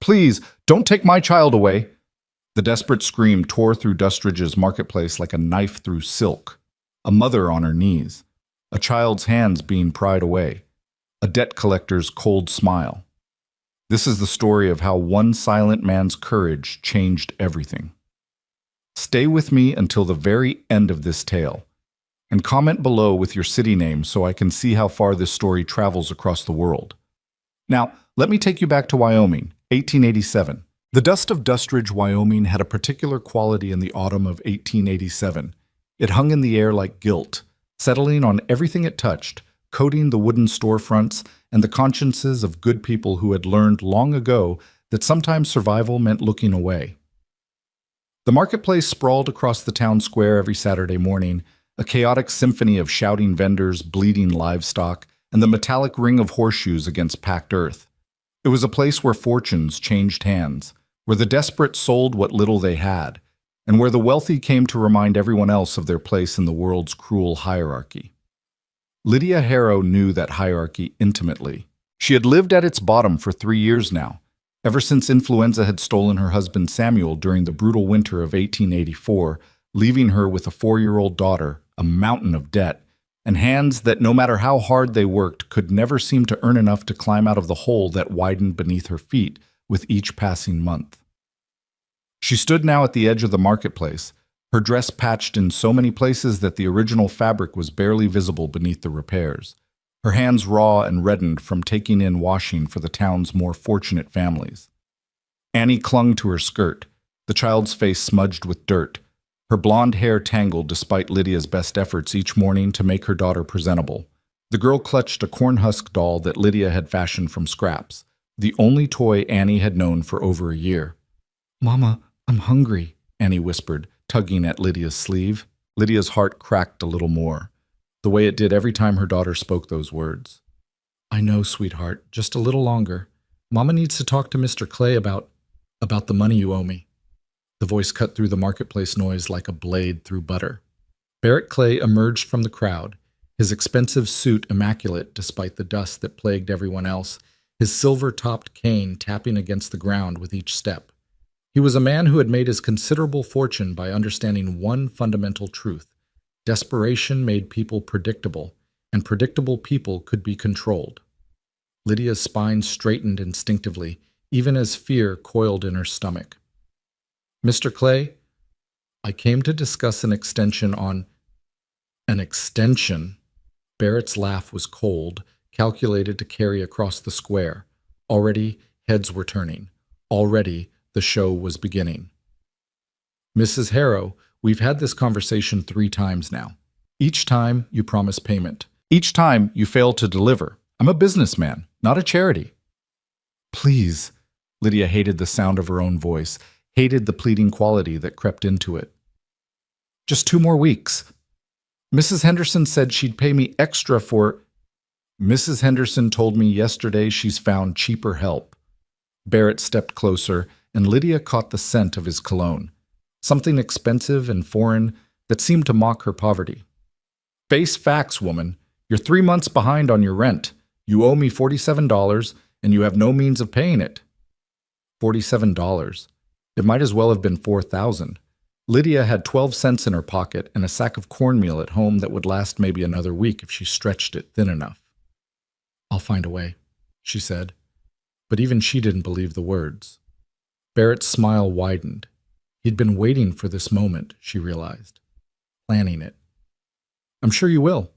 Please, don't take my child away. The desperate scream tore through Dustridge's marketplace like a knife through silk. A mother on her knees. A child's hands being pried away. A debt collector's cold smile. This is the story of how one silent man's courage changed everything. Stay with me until the very end of this tale, and comment below with your city name so I can see how far this story travels across the world. Now, let me take you back to Wyoming, 1887. The dust of Dustridge, Wyoming had a particular quality in the autumn of 1887. It hung in the air like guilt, settling on everything it touched, coating the wooden storefronts and the consciences of good people who had learned long ago that sometimes survival meant looking away. The marketplace sprawled across the town square every Saturday morning, a chaotic symphony of shouting vendors, bleating livestock, and the metallic ring of horseshoes against packed earth. It was a place where fortunes changed hands, where the desperate sold what little they had, and where the wealthy came to remind everyone else of their place in the world's cruel hierarchy. Lydia Harrow knew that hierarchy intimately. She had lived at its bottom for 3 years now, ever since influenza had stolen her husband Samuel during the brutal winter of 1884, leaving her with a 4-year-old daughter, a mountain of debt, and hands that, no matter how hard they worked, could never seem to earn enough to climb out of the hole that widened beneath her feet with each passing month. She stood now at the edge of the marketplace, her dress patched in so many places that the original fabric was barely visible beneath the repairs, her hands raw and reddened from taking in washing for the town's more fortunate families. Annie clung to her skirt, the child's face smudged with dirt, her blonde hair tangled despite Lydia's best efforts each morning to make her daughter presentable. The girl clutched a corn-husk doll that Lydia had fashioned from scraps, the only toy Annie had known for over a year. "Mama, I'm hungry," Annie whispered, tugging at Lydia's sleeve. Lydia's heart cracked a little more, the way it did every time her daughter spoke those words. "I know, sweetheart, just a little longer. Mama needs to talk to Mr. Clay about the money you owe me." The voice cut through the marketplace noise like a blade through butter. Barrett Clay emerged from the crowd, his expensive suit immaculate despite the dust that plagued everyone else, his silver-topped cane tapping against the ground with each step. He was a man who had made his considerable fortune by understanding one fundamental truth. Desperation made people predictable, and predictable people could be controlled. Lydia's spine straightened instinctively, even as fear coiled in her stomach. "Mr. Clay, I came to discuss an extension on—" "An extension?" Barrett's laugh was cold, calculated to carry across the square. Already, heads were turning. Already, the show was beginning. "Mrs. Harrow, we've had this conversation 3 times now. Each time, you promise payment. Each time, you fail to deliver. I'm a businessman, not a charity." "Please." Lydia hated the sound of her own voice, hated the pleading quality that crept into it. "Just 2 more weeks. Mrs. Henderson said she'd pay me extra for—" "Mrs. Henderson told me yesterday she's found cheaper help." Barrett stepped closer, and Lydia caught the scent of his cologne, something expensive and foreign that seemed to mock her poverty. "Face facts, woman. You're 3 months behind on your rent. You owe me $47, and you have no means of paying it." $47. It might as well have been $4,000. Lydia had 12 cents in her pocket and a sack of cornmeal at home that would last maybe another week if she stretched it thin enough. "I'll find a way," she said. But even she didn't believe the words. Barrett's smile widened. He'd been waiting for this moment, she realized. Planning it. "I'm sure you will.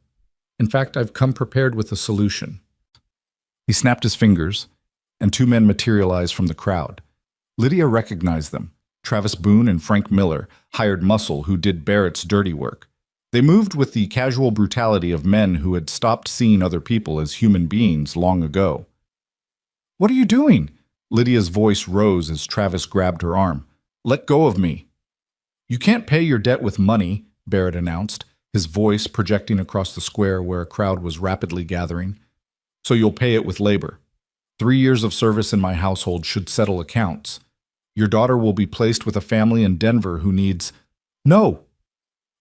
In fact, I've come prepared with a solution." He snapped his fingers, and 2 men materialized from the crowd. Lydia recognized them. Travis Boone and Frank Miller, hired muscle who did Barrett's dirty work. They moved with the casual brutality of men who had stopped seeing other people as human beings long ago. "What are you doing?" Lydia's voice rose as Travis grabbed her arm. "Let go of me." "You can't pay your debt with money," Barrett announced, his voice projecting across the square where a crowd was rapidly gathering. "So you'll pay it with labor. 3 years of service in my household should settle accounts. Your daughter will be placed with a family in Denver who needs—" "No!"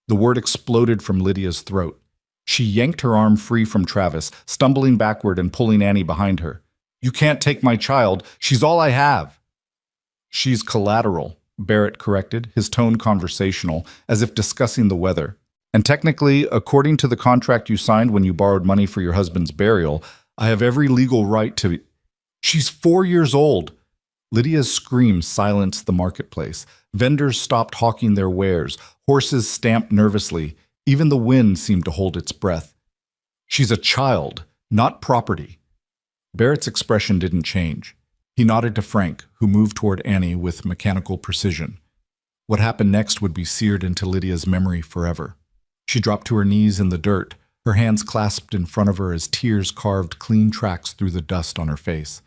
The word exploded from Lydia's throat. She yanked her arm free from Travis, stumbling backward and pulling Annie behind her. "You can't take my child. She's all I have." She's collateral, Barrett corrected, his tone conversational, as if discussing the weather. And technically, according to the contract you signed when you borrowed money for your husband's burial, I have every legal right to... She's 4 years old! Lydia's scream silenced the marketplace. Vendors stopped hawking their wares. Horses stamped nervously. Even the wind seemed to hold its breath. She's a child, not property. Barrett's expression didn't change. He nodded to Frank, who moved toward Annie with mechanical precision. What happened next would be seared into Lydia's memory forever. She dropped to her knees in the dirt, her hands clasped in front of her as tears carved clean tracks through the dust on her face.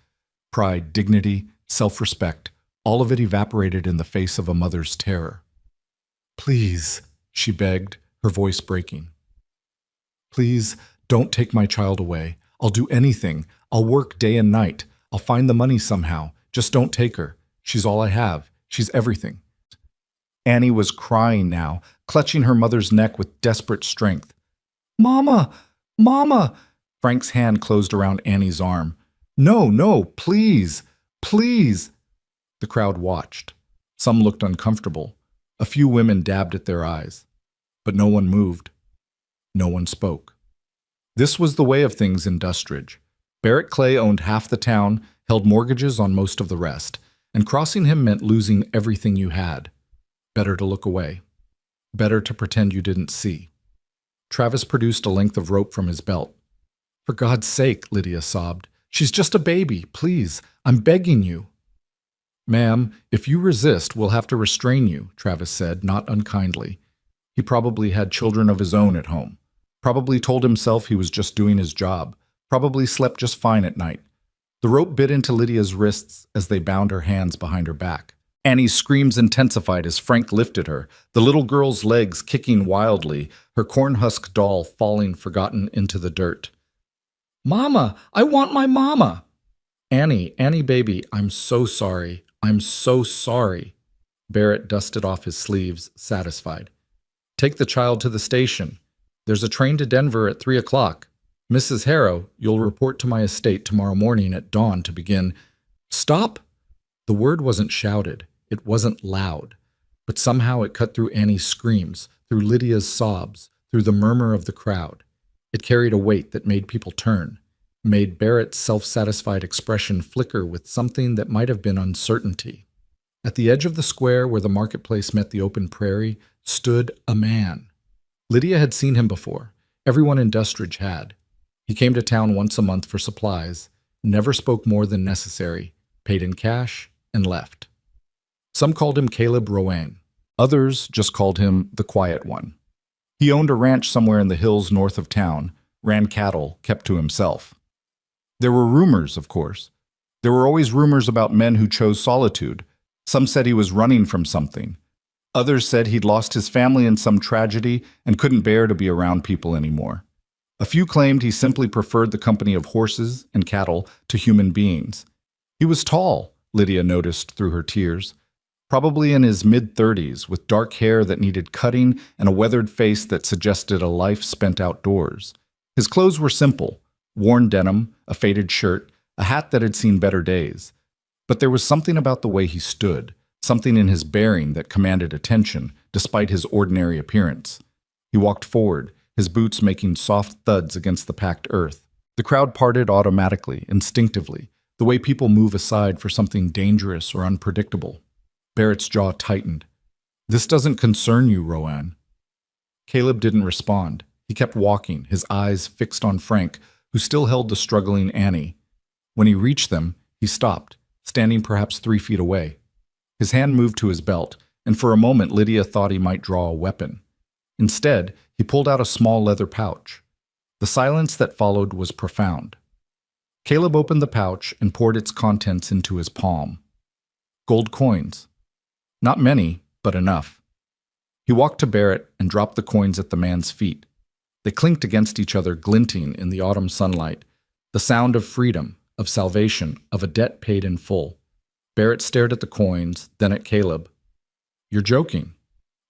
Pride, dignity, self-respect, all of it evaporated in the face of a mother's terror. "Please," she begged, her voice breaking. "Please, don't take my child away. I'll do anything. I'll work day and night. I'll find the money somehow. Just don't take her. She's all I have. She's everything." Annie was crying now, clutching her mother's neck with desperate strength. "Mama! Mama!" Frank's hand closed around Annie's arm. "No, no, please! Please!" The crowd watched. Some looked uncomfortable. A few women dabbed at their eyes. But no one moved. No one spoke. This was the way of things in Dustridge. Barrett Clay owned half the town, held mortgages on most of the rest, and crossing him meant losing everything you had. Better to look away. Better to pretend you didn't see. Travis produced a length of rope from his belt. "For God's sake," Lydia sobbed. "She's just a baby. Please, I'm begging you." "Ma'am, if you resist, we'll have to restrain you," Travis said, not unkindly. He probably had children of his own at home. Probably told himself he was just doing his job. Probably slept just fine at night. The rope bit into Lydia's wrists as they bound her hands behind her back. Annie's screams intensified as Frank lifted her, the little girl's legs kicking wildly, her cornhusk doll falling forgotten into the dirt. "Mama! I want my mama!" Annie baby, I'm so sorry. I'm so sorry." Barrett dusted off his sleeves, satisfied. "Take the child to the station. There's a train to Denver at 3 o'clock. Mrs. Harrow, you'll report to my estate tomorrow morning at dawn to begin—" "Stop!" The word wasn't shouted. It wasn't loud. But somehow it cut through Annie's screams, through Lydia's sobs, through the murmur of the crowd. It carried a weight that made people turn, made Barrett's self-satisfied expression flicker with something that might have been uncertainty. At the edge of the square where the marketplace met the open prairie stood a man. Lydia had seen him before. Everyone in Dustridge had. He came to town once a month for supplies, never spoke more than necessary, paid in cash, and left. Some called him Caleb Rowan. Others just called him the Quiet One. He owned a ranch somewhere in the hills north of town, ran cattle, kept to himself. There were rumors, of course. There were always rumors about men who chose solitude. Some said he was running from something. Others said he'd lost his family in some tragedy and couldn't bear to be around people anymore. A few claimed he simply preferred the company of horses and cattle to human beings. He was tall, Lydia noticed through her tears. Probably in his mid-30s, with dark hair that needed cutting and a weathered face that suggested a life spent outdoors. His clothes were simple, worn denim, a faded shirt, a hat that had seen better days. But there was something about the way he stood, something in his bearing that commanded attention, despite his ordinary appearance. He walked forward, his boots making soft thuds against the packed earth. The crowd parted automatically, instinctively, the way people move aside for something dangerous or unpredictable. Barrett's jaw tightened. "This doesn't concern you, Rowan." Caleb didn't respond. He kept walking, his eyes fixed on Frank, who still held the struggling Annie. When he reached them, he stopped, standing perhaps 3 feet away. His hand moved to his belt, and for a moment Lydia thought he might draw a weapon. Instead, he pulled out a small leather pouch. The silence that followed was profound. Caleb opened the pouch and poured its contents into his palm. Gold coins. Not many, but enough. He walked to Barrett and dropped the coins at the man's feet. They clinked against each other, glinting in the autumn sunlight. The sound of freedom, of salvation, of a debt paid in full. Barrett stared at the coins, then at Caleb. "You're joking."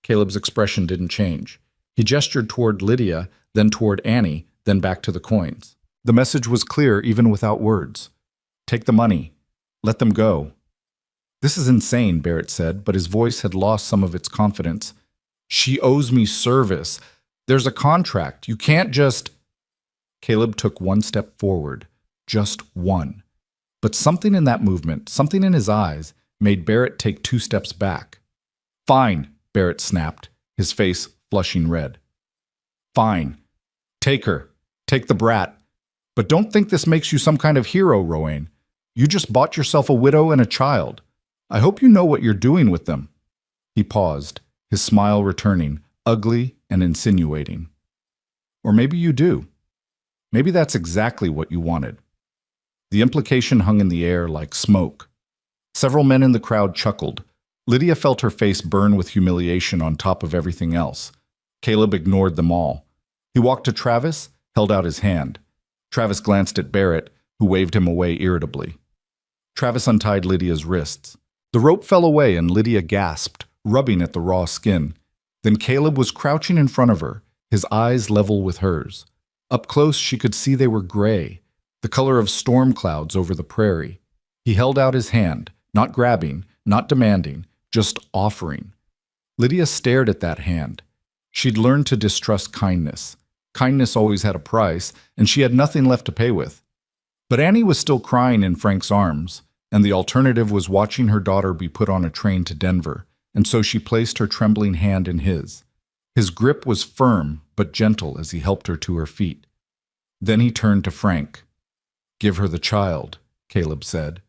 Caleb's expression didn't change. He gestured toward Lydia, then toward Annie, then back to the coins. The message was clear even without words. Take the money. Let them go. This is insane, Barrett said, but his voice had lost some of its confidence. She owes me service. There's a contract. You can't just... Caleb took one step forward. Just one. But something in that movement, something in his eyes, made Barrett take 2 steps back. Fine, Barrett snapped, his face flushing red. Fine. Take her. Take the brat. But don't think this makes you some kind of hero, Rowan. You just bought yourself a widow and a child. I hope you know what you're doing with them. He paused, his smile returning, ugly and insinuating. Or maybe you do. Maybe that's exactly what you wanted. The implication hung in the air like smoke. Several men in the crowd chuckled. Lydia felt her face burn with humiliation on top of everything else. Caleb ignored them all. He walked to Travis, held out his hand. Travis glanced at Barrett, who waved him away irritably. Travis untied Lydia's wrists. The rope fell away and Lydia gasped, rubbing at the raw skin. Then Caleb was crouching in front of her, his eyes level with hers. Up close she could see they were gray, the color of storm clouds over the prairie. He held out his hand, not grabbing, not demanding, just offering. Lydia stared at that hand. She'd learned to distrust kindness. Kindness always had a price, and she had nothing left to pay with. But Annie was still crying in Frank's arms, and the alternative was watching her daughter be put on a train to Denver, and so she placed her trembling hand in his. His grip was firm but gentle as he helped her to her feet. Then he turned to Frank. "Give her the child," Caleb said.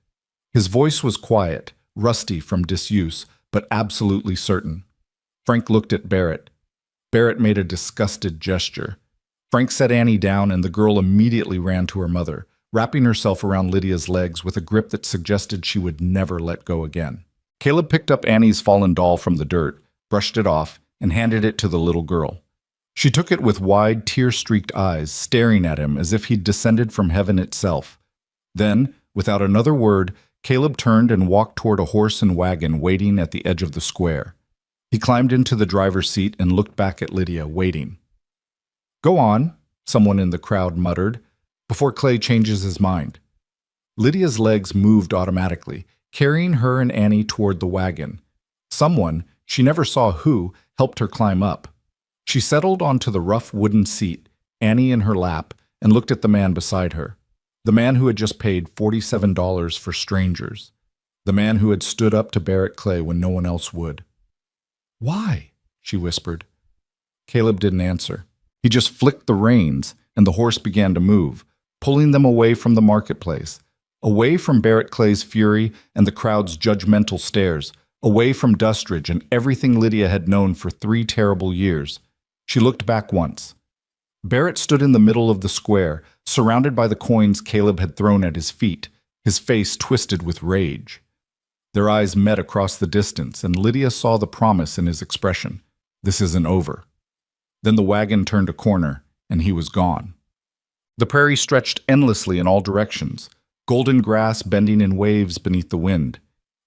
His voice was quiet, rusty from disuse, but absolutely certain. Frank looked at Barrett. Barrett made a disgusted gesture. Frank set Annie down and the girl immediately ran to her mother, wrapping herself around Lydia's legs with a grip that suggested she would never let go again. Caleb picked up Annie's fallen doll from the dirt, brushed it off, and handed it to the little girl. She took it with wide, tear-streaked eyes, staring at him as if he'd descended from heaven itself. Then, without another word, Caleb turned and walked toward a horse and wagon waiting at the edge of the square. He climbed into the driver's seat and looked back at Lydia, waiting. "Go on," someone in the crowd muttered, before Clay changes his mind. Lydia's legs moved automatically, carrying her and Annie toward the wagon. Someone, she never saw who, helped her climb up. She settled onto the rough wooden seat, Annie in her lap, and looked at the man beside her. The man who had just paid $47 for strangers. The man who had stood up to Barrett Clay when no one else would. "Why?" she whispered. Caleb didn't answer. He just flicked the reins, and the horse began to move, pulling them away from the marketplace, away from Barrett Clay's fury and the crowd's judgmental stares, away from Dustridge and everything Lydia had known for 3 terrible years. She looked back once. Barrett stood in the middle of the square, surrounded by the coins Caleb had thrown at his feet, his face twisted with rage. Their eyes met across the distance, and Lydia saw the promise in his expression. This isn't over. Then the wagon turned a corner, and he was gone. The prairie stretched endlessly in all directions, golden grass bending in waves beneath the wind.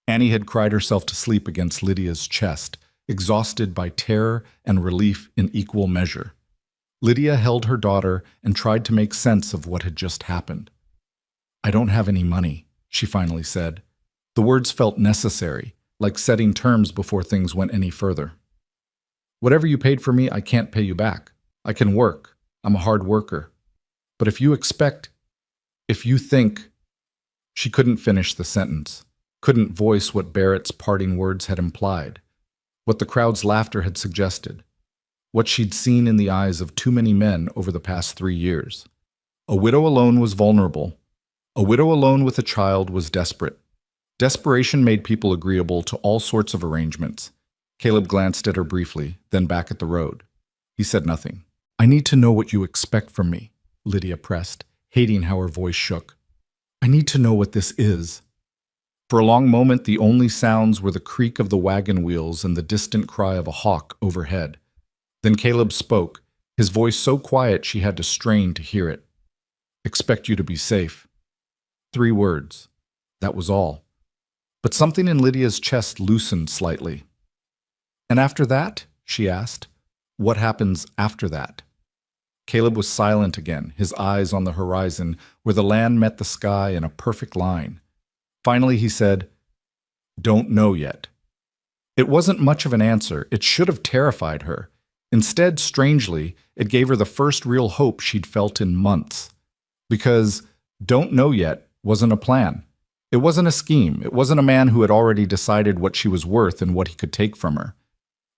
Annie had cried herself to sleep against Lydia's chest, exhausted by terror and relief in equal measure. Lydia held her daughter and tried to make sense of what had just happened. "I don't have any money," she finally said. The words felt necessary, like setting terms before things went any further. "Whatever you paid for me, I can't pay you back. I can work. I'm a hard worker. But if you think..." She couldn't finish the sentence, couldn't voice what Barrett's parting words had implied, what the crowd's laughter had suggested, what she'd seen in the eyes of too many men over the past 3 years. A widow alone was vulnerable. A widow alone with a child was desperate. Desperation made people agreeable to all sorts of arrangements. Caleb glanced at her briefly, then back at the road. He said nothing. "I need to know what you expect from me," Lydia pressed, hating how her voice shook. "I need to know what this is." For a long moment, the only sounds were the creak of the wagon wheels and the distant cry of a hawk overhead. Then Caleb spoke, his voice so quiet she had to strain to hear it. "Expect you to be safe." 3 words. That was all. But something in Lydia's chest loosened slightly. "And after that?" she asked. "What happens after that?" Caleb was silent again, his eyes on the horizon, where the land met the sky in a perfect line. Finally he said, Don't know yet. It wasn't much of an answer. It should have terrified her. Instead, strangely, it gave her the first real hope she'd felt in months. Because don't know yet wasn't a plan. It wasn't a scheme. It wasn't a man who had already decided what she was worth and what he could take from her.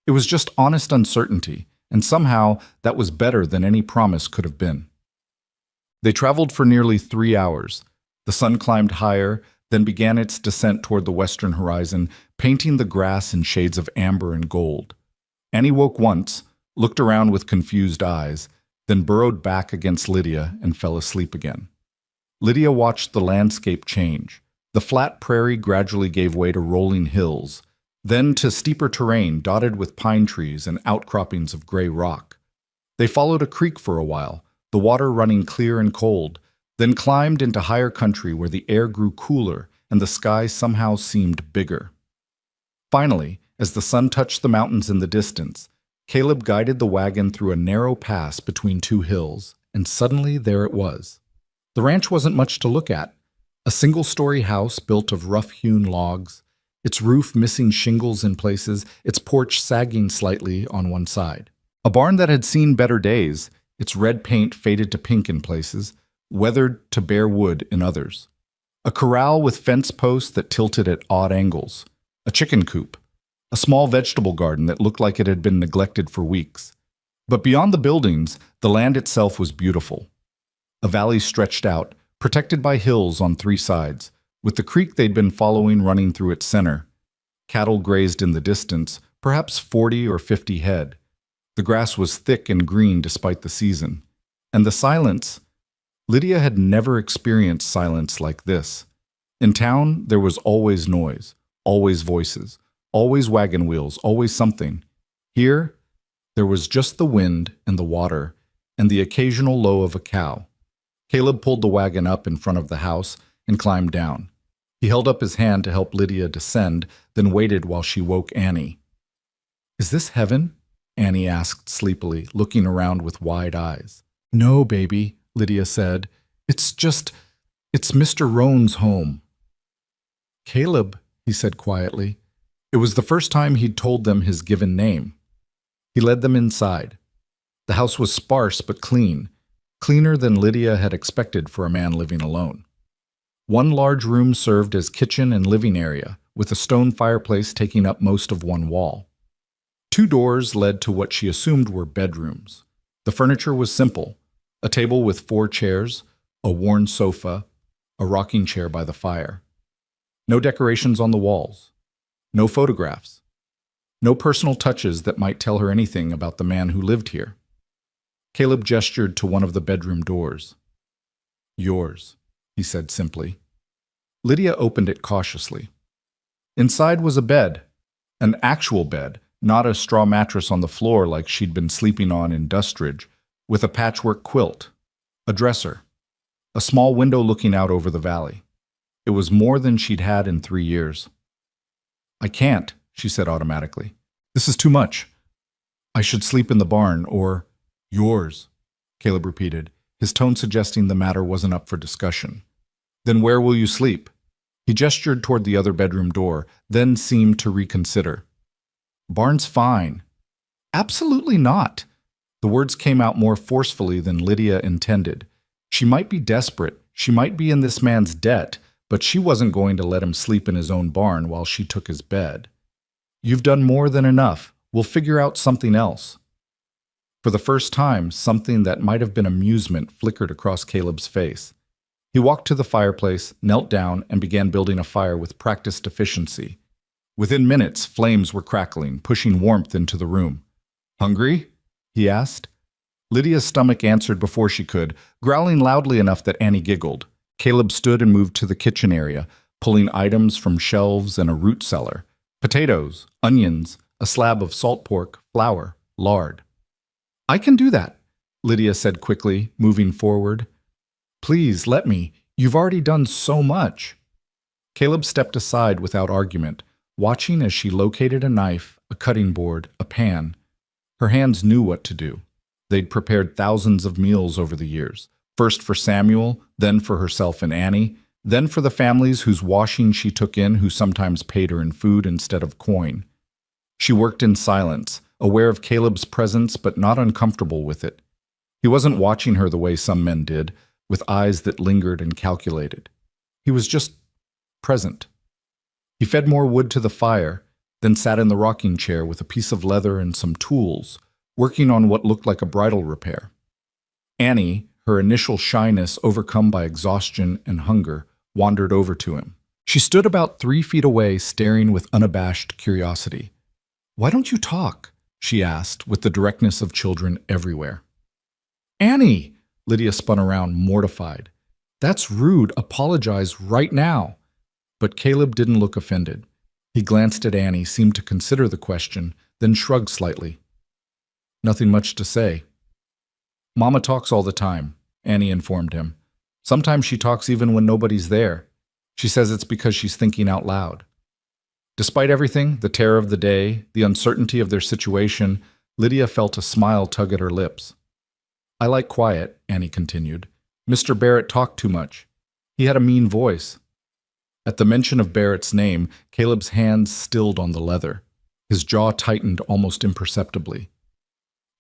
It was just honest uncertainty, and somehow that was better than any promise could have been. They traveled for nearly 3 hours. The sun climbed higher, then began its descent toward the western horizon, painting the grass in shades of amber and gold. Annie woke once, looked around with confused eyes, then burrowed back against Lydia and fell asleep again. Lydia watched the landscape change. The flat prairie gradually gave way to rolling hills, then to steeper terrain dotted with pine trees and outcroppings of gray rock. They followed a creek for a while, the water running clear and cold, then climbed into higher country where the air grew cooler and the sky somehow seemed bigger. Finally, as the sun touched the mountains in the distance, Caleb guided the wagon through a narrow pass between 2 hills, and suddenly there it was. The ranch wasn't much to look at. A single-story house built of rough-hewn logs, its roof missing shingles in places, its porch sagging slightly on one side. A barn that had seen better days, its red paint faded to pink in places, weathered to bare wood in others. A corral with fence posts that tilted at odd angles. A chicken coop. A small vegetable garden that looked like it had been neglected for weeks. But beyond the buildings, the land itself was beautiful. A valley stretched out, protected by hills on 3 sides, with the creek they'd been following running through its center. Cattle grazed in the distance, perhaps 40 or 50 head. The grass was thick and green despite the season. And the silence, Lydia had never experienced silence like this. In town, there was always noise, always voices, always wagon wheels, always something. Here, there was just the wind and the water and the occasional low of a cow. Caleb pulled the wagon up in front of the house and climbed down. He held up his hand to help Lydia descend, then waited while she woke Annie. "Is this heaven?" Annie asked sleepily, looking around with wide eyes. "No, baby," Lydia said. It's Mr. Roan's home." "Caleb," he said quietly. It was the first time he'd told them his given name. He led them inside. The house was sparse but clean, cleaner than Lydia had expected for a man living alone. One large room served as kitchen and living area, with a stone fireplace taking up most of one wall. 2 doors led to what she assumed were bedrooms. The furniture was simple: a table with 4 chairs, a worn sofa, a rocking chair by the fire. No decorations on the walls. No photographs. No personal touches that might tell her anything about the man who lived here. Caleb gestured to one of the bedroom doors. "Yours," he said simply. Lydia opened it cautiously. Inside was a bed, an actual bed, not a straw mattress on the floor like she'd been sleeping on in Dustridge, with a patchwork quilt, a dresser, a small window looking out over the valley. It was more than she'd had in 3 years. "I can't," she said automatically. "This is too much. I should sleep in the barn, or—" "Yours," Caleb repeated, his tone suggesting the matter wasn't up for discussion. "Then where will you sleep?" He gestured toward the other bedroom door, then seemed to reconsider. "Barn's fine." "Absolutely not." The words came out more forcefully than Lydia intended. She might be desperate, she might be in this man's debt, but she wasn't going to let him sleep in his own barn while she took his bed. "You've done more than enough. We'll figure out something else." For the first time, something that might have been amusement flickered across Caleb's face. He walked to the fireplace, knelt down, and began building a fire with practiced efficiency. Within minutes, flames were crackling, pushing warmth into the room. "Hungry?" he asked. Lydia's stomach answered before she could, growling loudly enough that Annie giggled. Caleb stood and moved to the kitchen area, pulling items from shelves and a root cellar. Potatoes, onions, a slab of salt pork, flour, lard. "I can do that," Lydia said quickly, moving forward. "Please, let me. You've already done so much." Caleb stepped aside without argument, watching as she located a knife, a cutting board, a pan. Her hands knew what to do. They'd prepared thousands of meals over the years, first for Samuel, then for herself and Annie, then for the families whose washing she took in, who sometimes paid her in food instead of coin. She worked in silence, aware of Caleb's presence but not uncomfortable with it. He wasn't watching her the way some men did, with eyes that lingered and calculated. He was just present. He fed more wood to the fire, then sat in the rocking chair with a piece of leather and some tools, working on what looked like a bridle repair. Annie, her initial shyness overcome by exhaustion and hunger, wandered over to him. She stood about 3 feet away, staring with unabashed curiosity. "Why don't you talk?" she asked, with the directness of children everywhere. "Annie!" Lydia spun around, mortified. "That's rude. Apologize right now." But Caleb didn't look offended. He glanced at Annie, seemed to consider the question, then shrugged slightly. "Nothing much to say." "Mama talks all the time," Annie informed him. "Sometimes she talks even when nobody's there. She says it's because she's thinking out loud." Despite everything, the terror of the day, the uncertainty of their situation, Lydia felt a smile tug at her lips. "I like quiet," Annie continued. "Mr. Barrett talked too much. He had a mean voice." At the mention of Barrett's name, Caleb's hands stilled on the leather. His jaw tightened almost imperceptibly.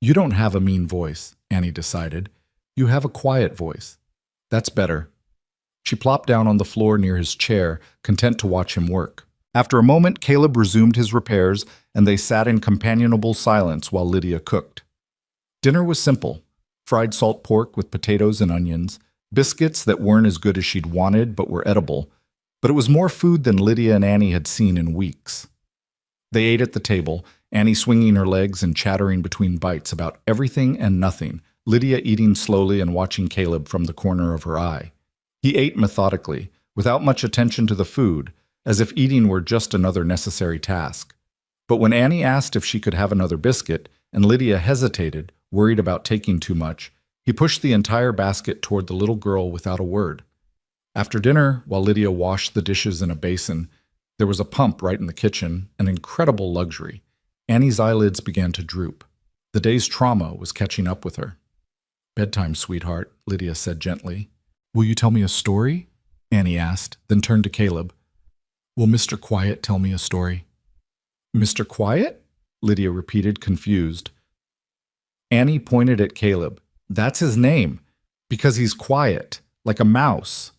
"You don't have a mean voice," Annie decided. "You have a quiet voice. That's better." She plopped down on the floor near his chair, content to watch him work. After a moment, Caleb resumed his repairs, and they sat in companionable silence while Lydia cooked. Dinner was simple: fried salt pork with potatoes and onions, biscuits that weren't as good as she'd wanted but were edible, but it was more food than Lydia and Annie had seen in weeks. They ate at the table, Annie swinging her legs and chattering between bites about everything and nothing, Lydia eating slowly and watching Caleb from the corner of her eye. He ate methodically, without much attention to the food, as if eating were just another necessary task. But when Annie asked if she could have another biscuit, and Lydia hesitated, worried about taking too much, he pushed the entire basket toward the little girl without a word. After dinner, while Lydia washed the dishes in a basin, there was a pump right in the kitchen, an incredible luxury. Annie's eyelids began to droop. The day's trauma was catching up with her. "Bedtime, sweetheart," Lydia said gently. "Will you tell me a story?" Annie asked, then turned to Caleb. "Will Mr. Quiet tell me a story?" "Mr. Quiet?" Lydia repeated, confused. Annie pointed at Caleb. "That's his name, because he's quiet, like a mouse."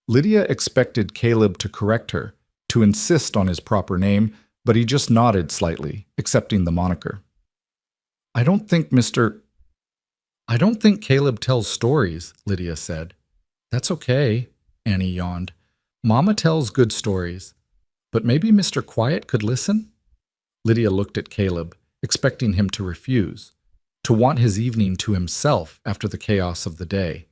Lydia expected Caleb to correct her, to insist on his proper name, but he just nodded slightly, accepting the moniker. I don't think Caleb tells stories," Lydia said. "That's okay," Annie yawned. "Mama tells good stories. But maybe Mr. Quiet could listen?" Lydia looked at Caleb, expecting him to refuse, to want his evening to himself after the chaos of the day.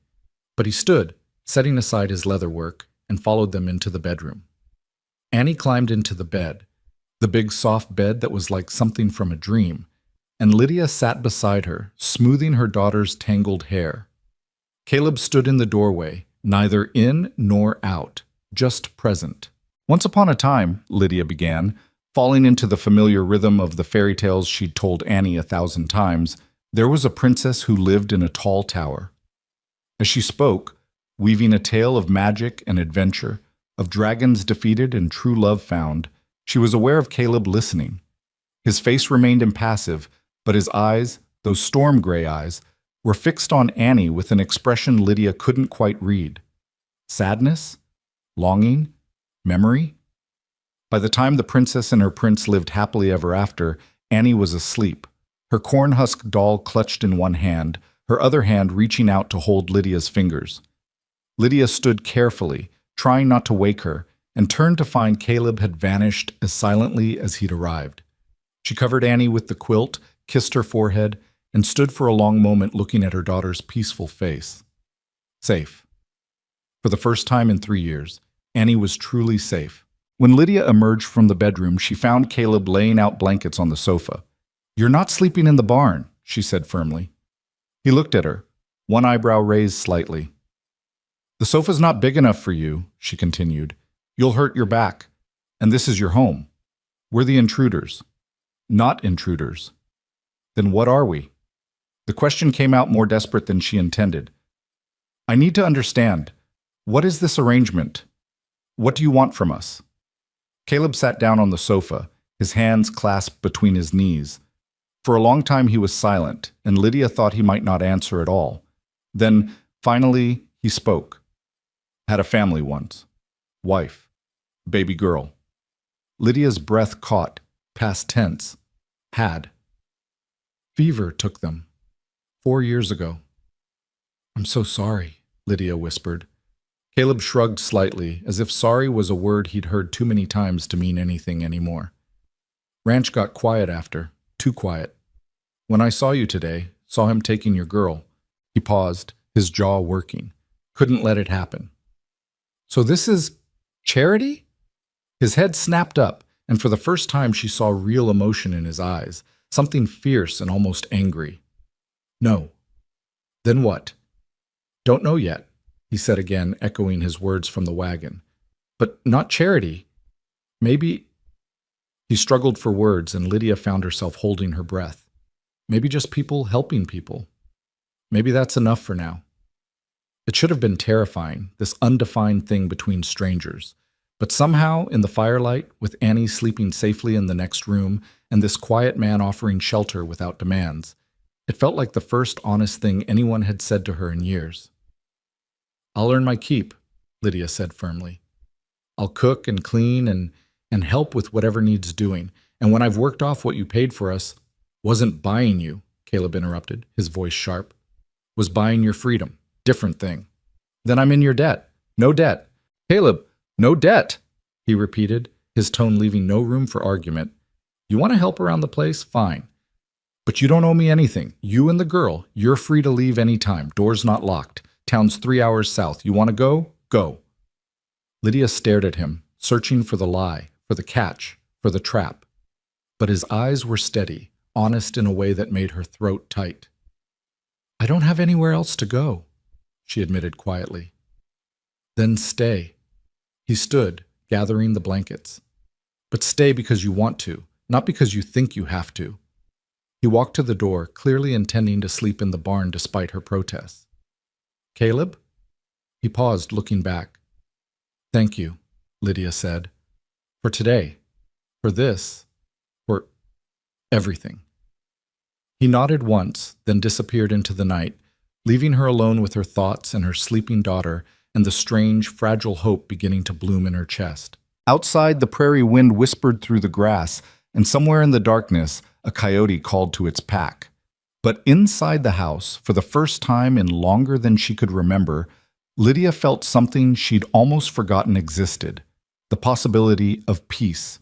But he stood, setting aside his leather work, and followed them into the bedroom. Annie climbed into the bed, the big soft bed that was like something from a dream, and Lydia sat beside her, smoothing her daughter's tangled hair. Caleb stood in the doorway, neither in nor out, just present. "Once upon a time," Lydia began, falling into the familiar rhythm of the fairy tales she'd told Annie 1,000 times, "there was a princess who lived in a tall tower." As she spoke, weaving a tale of magic and adventure, of dragons defeated and true love found, she was aware of Caleb listening. His face remained impassive, but his eyes, those storm-gray eyes, were fixed on Annie with an expression Lydia couldn't quite read. Sadness? Longing? Memory? By the time the princess and her prince lived happily ever after, Annie was asleep, her corn-husk doll clutched in one hand, her other hand reaching out to hold Lydia's fingers. Lydia stood carefully, trying not to wake her, and turned to find Caleb had vanished as silently as he'd arrived. She covered Annie with the quilt, kissed her forehead, and stood for a long moment looking at her daughter's peaceful face. Safe. For the first time in 3 years, Annie was truly safe. When Lydia emerged from the bedroom, she found Caleb laying out blankets on the sofa. "You're not sleeping in the barn," she said firmly. He looked at her, one eyebrow raised slightly. "The sofa's not big enough for you," she continued. "You'll hurt your back. And this is your home. We're the intruders." "Not intruders." "Then what are we?" The question came out more desperate than she intended. "I need to understand. What is this arrangement? What do you want from us? Caleb sat down on the sofa, his hands clasped between his knees. For a long time he was silent, and Lydia thought he might not answer at all. Then, finally, he spoke. Had a family once. Wife. Baby girl. Lydia's breath caught, past tense. Had. Fever took them. 4 years ago. I'm so sorry, Lydia whispered. Caleb shrugged slightly, as if sorry was a word he'd heard too many times to mean anything anymore. Ranch got quiet after. Too quiet. When I saw you today, saw him taking your girl. He paused, his jaw working. Couldn't let it happen. So this is charity? His head snapped up, and for the first time she saw real emotion in his eyes, something fierce and almost angry. No. Then what? Don't know yet, he said again, echoing his words from the wagon. But not charity. Maybe... He struggled for words, and Lydia found herself holding her breath. Maybe just people helping people. Maybe that's enough for now. It should have been terrifying, this undefined thing between strangers. But somehow, in the firelight, with Annie sleeping safely in the next room, and this quiet man offering shelter without demands, it felt like the first honest thing anyone had said to her in years. I'll earn my keep, Lydia said firmly. I'll cook and clean and help with whatever needs doing. And when I've worked off what you paid for us, wasn't buying you, Caleb interrupted, his voice sharp. Was buying your freedom. Different thing. Then I'm in your debt. No debt. Caleb, no debt, he repeated, his tone leaving no room for argument. You want to help around the place? Fine. But you don't owe me anything. You and the girl, you're free to leave any time. Door's not locked. Town's 3 hours south. You want to go? Go. Lydia stared at him, searching for the lie, for the catch, for the trap. But his eyes were steady, honest in a way that made her throat tight. I don't have anywhere else to go, she admitted quietly. Then stay. He stood, gathering the blankets. But stay because you want to, not because you think you have to. He walked to the door, clearly intending to sleep in the barn despite her protests. Caleb? He paused, looking back. Thank you, Lydia said. For today. For this. For everything. He nodded once, then disappeared into the night, leaving her alone with her thoughts and her sleeping daughter and the strange, fragile hope beginning to bloom in her chest. Outside, the prairie wind whispered through the grass, and somewhere in the darkness, a coyote called to its pack. But inside the house, for the first time in longer than she could remember, Lydia felt something she'd almost forgotten existed, the possibility of peace.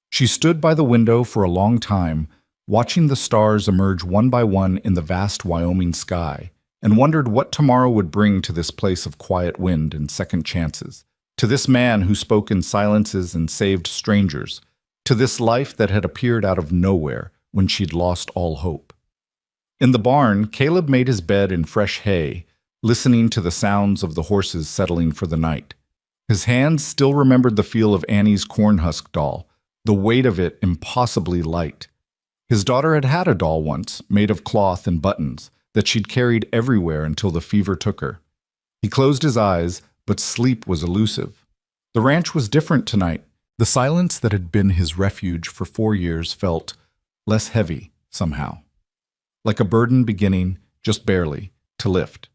She stood by the window for a long time, watching the stars emerge one by one in the vast Wyoming sky, and wondered what tomorrow would bring to this place of quiet wind and second chances, to this man who spoke in silences and saved strangers, to this life that had appeared out of nowhere when she'd lost all hope. In the barn, Caleb made his bed in fresh hay, listening to the sounds of the horses settling for the night. His hands still remembered the feel of Annie's cornhusk doll, the weight of it impossibly light. His daughter had had a doll once, made of cloth and buttons, that she'd carried everywhere until the fever took her. He closed his eyes, but sleep was elusive. The ranch was different tonight. The silence that had been his refuge for 4 years felt less heavy, somehow. Like a burden beginning, just barely, to lift.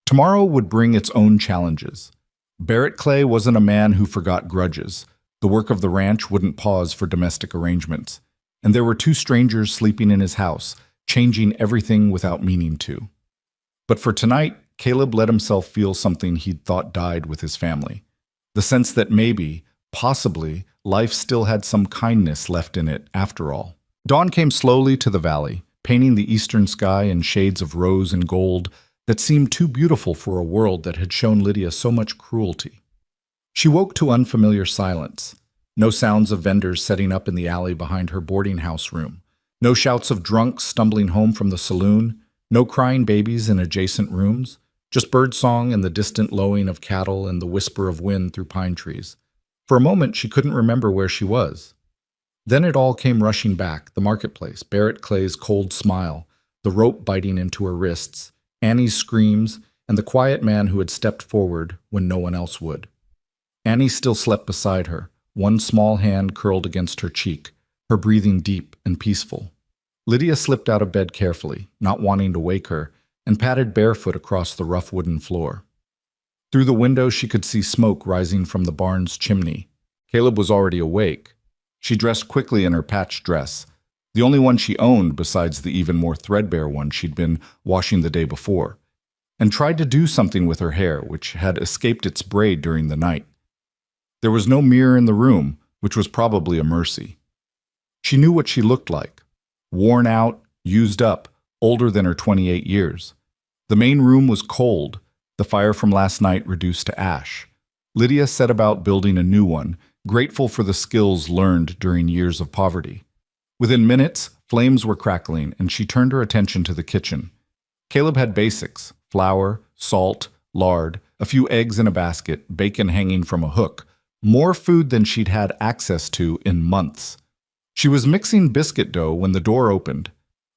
Tomorrow would bring its own challenges. Barrett Clay wasn't a man who forgot grudges. The work of the ranch wouldn't pause for domestic arrangements. And there were 2 strangers sleeping in his house, changing everything without meaning to. But for tonight, Caleb let himself feel something he'd thought died with his family. The sense that maybe, possibly, life still had some kindness left in it after all. Dawn came slowly to the valley, painting the eastern sky in shades of rose and gold that seemed too beautiful for a world that had shown Lydia so much cruelty. She woke to unfamiliar silence. No sounds of vendors setting up in the alley behind her boarding house room. No shouts of drunks stumbling home from the saloon. No crying babies in adjacent rooms. Just birdsong and the distant lowing of cattle and the whisper of wind through pine trees. For a moment, she couldn't remember where she was. Then it all came rushing back, the marketplace, Barrett Clay's cold smile, the rope biting into her wrists, Annie's screams, and the quiet man who had stepped forward when no one else would. Annie still slept beside her, one small hand curled against her cheek, her breathing deep and peaceful. Lydia slipped out of bed carefully, not wanting to wake her, and padded barefoot across the rough wooden floor. Through the window she could see smoke rising from the barn's chimney. Caleb was already awake. She dressed quickly in her patched dress, the only one she owned besides the even more threadbare one she'd been washing the day before, and tried to do something with her hair, which had escaped its braid during the night. There was no mirror in the room, which was probably a mercy. She knew what she looked like. Worn out, used up, older than her 28 years. The main room was cold, the fire from last night reduced to ash. Lydia set about building a new one, grateful for the skills learned during years of poverty. Within minutes, flames were crackling, and she turned her attention to the kitchen. Caleb had basics: flour, salt, lard, a few eggs in a basket, bacon hanging from a hook, more food than she'd had access to in months. She was mixing biscuit dough when the door opened.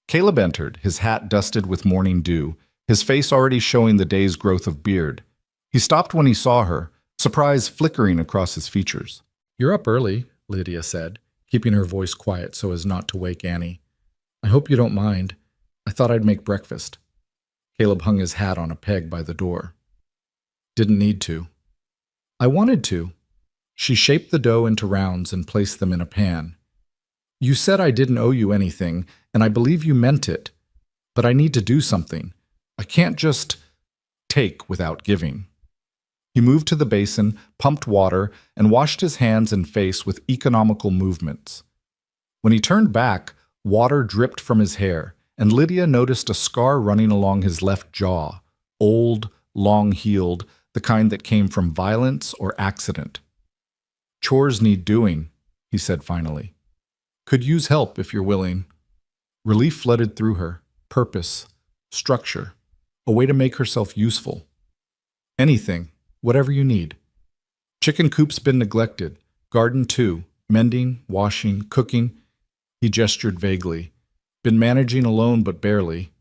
Caleb entered, his hat dusted with morning dew, his face already showing the day's growth of beard. He stopped when he saw her, surprise flickering across his features. "You're up early," Lydia said, keeping her voice quiet so as not to wake Annie. "I hope you don't mind. I thought I'd make breakfast." Caleb hung his hat on a peg by the door. "Didn't need to." "I wanted to." She shaped the dough into rounds and placed them in a pan. "You said I didn't owe you anything, and I believe you meant it. But I need to do something. I can't just take without giving." He moved to the basin, pumped water, and washed his hands and face with economical movements. When he turned back, water dripped from his hair, and Lydia noticed a scar running along his left jaw, old, long-heeled, the kind that came from violence or accident. "Chores need doing," he said finally. "Could use help if you're willing." Relief flooded through her, purpose, structure, a way to make herself useful. "Anything, whatever you need. Chicken coop's been neglected, garden too, mending, washing, cooking." He gestured vaguely. "Been managing alone but barely."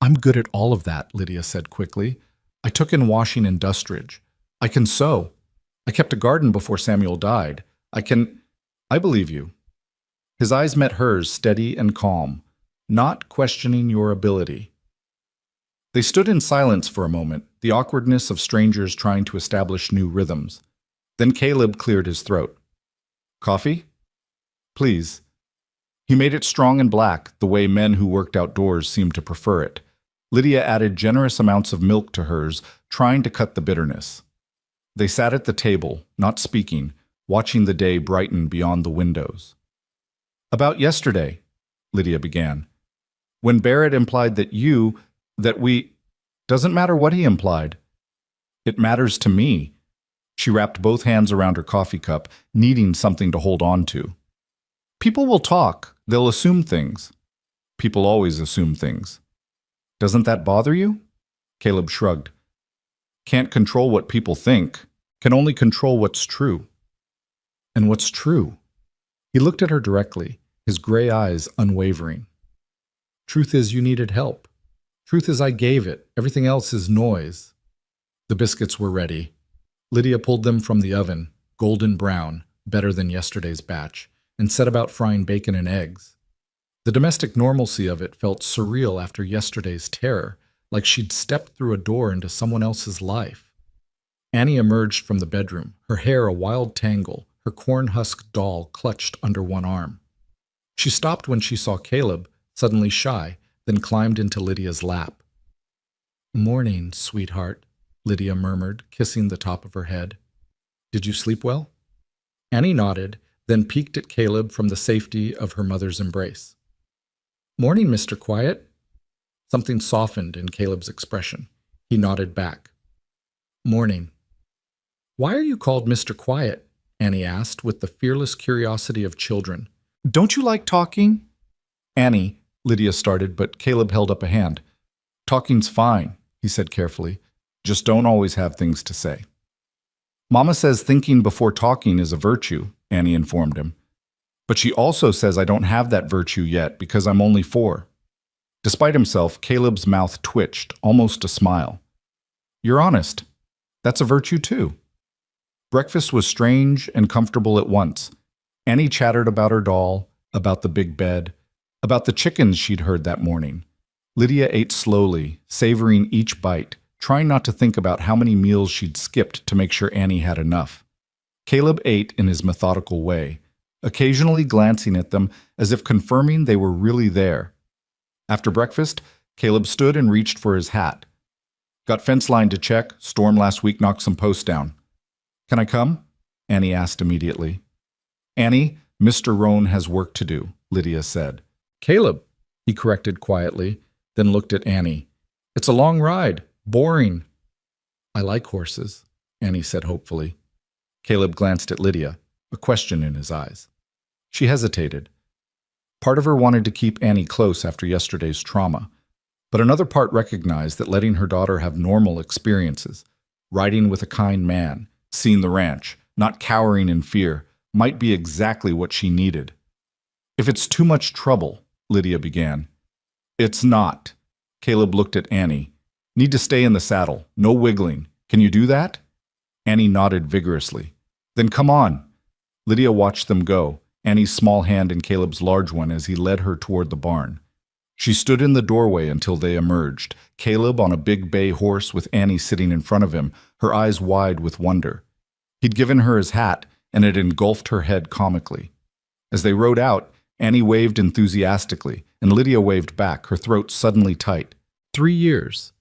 "I'm good at all of that," Lydia said quickly. "I took in washing and dustridge. I can sew. I kept a garden before Samuel died. I believe you." His eyes met hers, steady and calm, not questioning your ability. They stood in silence for a moment, the awkwardness of strangers trying to establish new rhythms. Then Caleb cleared his throat. "Coffee?" "Please." He made it strong and black, the way men who worked outdoors seemed to prefer it. Lydia added generous amounts of milk to hers, trying to cut the bitterness. They sat at the table, not speaking, watching the day brighten beyond the windows. "About yesterday," Lydia began. "When Barrett implied that we... Doesn't matter what he implied. It matters to me." She wrapped both hands around her coffee cup, needing something to hold on to. "People will talk. They'll assume things." "People always assume things." "Doesn't that bother you?" Caleb shrugged. "Can't control what people think. Can only control what's true." "And what's true?" He looked at her directly, his gray eyes unwavering. "Truth is you needed help. Truth is I gave it. Everything else is noise." The biscuits were ready. Lydia pulled them from the oven, golden brown, better than yesterday's batch, and set about frying bacon and eggs. The domestic normalcy of it felt surreal after yesterday's terror, like she'd stepped through a door into someone else's life. Annie emerged from the bedroom, her hair a wild tangle, her corn-husk doll clutched under one arm. She stopped when she saw Caleb, suddenly shy, then climbed into Lydia's lap. "Morning, sweetheart," Lydia murmured, kissing the top of her head. "Did you sleep well?" Annie nodded, then peeked at Caleb from the safety of her mother's embrace. "Morning, Mr. Quiet." Something softened in Caleb's expression. He nodded back. "Morning." "Why are you called Mr. Quiet?" Annie asked with the fearless curiosity of children. "Don't you like talking?" "Annie," Lydia started, but Caleb held up a hand. "Talking's fine," he said carefully. "Just don't always have things to say." "Mama says thinking before talking is a virtue," Annie informed him. "But she also says I don't have that virtue yet because I'm only 4. Despite himself, Caleb's mouth twitched, almost a smile. You're honest. That's a virtue, too. Breakfast was strange and comfortable at once. Annie chattered about her doll, about the big bed, about the chickens she'd heard that morning. Lydia ate slowly, savoring each bite, trying not to think about how many meals she'd skipped to make sure Annie had enough. Caleb ate in his methodical way, occasionally glancing at them as if confirming they were really there. After breakfast, Caleb stood and reached for his hat. Got fence line to check. Storm last week knocked some posts down. Can I come? Annie asked immediately. Annie, Mr. Roan has work to do, Lydia said. Caleb, he corrected quietly, then looked at Annie. It's a long ride. Boring. I like horses, Annie said hopefully. Caleb glanced at Lydia, a question in his eyes. She hesitated. Part of her wanted to keep Annie close after yesterday's trauma, but another part recognized that letting her daughter have normal experiences, riding with a kind man, seeing the ranch, not cowering in fear, might be exactly what she needed. If it's too much trouble, Lydia began. It's not. Caleb looked at Annie. Need to stay in the saddle. No wiggling. Can you do that? Annie nodded vigorously. Then come on. Lydia watched them go, Annie's small hand in Caleb's large one as he led her toward the barn. She stood in the doorway until they emerged, Caleb on a big bay horse with Annie sitting in front of him, her eyes wide with wonder. He'd given her his hat, and it engulfed her head comically. As they rode out, Annie waved enthusiastically, and Lydia waved back, her throat suddenly tight. 3 years.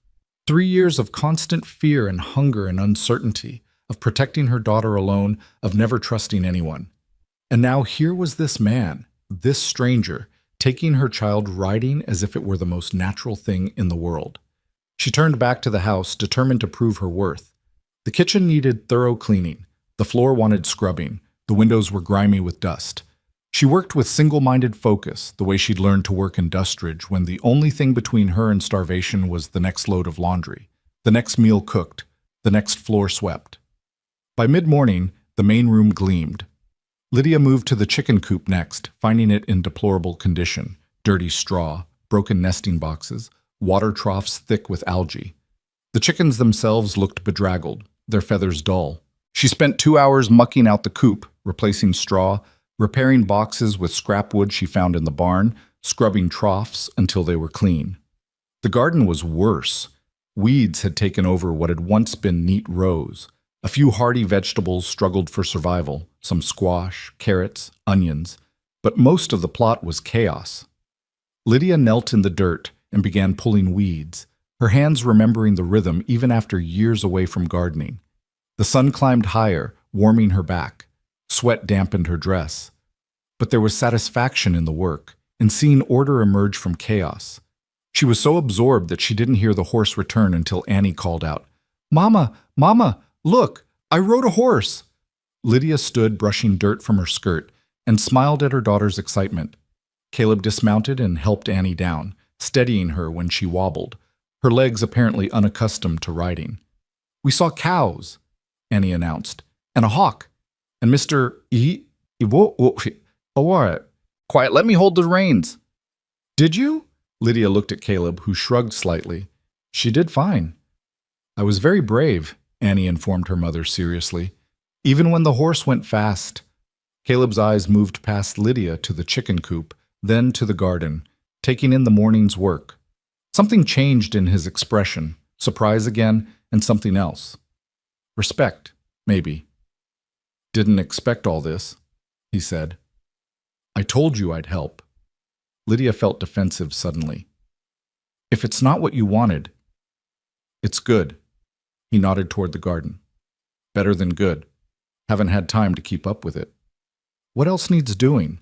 3 years of constant fear and hunger and uncertainty, of protecting her daughter alone, of never trusting anyone. And now here was this man, this stranger, taking her child riding as if it were the most natural thing in the world. She turned back to the house, determined to prove her worth. The kitchen needed thorough cleaning. The floor wanted scrubbing. The windows were grimy with dust. She worked with single-minded focus, the way she'd learned to work in Dustridge when the only thing between her and starvation was the next load of laundry, the next meal cooked, the next floor swept. By mid-morning, the main room gleamed. Lydia moved to the chicken coop next, finding it in deplorable condition. Dirty straw, broken nesting boxes, water troughs thick with algae. The chickens themselves looked bedraggled, their feathers dull. She spent 2 hours mucking out the coop, replacing straw, repairing boxes with scrap wood she found in the barn, scrubbing troughs until they were clean. The garden was worse. Weeds had taken over what had once been neat rows. A few hardy vegetables struggled for survival, some squash, carrots, onions, but most of the plot was chaos. Lydia knelt in the dirt and began pulling weeds, her hands remembering the rhythm even after years away from gardening. The sun climbed higher, warming her back. Sweat dampened her dress. But there was satisfaction in the work, in seeing order emerge from chaos. She was so absorbed that she didn't hear the horse return until Annie called out, "Mama, Mama, look, I rode a horse!" Lydia stood brushing dirt from her skirt and smiled at her daughter's excitement. Caleb dismounted and helped Annie down, steadying her when she wobbled, her legs apparently unaccustomed to riding. "We saw cows," Annie announced, "and a hawk. And Mr. All right. Quiet, let me hold the reins." "Did you?" Lydia looked at Caleb, who shrugged slightly. "She did fine." "I was very brave," Annie informed her mother seriously. "Even when the horse went fast." Caleb's eyes moved past Lydia to the chicken coop, then to the garden, taking in the morning's work. Something changed in his expression, surprise again, and something else. Respect, maybe. "Didn't expect all this," he said. "I told you I'd help." Lydia felt defensive suddenly. "If it's not what you wanted, it's good." He nodded toward the garden. "Better than good. Haven't had time to keep up with it." "What else needs doing?"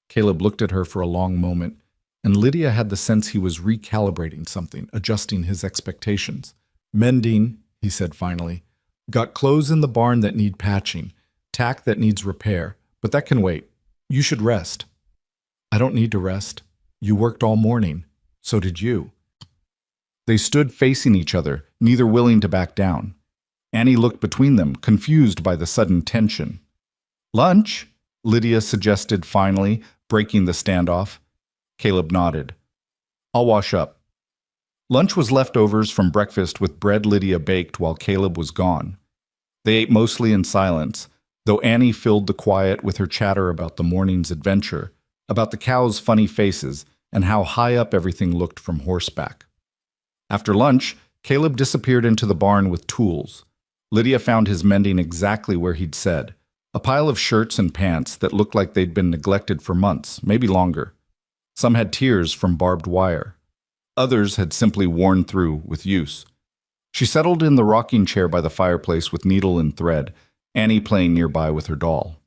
Caleb looked at her for a long moment, and Lydia had the sense he was recalibrating something, adjusting his expectations. "Mending," he said finally. "Got clothes in the barn that need patching, tack that needs repair, but that can wait. You should rest." "I don't need to rest. You worked all morning. So did you." They stood facing each other, neither willing to back down. Annie looked between them, confused by the sudden tension. "Lunch?" Lydia suggested finally, breaking the standoff. Caleb nodded. "I'll wash up." Lunch was leftovers from breakfast with bread Lydia baked while Caleb was gone. They ate mostly in silence, though Annie filled the quiet with her chatter about the morning's adventure, about the cows' funny faces, and how high up everything looked from horseback. After lunch, Caleb disappeared into the barn with tools. Lydia found his mending exactly where he'd said, a pile of shirts and pants that looked like they'd been neglected for months, maybe longer. Some had tears from barbed wire. Others had simply worn through with use. She settled in the rocking chair by the fireplace with needle and thread, Annie playing nearby with her doll.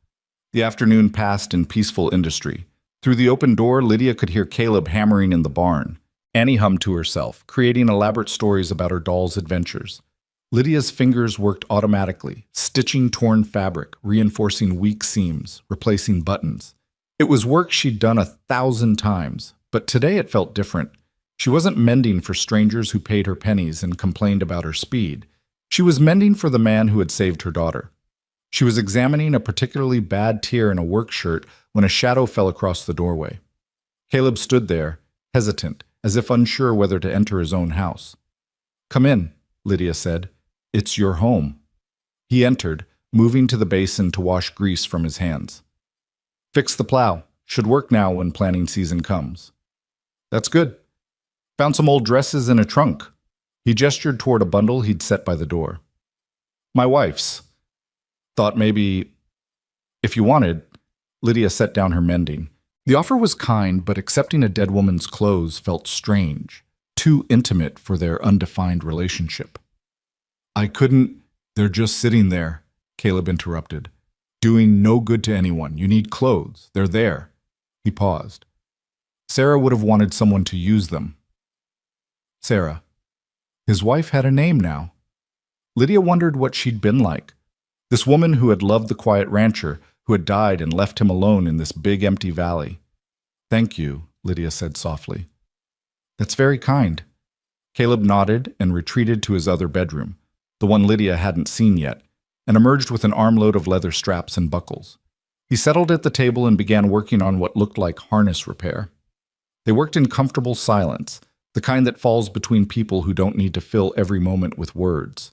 The afternoon passed in peaceful industry. Through the open door, Lydia could hear Caleb hammering in the barn. Annie hummed to herself, creating elaborate stories about her doll's adventures. Lydia's fingers worked automatically, stitching torn fabric, reinforcing weak seams, replacing buttons. It was work she'd done 1,000 times, but today it felt different. She wasn't mending for strangers who paid her pennies and complained about her speed. She was mending for the man who had saved her daughter. She was examining a particularly bad tear in a work shirt when a shadow fell across the doorway. Caleb stood there, hesitant, as if unsure whether to enter his own house. "Come in," Lydia said. "It's your home." He entered, moving to the basin to wash grease from his hands. "Fix the plow. Should work now when planting season comes." "That's good. Found some old dresses in a trunk." He gestured toward a bundle he'd set by the door. "My wife's. Thought maybe, if you wanted." Lydia set down her mending. The offer was kind, but accepting a dead woman's clothes felt strange, too intimate for their undefined relationship. "I couldn't. They're just sitting there," Caleb interrupted. "Doing no good to anyone. You need clothes. They're there." He paused. "Sarah would have wanted someone to use them." Sarah. His wife had a name now. Lydia wondered what she'd been like. This woman who had loved the quiet rancher, who had died and left him alone in this big empty valley. "Thank you," Lydia said softly. "That's very kind." Caleb nodded and retreated to his other bedroom, the one Lydia hadn't seen yet, and emerged with an armload of leather straps and buckles. He settled at the table and began working on what looked like harness repair. They worked in comfortable silence, the kind that falls between people who don't need to fill every moment with words.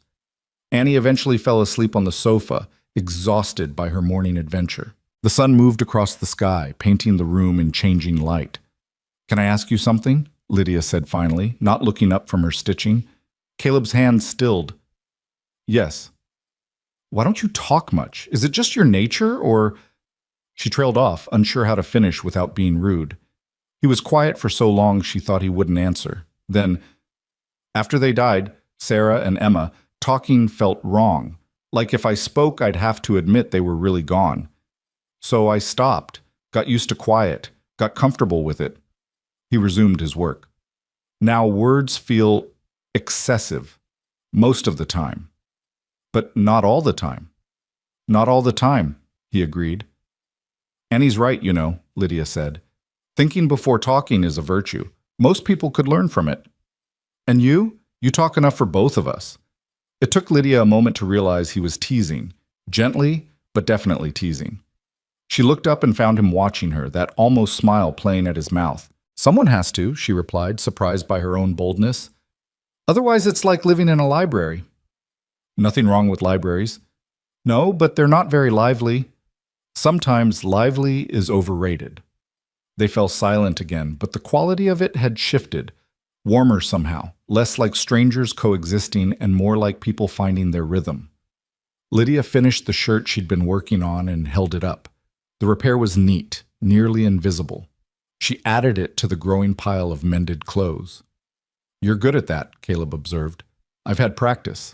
Annie eventually fell asleep on the sofa, exhausted by her morning adventure. The sun moved across the sky, painting the room in changing light. "Can I ask you something?" Lydia said finally, not looking up from her stitching. Caleb's hand stilled. "Yes." "Why don't you talk much? Is it just your nature, or—" She trailed off, unsure how to finish without being rude. He was quiet for so long she thought he wouldn't answer. Then, "After they died, Sarah and Emma, talking felt wrong. Like if I spoke, I'd have to admit they were really gone. So I stopped, got used to quiet, got comfortable with it." He resumed his work. "Now words feel excessive, most of the time. But not all the time." "Not all the time," he agreed. "Annie's right, you know," Lydia said. "Thinking before talking is a virtue. Most people could learn from it. And you talk enough for both of us." It took Lydia a moment to realize he was teasing, gently, but definitely teasing. She looked up and found him watching her, that almost smile playing at his mouth. "Someone has to," she replied, surprised by her own boldness. "Otherwise it's like living in a library." "Nothing wrong with libraries." "No, but they're not very lively." "Sometimes lively is overrated." They fell silent again, but the quality of it had shifted, warmer somehow, less like strangers coexisting and more like people finding their rhythm. Lydia finished the shirt she'd been working on and held it up. The repair was neat, nearly invisible. She added it to the growing pile of mended clothes. "You're good at that," Caleb observed. "I've had practice."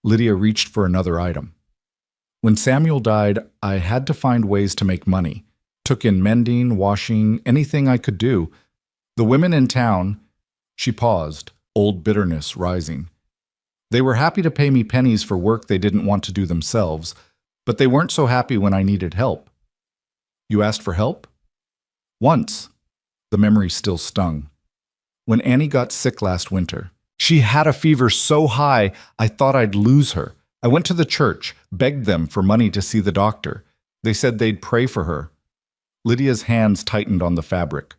Lydia reached for another item. "When Samuel died, I had to find ways to make money. Took in mending, washing, anything I could do. The women in town—" She paused, old bitterness rising. "They were happy to pay me pennies for work they didn't want to do themselves, but they weren't so happy when I needed help." "You asked for help?" "Once." The memory still stung. "When Annie got sick last winter. She had a fever so high I thought I'd lose her. I went to the church, begged them for money to see the doctor. They said they'd pray for her." Lydia's hands tightened on the fabric.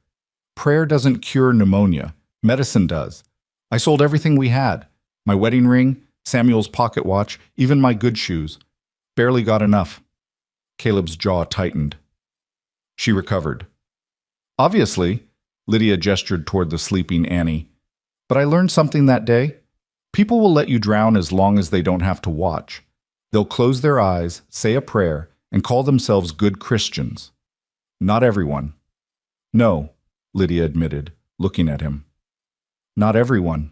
"Prayer doesn't cure pneumonia. Medicine does. I sold everything we had. My wedding ring, Samuel's pocket watch, even my good shoes. Barely got enough. Caleb's jaw tightened. She recovered. Obviously, Lydia gestured toward the sleeping Annie. But I learned something that day. People will let you drown as long as they don't have to watch. They'll close their eyes, say a prayer, and call themselves good Christians. Not everyone. No, Lydia admitted, looking at him. Not everyone.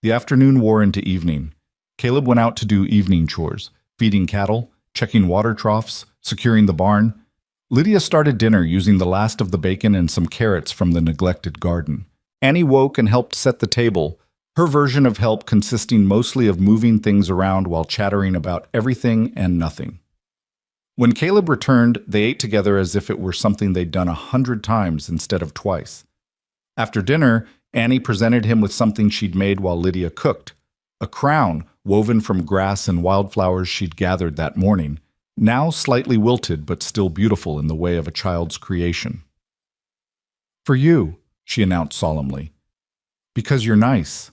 The afternoon wore into evening. Caleb went out to do evening chores, feeding cattle, checking water troughs, securing the barn. Lydia started dinner using the last of the bacon and some carrots from the neglected garden. Annie woke and helped set the table, her version of help consisting mostly of moving things around while chattering about everything and nothing. When Caleb returned, they ate together as if it were something they'd done 100 times instead of twice. After dinner, Annie presented him with something she'd made while Lydia cooked, a crown woven from grass and wildflowers she'd gathered that morning, now slightly wilted but still beautiful in the way of a child's creation. For you, she announced solemnly. Because you're nice.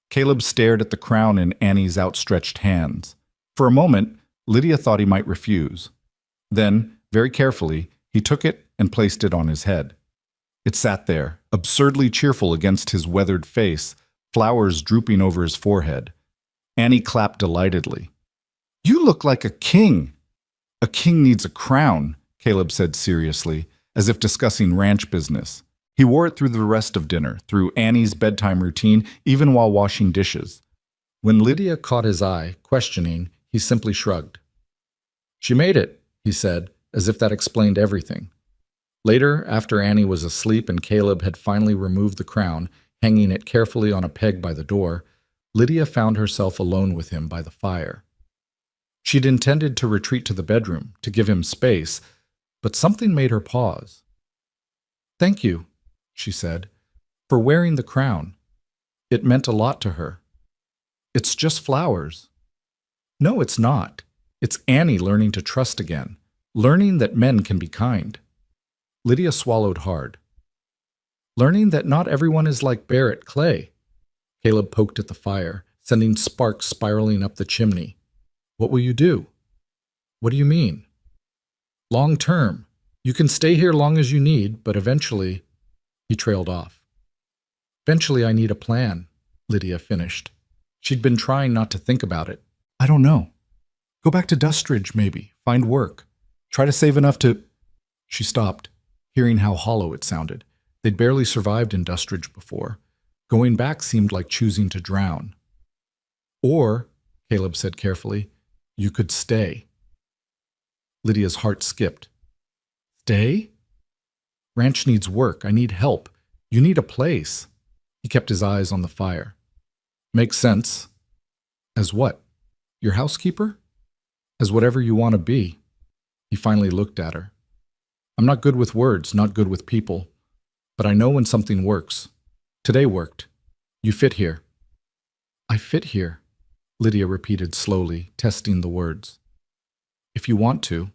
Caleb stared at the crown in Annie's outstretched hands. For a moment, Lydia thought he might refuse. Then, very carefully, he took it and placed it on his head. It sat there, absurdly cheerful against his weathered face, flowers drooping over his forehead. Annie clapped delightedly. You look like a king. A king needs a crown, Caleb said seriously, as if discussing ranch business. He wore it through the rest of dinner, through Annie's bedtime routine, even while washing dishes. When Lydia caught his eye, questioning, he simply shrugged. She made it, he said, as if that explained everything. Later, after Annie was asleep and Caleb had finally removed the crown, hanging it carefully on a peg by the door, Lydia found herself alone with him by the fire. She'd intended to retreat to the bedroom, to give him space, but something made her pause. Thank you, she said, for wearing the crown. It meant a lot to her. It's just flowers. No, it's not. It's Annie learning to trust again, learning that men can be kind. Lydia swallowed hard. Learning that not everyone is like Barrett Clay. Caleb poked at the fire, sending sparks spiraling up the chimney. What will you do? What do you mean? Long term. You can stay here long as you need, but eventually... He trailed off. Eventually I need a plan, Lydia finished. She'd been trying not to think about it. I don't know. Go back to Dustridge, maybe. Find work. Try to save enough to... She stopped, hearing how hollow it sounded. They'd barely survived in Dustridge before. Going back seemed like choosing to drown. Or, Caleb said carefully, you could stay. Lydia's heart skipped. Stay? Ranch needs work. I need help. You need a place. He kept his eyes on the fire. Makes sense. As what? Your housekeeper? As whatever you want to be. He finally looked at her. I'm not good with words, not good with people. But I know when something works. Today worked. You fit here. I fit here, Lydia repeated slowly, testing the words. If you want to.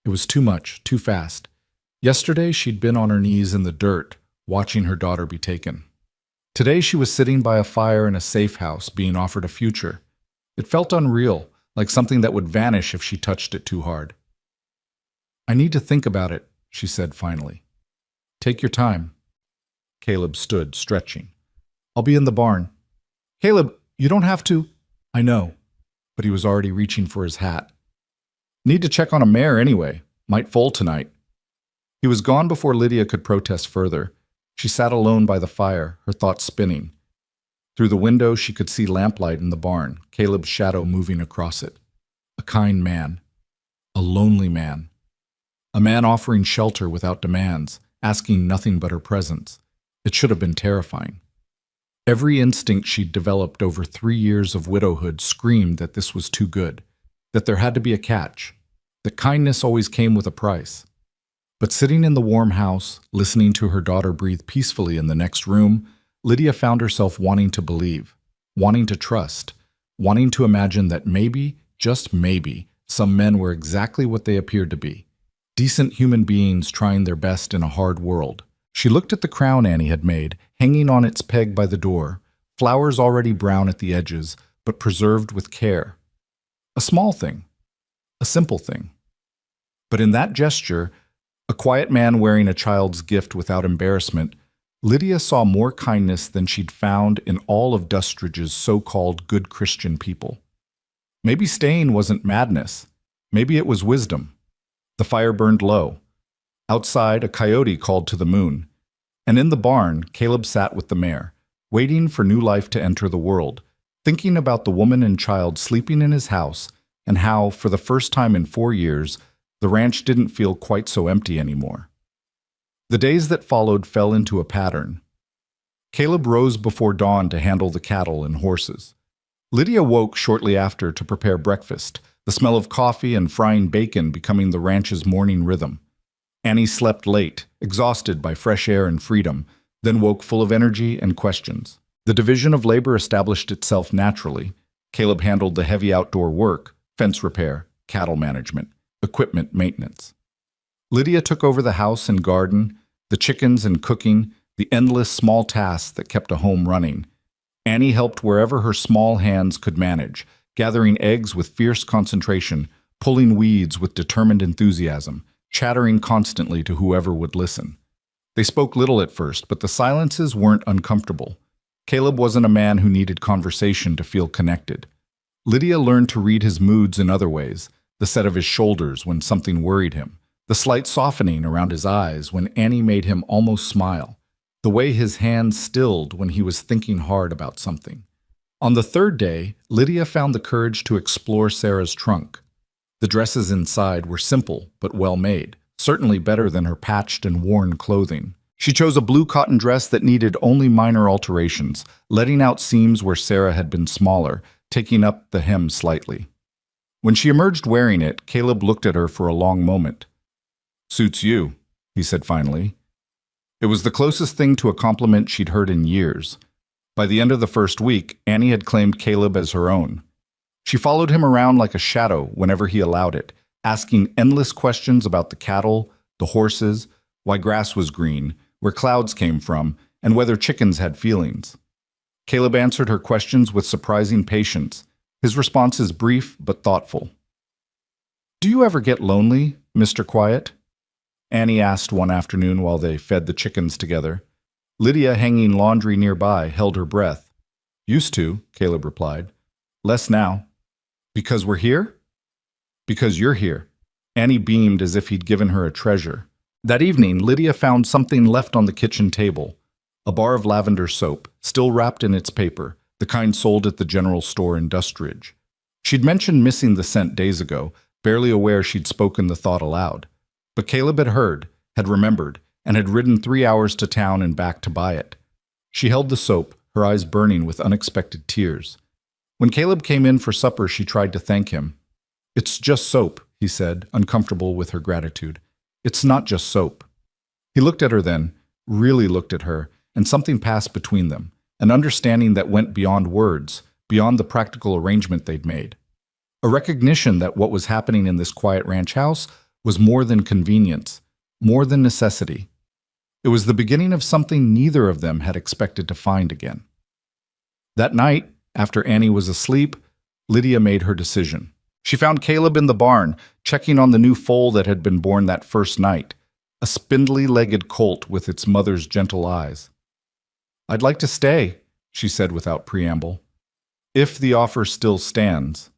It was too much, too fast. Yesterday she'd been on her knees in the dirt, watching her daughter be taken. Today she was sitting by a fire in a safe house, being offered a future. It felt unreal, like something that would vanish if she touched it too hard. I need to think about it, she said finally. Take your time. Caleb stood, stretching. I'll be in the barn. Caleb, you don't have to. I know, but he was already reaching for his hat. Need to check on a mare anyway. Might foal tonight. He was gone before Lydia could protest further. She sat alone by the fire, her thoughts spinning. Through the window she could see lamplight in the barn, Caleb's shadow moving across it. A kind man. A lonely man. A man offering shelter without demands, asking nothing but her presence. It should have been terrifying. Every instinct she'd developed over 3 years of widowhood screamed that this was too good, that there had to be a catch, that kindness always came with a price. But sitting in the warm house, listening to her daughter breathe peacefully in the next room, Lydia found herself wanting to believe, wanting to trust, wanting to imagine that maybe, just maybe, some men were exactly what they appeared to be. Decent human beings trying their best in a hard world, She looked at the crown Annie had made, hanging on its peg by the door, flowers already brown at the edges, but preserved with care. A small thing, a simple thing. But in that gesture, a quiet man wearing a child's gift without embarrassment, Lydia saw more kindness than she'd found in all of Dustridge's so-called good Christian people. Maybe staying wasn't madness. Maybe it was wisdom. The fire burned low. Outside, a coyote called to the moon. And in the barn, Caleb sat with the mare, waiting for new life to enter the world, thinking about the woman and child sleeping in his house and how, for the first time in 4 years, the ranch didn't feel quite so empty anymore. The days that followed fell into a pattern. Caleb rose before dawn to handle the cattle and horses. Lydia woke shortly after to prepare breakfast, the smell of coffee and frying bacon becoming the ranch's morning rhythm. Annie slept late, exhausted by fresh air and freedom, then woke full of energy and questions. The division of labor established itself naturally. Caleb handled the heavy outdoor work, fence repair, cattle management, equipment maintenance. Lydia took over the house and garden, the chickens and cooking, the endless small tasks that kept a home running. Annie helped wherever her small hands could manage, gathering eggs with fierce concentration, pulling weeds with determined enthusiasm, chattering constantly to whoever would listen. They spoke little at first, but the silences weren't uncomfortable. Caleb wasn't a man who needed conversation to feel connected. Lydia learned to read his moods in other ways, the set of his shoulders when something worried him, the slight softening around his eyes when Annie made him almost smile, the way his hands stilled when he was thinking hard about something. On the third day, Lydia found the courage to explore Sarah's trunk. The dresses inside were simple but well made, certainly better than her patched and worn clothing. She chose a blue cotton dress that needed only minor alterations, letting out seams where Sarah had been smaller, taking up the hem slightly. When she emerged wearing it, Caleb looked at her for a long moment. "Suits you," he said finally. It was the closest thing to a compliment she'd heard in years. By the end of the first week, Annie had claimed Caleb as her own. She followed him around like a shadow whenever he allowed it, asking endless questions about the cattle, the horses, why grass was green, where clouds came from, and whether chickens had feelings. Caleb answered her questions with surprising patience, his responses brief but thoughtful. "Do you ever get lonely, Mr. Quiet?" Annie asked one afternoon while they fed the chickens together. Lydia, hanging laundry nearby, held her breath. "Used to," Caleb replied. "Less now." "Because we're here?" "Because you're here." Annie beamed as if he'd given her a treasure. That evening, Lydia found something left on the kitchen table. A bar of lavender soap, still wrapped in its paper, the kind sold at the general store in Dustridge. She'd mentioned missing the scent days ago, barely aware she'd spoken the thought aloud. But Caleb had heard, had remembered, and had ridden 3 hours to town and back to buy it. She held the soap, her eyes burning with unexpected tears. When Caleb came in for supper, she tried to thank him. "It's just soap," he said, uncomfortable with her gratitude. "It's not just soap." He looked at her then, really looked at her, and something passed between them, an understanding that went beyond words, beyond the practical arrangement they'd made. A recognition that what was happening in this quiet ranch house was more than convenience, more than necessity. It was the beginning of something neither of them had expected to find again. That night, after Annie was asleep, Lydia made her decision. She found Caleb in the barn, checking on the new foal that had been born that first night, a spindly-legged colt with its mother's gentle eyes. "I'd like to stay," she said without preamble. "If the offer still stands."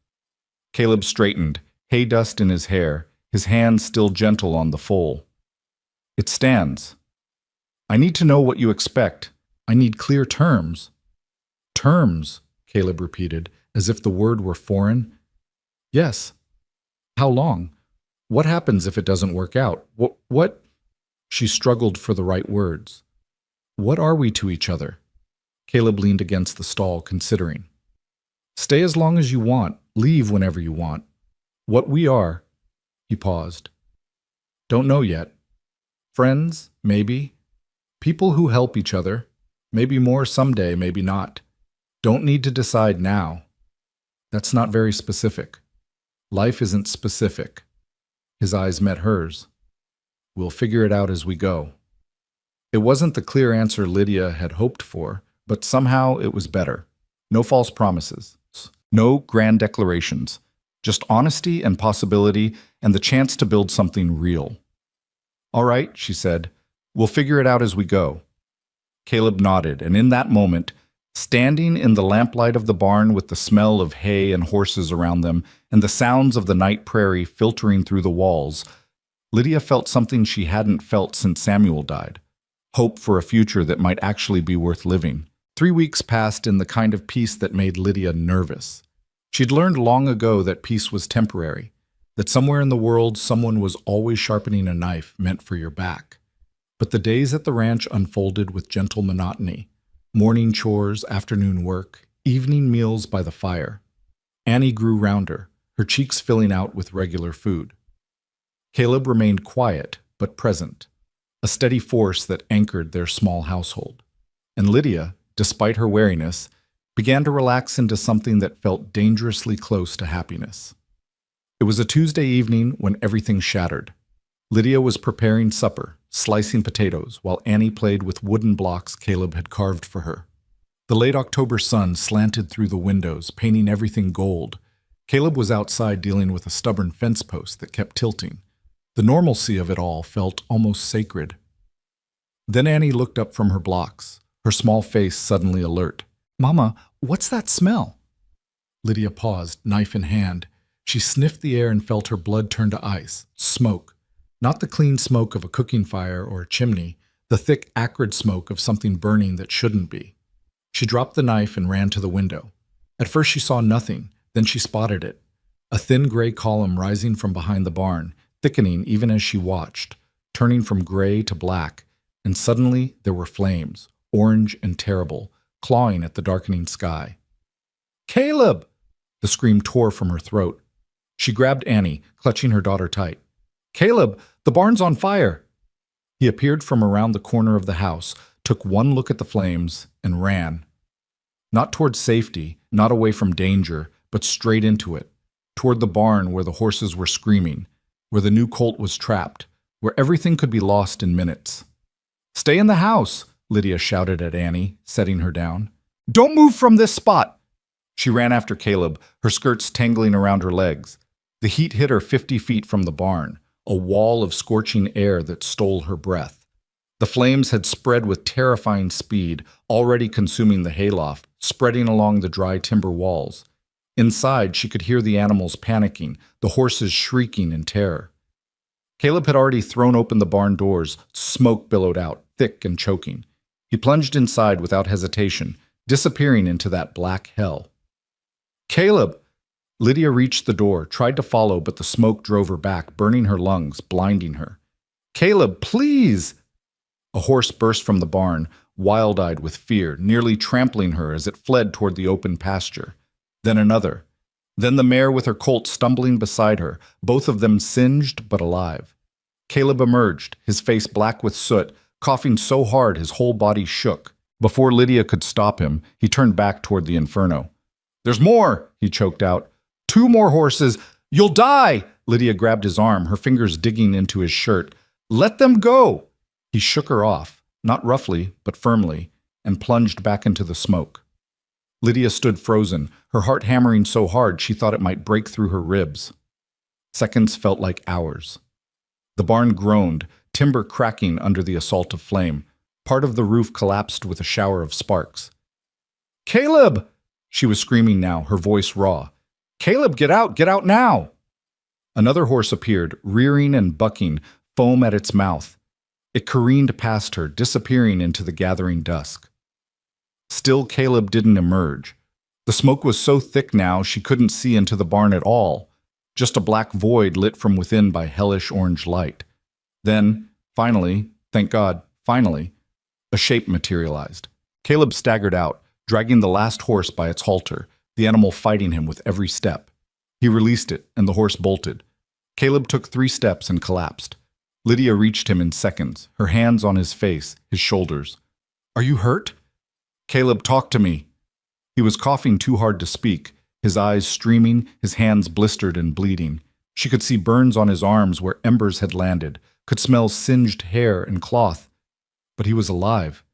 Caleb straightened, hay dust in his hair, his hands still gentle on the foal. "It stands. I need to know what you expect. I need clear terms." "Terms," Caleb repeated, as if the word were foreign. "Yes. How long? What happens if it doesn't work out? What? She struggled for the right words. "What are we to each other?" Caleb leaned against the stall, considering. "Stay as long as you want. Leave whenever you want. What we are." He paused. "Don't know yet. Friends, maybe. People who help each other. Maybe more someday, maybe not. Don't need to decide now. That's not very specific. Life isn't specific." His eyes met hers. "We'll figure it out as we go." It wasn't the clear answer Lydia had hoped for, but somehow it was better. No false promises, no grand declarations, just honesty and possibility and the chance to build something real. All right, she said, we'll figure it out as we go. Caleb nodded, and in that moment, standing in the lamplight of the barn with the smell of hay and horses around them and the sounds of the night prairie filtering through the walls, Lydia felt something she hadn't felt since Samuel died. Hope for a future that might actually be worth living. 3 weeks passed in the kind of peace that made Lydia nervous. She'd learned long ago that peace was temporary, that somewhere in the world someone was always sharpening a knife meant for your back. But the days at the ranch unfolded with gentle monotony. Morning chores, afternoon work, evening meals by the fire. Annie grew rounder, her cheeks filling out with regular food. Caleb remained quiet, but present, a steady force that anchored their small household. And Lydia, despite her wariness, began to relax into something that felt dangerously close to happiness. It was a Tuesday evening when everything shattered. Lydia was preparing supper, slicing potatoes, while Annie played with wooden blocks Caleb had carved for her. The late October sun slanted through the windows, painting everything gold. Caleb was outside dealing with a stubborn fence post that kept tilting. The normalcy of it all felt almost sacred. Then Annie looked up from her blocks, her small face suddenly alert. "Mama, what's that smell?" Lydia paused, knife in hand. She sniffed the air and felt her blood turn to ice. Smoke. Not the clean smoke of a cooking fire or a chimney, the thick, acrid smoke of something burning that shouldn't be. She dropped the knife and ran to the window. At first she saw nothing, then she spotted it. A thin gray column rising from behind the barn, thickening even as she watched, turning from gray to black, and suddenly there were flames, orange and terrible, clawing at the darkening sky. "Caleb!" The scream tore from her throat. She grabbed Annie, clutching her daughter tight. "Caleb, the barn's on fire!" He appeared from around the corner of the house, took one look at the flames, and ran. Not toward safety, not away from danger, but straight into it, toward the barn where the horses were screaming, where the new colt was trapped, where everything could be lost in minutes. "Stay in the house!" Lydia shouted at Annie, setting her down. "Don't move from this spot!" She ran after Caleb, her skirts tangling around her legs. The heat hit her 50 feet from the barn, a wall of scorching air that stole her breath. The flames had spread with terrifying speed, already consuming the hayloft, spreading along the dry timber walls. Inside, she could hear the animals panicking, the horses shrieking in terror. Caleb had already thrown open the barn doors, smoke billowed out, thick and choking. He plunged inside without hesitation, disappearing into that black hell. "Caleb!" Lydia reached the door, tried to follow, but the smoke drove her back, burning her lungs, blinding her. "Caleb, please!" A horse burst from the barn, wild-eyed with fear, nearly trampling her as it fled toward the open pasture. Then another. Then the mare with her colt stumbling beside her, both of them singed but alive. Caleb emerged, his face black with soot, coughing so hard his whole body shook. Before Lydia could stop him, he turned back toward the inferno. "There's more!" he choked out. "2 more horses! You'll die!" Lydia grabbed his arm, her fingers digging into his shirt. "Let them go!" He shook her off, not roughly, but firmly, and plunged back into the smoke. Lydia stood frozen, her heart hammering so hard she thought it might break through her ribs. Seconds felt like hours. The barn groaned, timber cracking under the assault of flame. Part of the roof collapsed with a shower of sparks. "Caleb!" She was screaming now, her voice raw. "Caleb, get out now!" Another horse appeared, rearing and bucking, foam at its mouth. It careened past her, disappearing into the gathering dusk. Still, Caleb didn't emerge. The smoke was so thick now she couldn't see into the barn at all, just a black void lit from within by hellish orange light. Then, finally, thank God, finally, a shape materialized. Caleb staggered out, dragging the last horse by its halter, the animal fighting him with every step. He released it, and the horse bolted. Caleb took 3 steps and collapsed. Lydia reached him in seconds, her hands on his face, his shoulders. "Are you hurt?" "Caleb, talk to me." He was coughing too hard to speak, his eyes streaming, his hands blistered and bleeding. She could see burns on his arms where embers had landed, could smell singed hair and cloth. But he was alive.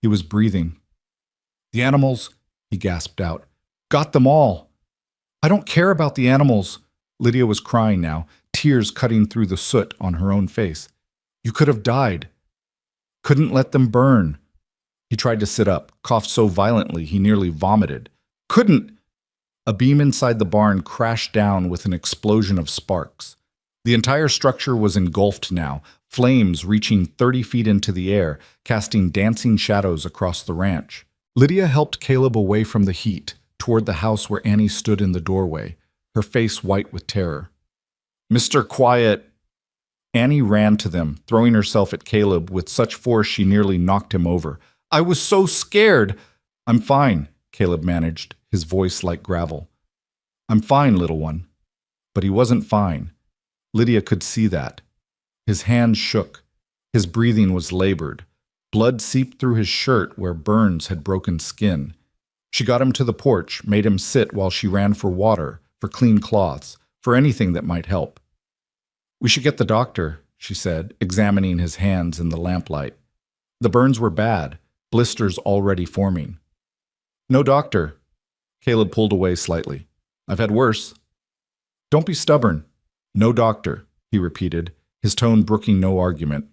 He was breathing. "The animals," he gasped out. "Got them all." "I don't care about the animals." Lydia was crying now, tears cutting through the soot on her own face. "You could have died. Couldn't let them burn." He tried to sit up, coughed so violently he nearly vomited. "Couldn't." A beam inside the barn crashed down with an explosion of sparks. The entire structure was engulfed now, flames reaching 30 feet into the air, casting dancing shadows across the ranch. Lydia helped Caleb away from the heat, toward the house where Annie stood in the doorway, her face white with terror. "Mr. Quiet!" Annie ran to them, throwing herself at Caleb with such force she nearly knocked him over. "I was so scared!" "I'm fine," Caleb managed, his voice like gravel. "I'm fine, little one." But he wasn't fine. Lydia could see that. His hands shook. His breathing was labored. Blood seeped through his shirt where burns had broken skin. She got him to the porch, made him sit while she ran for water, for clean cloths, for anything that might help. "We should get the doctor," she said, examining his hands in the lamplight. The burns were bad, blisters already forming. "No doctor." Caleb pulled away slightly. "I've had worse." "Don't be stubborn." "No doctor," he repeated, his tone brooking no argument.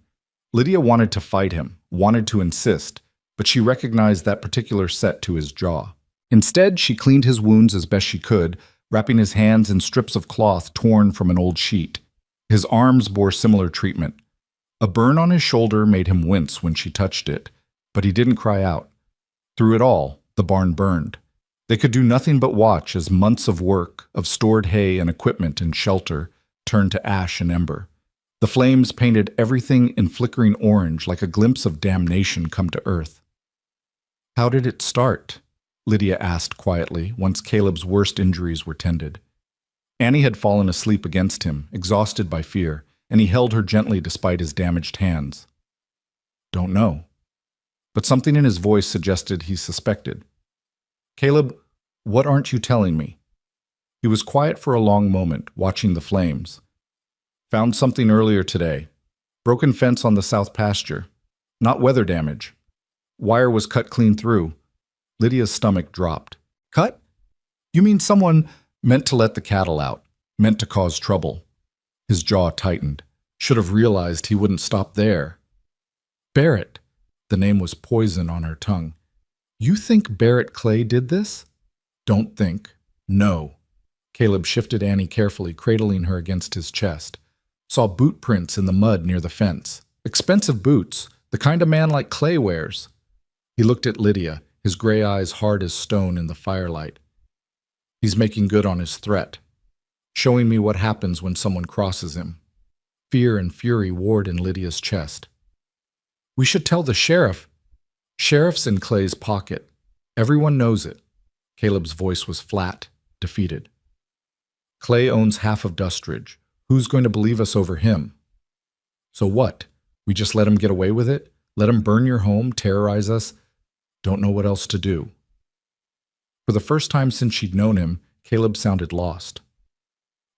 Lydia wanted to fight him, wanted to insist, but she recognized that particular set to his jaw. Instead, she cleaned his wounds as best she could, wrapping his hands in strips of cloth torn from an old sheet. His arms bore similar treatment. A burn on his shoulder made him wince when she touched it, but he didn't cry out. Through it all, the barn burned. They could do nothing but watch as months of work, of stored hay and equipment and shelter, turned to ash and ember. The flames painted everything in flickering orange like a glimpse of damnation come to earth. "How did it start?" Lydia asked quietly, once Caleb's worst injuries were tended. Annie had fallen asleep against him, exhausted by fear, and he held her gently despite his damaged hands. "Don't know." But something in his voice suggested he suspected. "Caleb, what aren't you telling me?" He was quiet for a long moment, watching the flames. "Found something earlier today. Broken fence on the south pasture. Not weather damage. Wire was cut clean through." Lydia's stomach dropped. "Cut? You mean someone meant to let the cattle out, meant to cause trouble?" His jaw tightened. Should have realized he wouldn't stop there. "Barrett." The name was poison on her tongue. "You think Barrett Clay did this?" "Don't think. No." Caleb shifted Annie carefully, cradling her against his chest. Saw boot prints in the mud near the fence. Expensive boots, the kind a man like Clay wears. He looked at Lydia, his gray eyes hard as stone in the firelight. "He's making good on his threat. Showing me what happens when someone crosses him." Fear and fury warred in Lydia's chest. "We should tell the sheriff." "Sheriff's in Clay's pocket. Everyone knows it." Caleb's voice was flat, defeated. "Clay owns half of Dustridge. Who's going to believe us over him?" "So what? We just let him get away with it? Let him burn your home, terrorize us? Don't know what else to do." For the first time since she'd known him, Caleb sounded lost.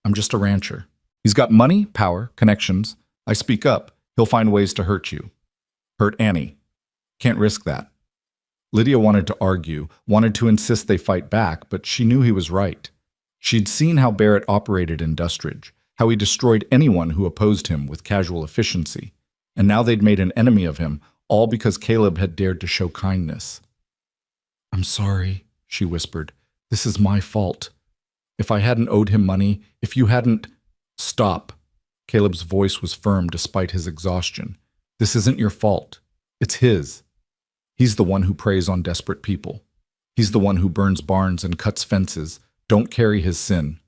"I'm just a rancher. He's got money, power, connections. I speak up, he'll find ways to hurt you. Hurt Annie. Can't risk that." Lydia wanted to argue, wanted to insist they fight back, but she knew he was right. She'd seen how Barrett operated in Dustridge, how he destroyed anyone who opposed him with casual efficiency. And now they'd made an enemy of him, all because Caleb had dared to show kindness. "I'm sorry," she whispered. "This is my fault. If I hadn't owed him money, if you hadn't—" "Stop." Caleb's voice was firm despite his exhaustion. "This isn't your fault. It's his. He's the one who preys on desperate people. He's the one who burns barns and cuts fences. Don't carry his sin."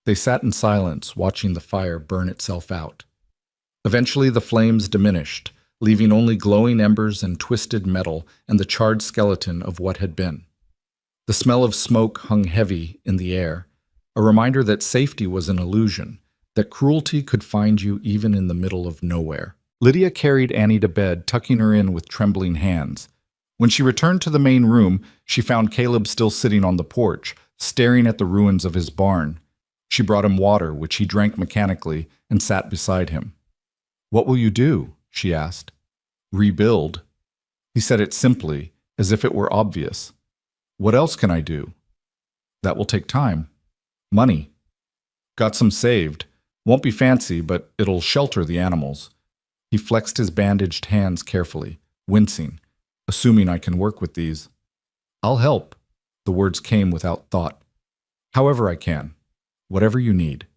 They sat in silence, watching the fire burn itself out. Eventually the flames diminished, leaving only glowing embers and twisted metal and the charred skeleton of what had been. The smell of smoke hung heavy in the air, a reminder that safety was an illusion, that cruelty could find you even in the middle of nowhere. Lydia carried Annie to bed, tucking her in with trembling hands. When she returned to the main room, she found Caleb still sitting on the porch, staring at the ruins of his barn. She brought him water, which he drank mechanically, and sat beside him. "What will you do?" she asked. Rebuild? He said it simply, as if it were obvious. What else can I do? That will take time. Money. Got some saved. Won't be fancy, but it'll shelter the animals. He flexed his bandaged hands carefully, wincing, assuming I can work with these. I'll help. The words came without thought. However I can. Whatever you need.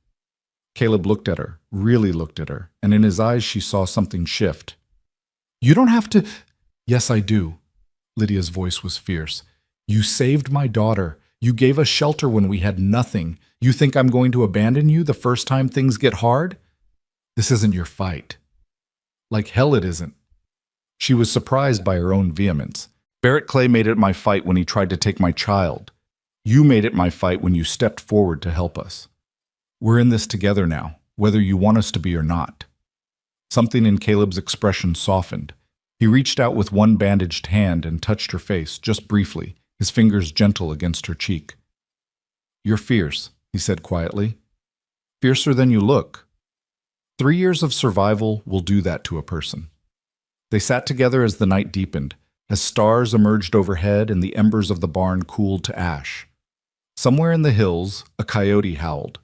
Caleb looked at her, really looked at her, and in his eyes she saw something shift. You don't have to. Yes, I do. Lydia's voice was fierce. You saved my daughter. You gave us shelter when we had nothing. You think I'm going to abandon you the first time things get hard? This isn't your fight. Like hell it isn't. She was surprised by her own vehemence. Barrett Clay made it my fight when he tried to take my child. You made it my fight when you stepped forward to help us. We're in this together now, whether you want us to be or not. Something in Caleb's expression softened. He reached out with one bandaged hand and touched her face, just briefly, his fingers gentle against her cheek. You're fierce, he said quietly. Fiercer than you look. 3 years of survival will do that to a person. They sat together as the night deepened, as stars emerged overhead and the embers of the barn cooled to ash. Somewhere in the hills, a coyote howled.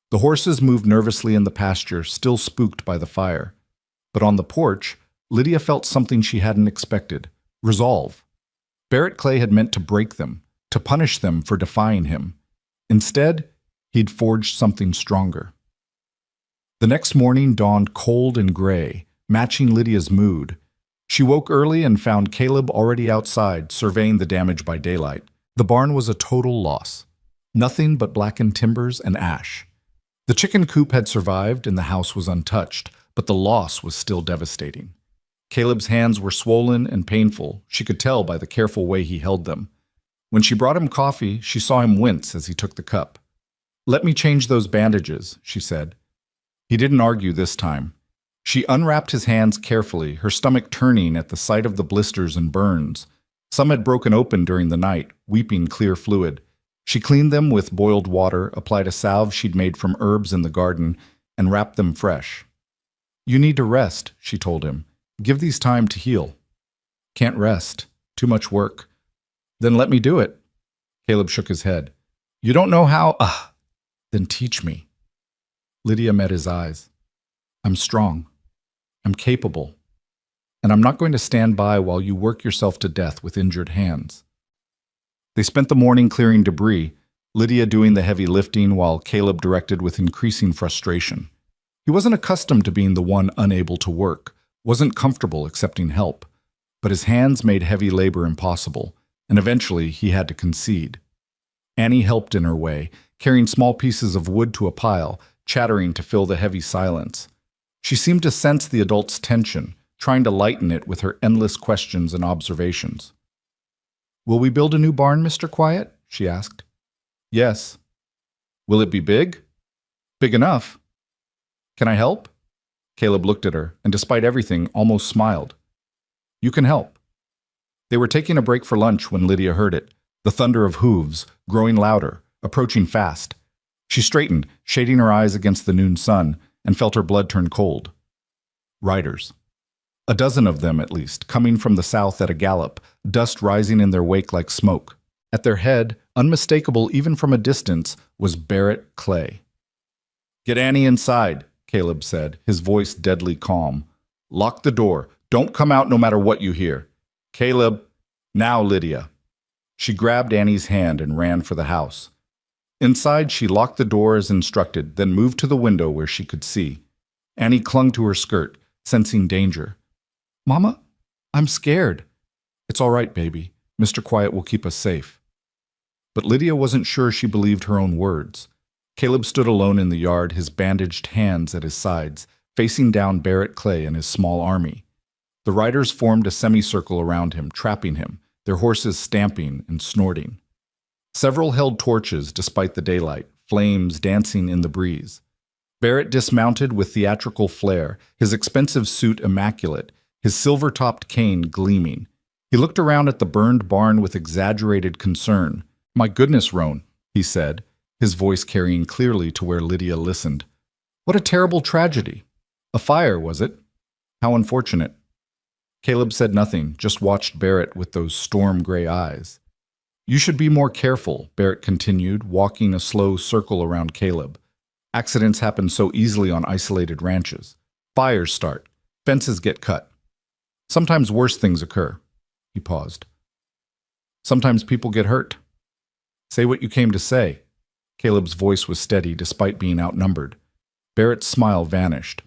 The horses moved nervously in the pasture, still spooked by the fire. But on the porch, Lydia felt something she hadn't expected: resolve. Barrett Clay had meant to break them, to punish them for defying him. Instead, he'd forged something stronger. The next morning dawned cold and gray, matching Lydia's mood. She woke early and found Caleb already outside, surveying the damage by daylight. The barn was a total loss. Nothing but blackened timbers and ash. The chicken coop had survived and the house was untouched, but the loss was still devastating. Caleb's hands were swollen and painful. She could tell by the careful way he held them. When she brought him coffee, she saw him wince as he took the cup. "Let me change those bandages," she said. He didn't argue this time. She unwrapped his hands carefully, her stomach turning at the sight of the blisters and burns. Some had broken open during the night, weeping clear fluid. She cleaned them with boiled water, applied a salve she'd made from herbs in the garden, and wrapped them fresh. "You need to rest," she told him. "Give these time to heal." "Can't rest. Too much work." "Then let me do it." Caleb shook his head. "You don't know how? Then teach me." Lydia met his eyes. "I'm strong. I'm capable. And I'm not going to stand by while you work yourself to death with injured hands." They spent the morning clearing debris, Lydia doing the heavy lifting while Caleb directed with increasing frustration. He wasn't accustomed to being the one unable to work, wasn't comfortable accepting help, but his hands made heavy labor impossible, and eventually he had to concede. Annie helped in her way, carrying small pieces of wood to a pile, chattering to fill the heavy silence. She seemed to sense the adult's tension, trying to lighten it with her endless questions and observations. "Will we build a new barn, Mr. Quiet?" she asked. "Yes." "Will it be big?" "Big enough." "Can I help?" Caleb looked at her, and despite everything, almost smiled. "You can help." They were taking a break for lunch when Lydia heard it, the thunder of hooves, growing louder, approaching fast. She straightened, shading her eyes against the noon sun, and felt her blood turn cold. Riders. A dozen of them, at least, coming from the south at a gallop, dust rising in their wake like smoke. At their head, unmistakable even from a distance, was Barrett Clay. "Get Annie inside," Caleb said, his voice deadly calm. "Lock the door. Don't come out no matter what you hear. Caleb, now Lydia." She grabbed Annie's hand and ran for the house. Inside, she locked the door as instructed, then moved to the window where she could see. Annie clung to her skirt, sensing danger. "Mama, I'm scared." "It's all right, baby. Mr. Quiet will keep us safe." But Lydia wasn't sure she believed her own words. Caleb stood alone in the yard, his bandaged hands at his sides, facing down Barrett Clay and his small army. The riders formed a semicircle around him, trapping him, their horses stamping and snorting. Several held torches despite the daylight, flames dancing in the breeze. Barrett dismounted with theatrical flair, his expensive suit immaculate, his silver-topped cane gleaming. He looked around at the burned barn with exaggerated concern. "My goodness, Roan," he said, his voice carrying clearly to where Lydia listened. "What a terrible tragedy. A fire, was it? How unfortunate." Caleb said nothing, just watched Barrett with those storm gray eyes. You should be more careful, Barrett continued, walking a slow circle around Caleb. Accidents happen so easily on isolated ranches. Fires start. Fences get cut. Sometimes worse things occur. He paused. Sometimes people get hurt. Say what you came to say. Caleb's voice was steady despite being outnumbered. Barrett's smile vanished.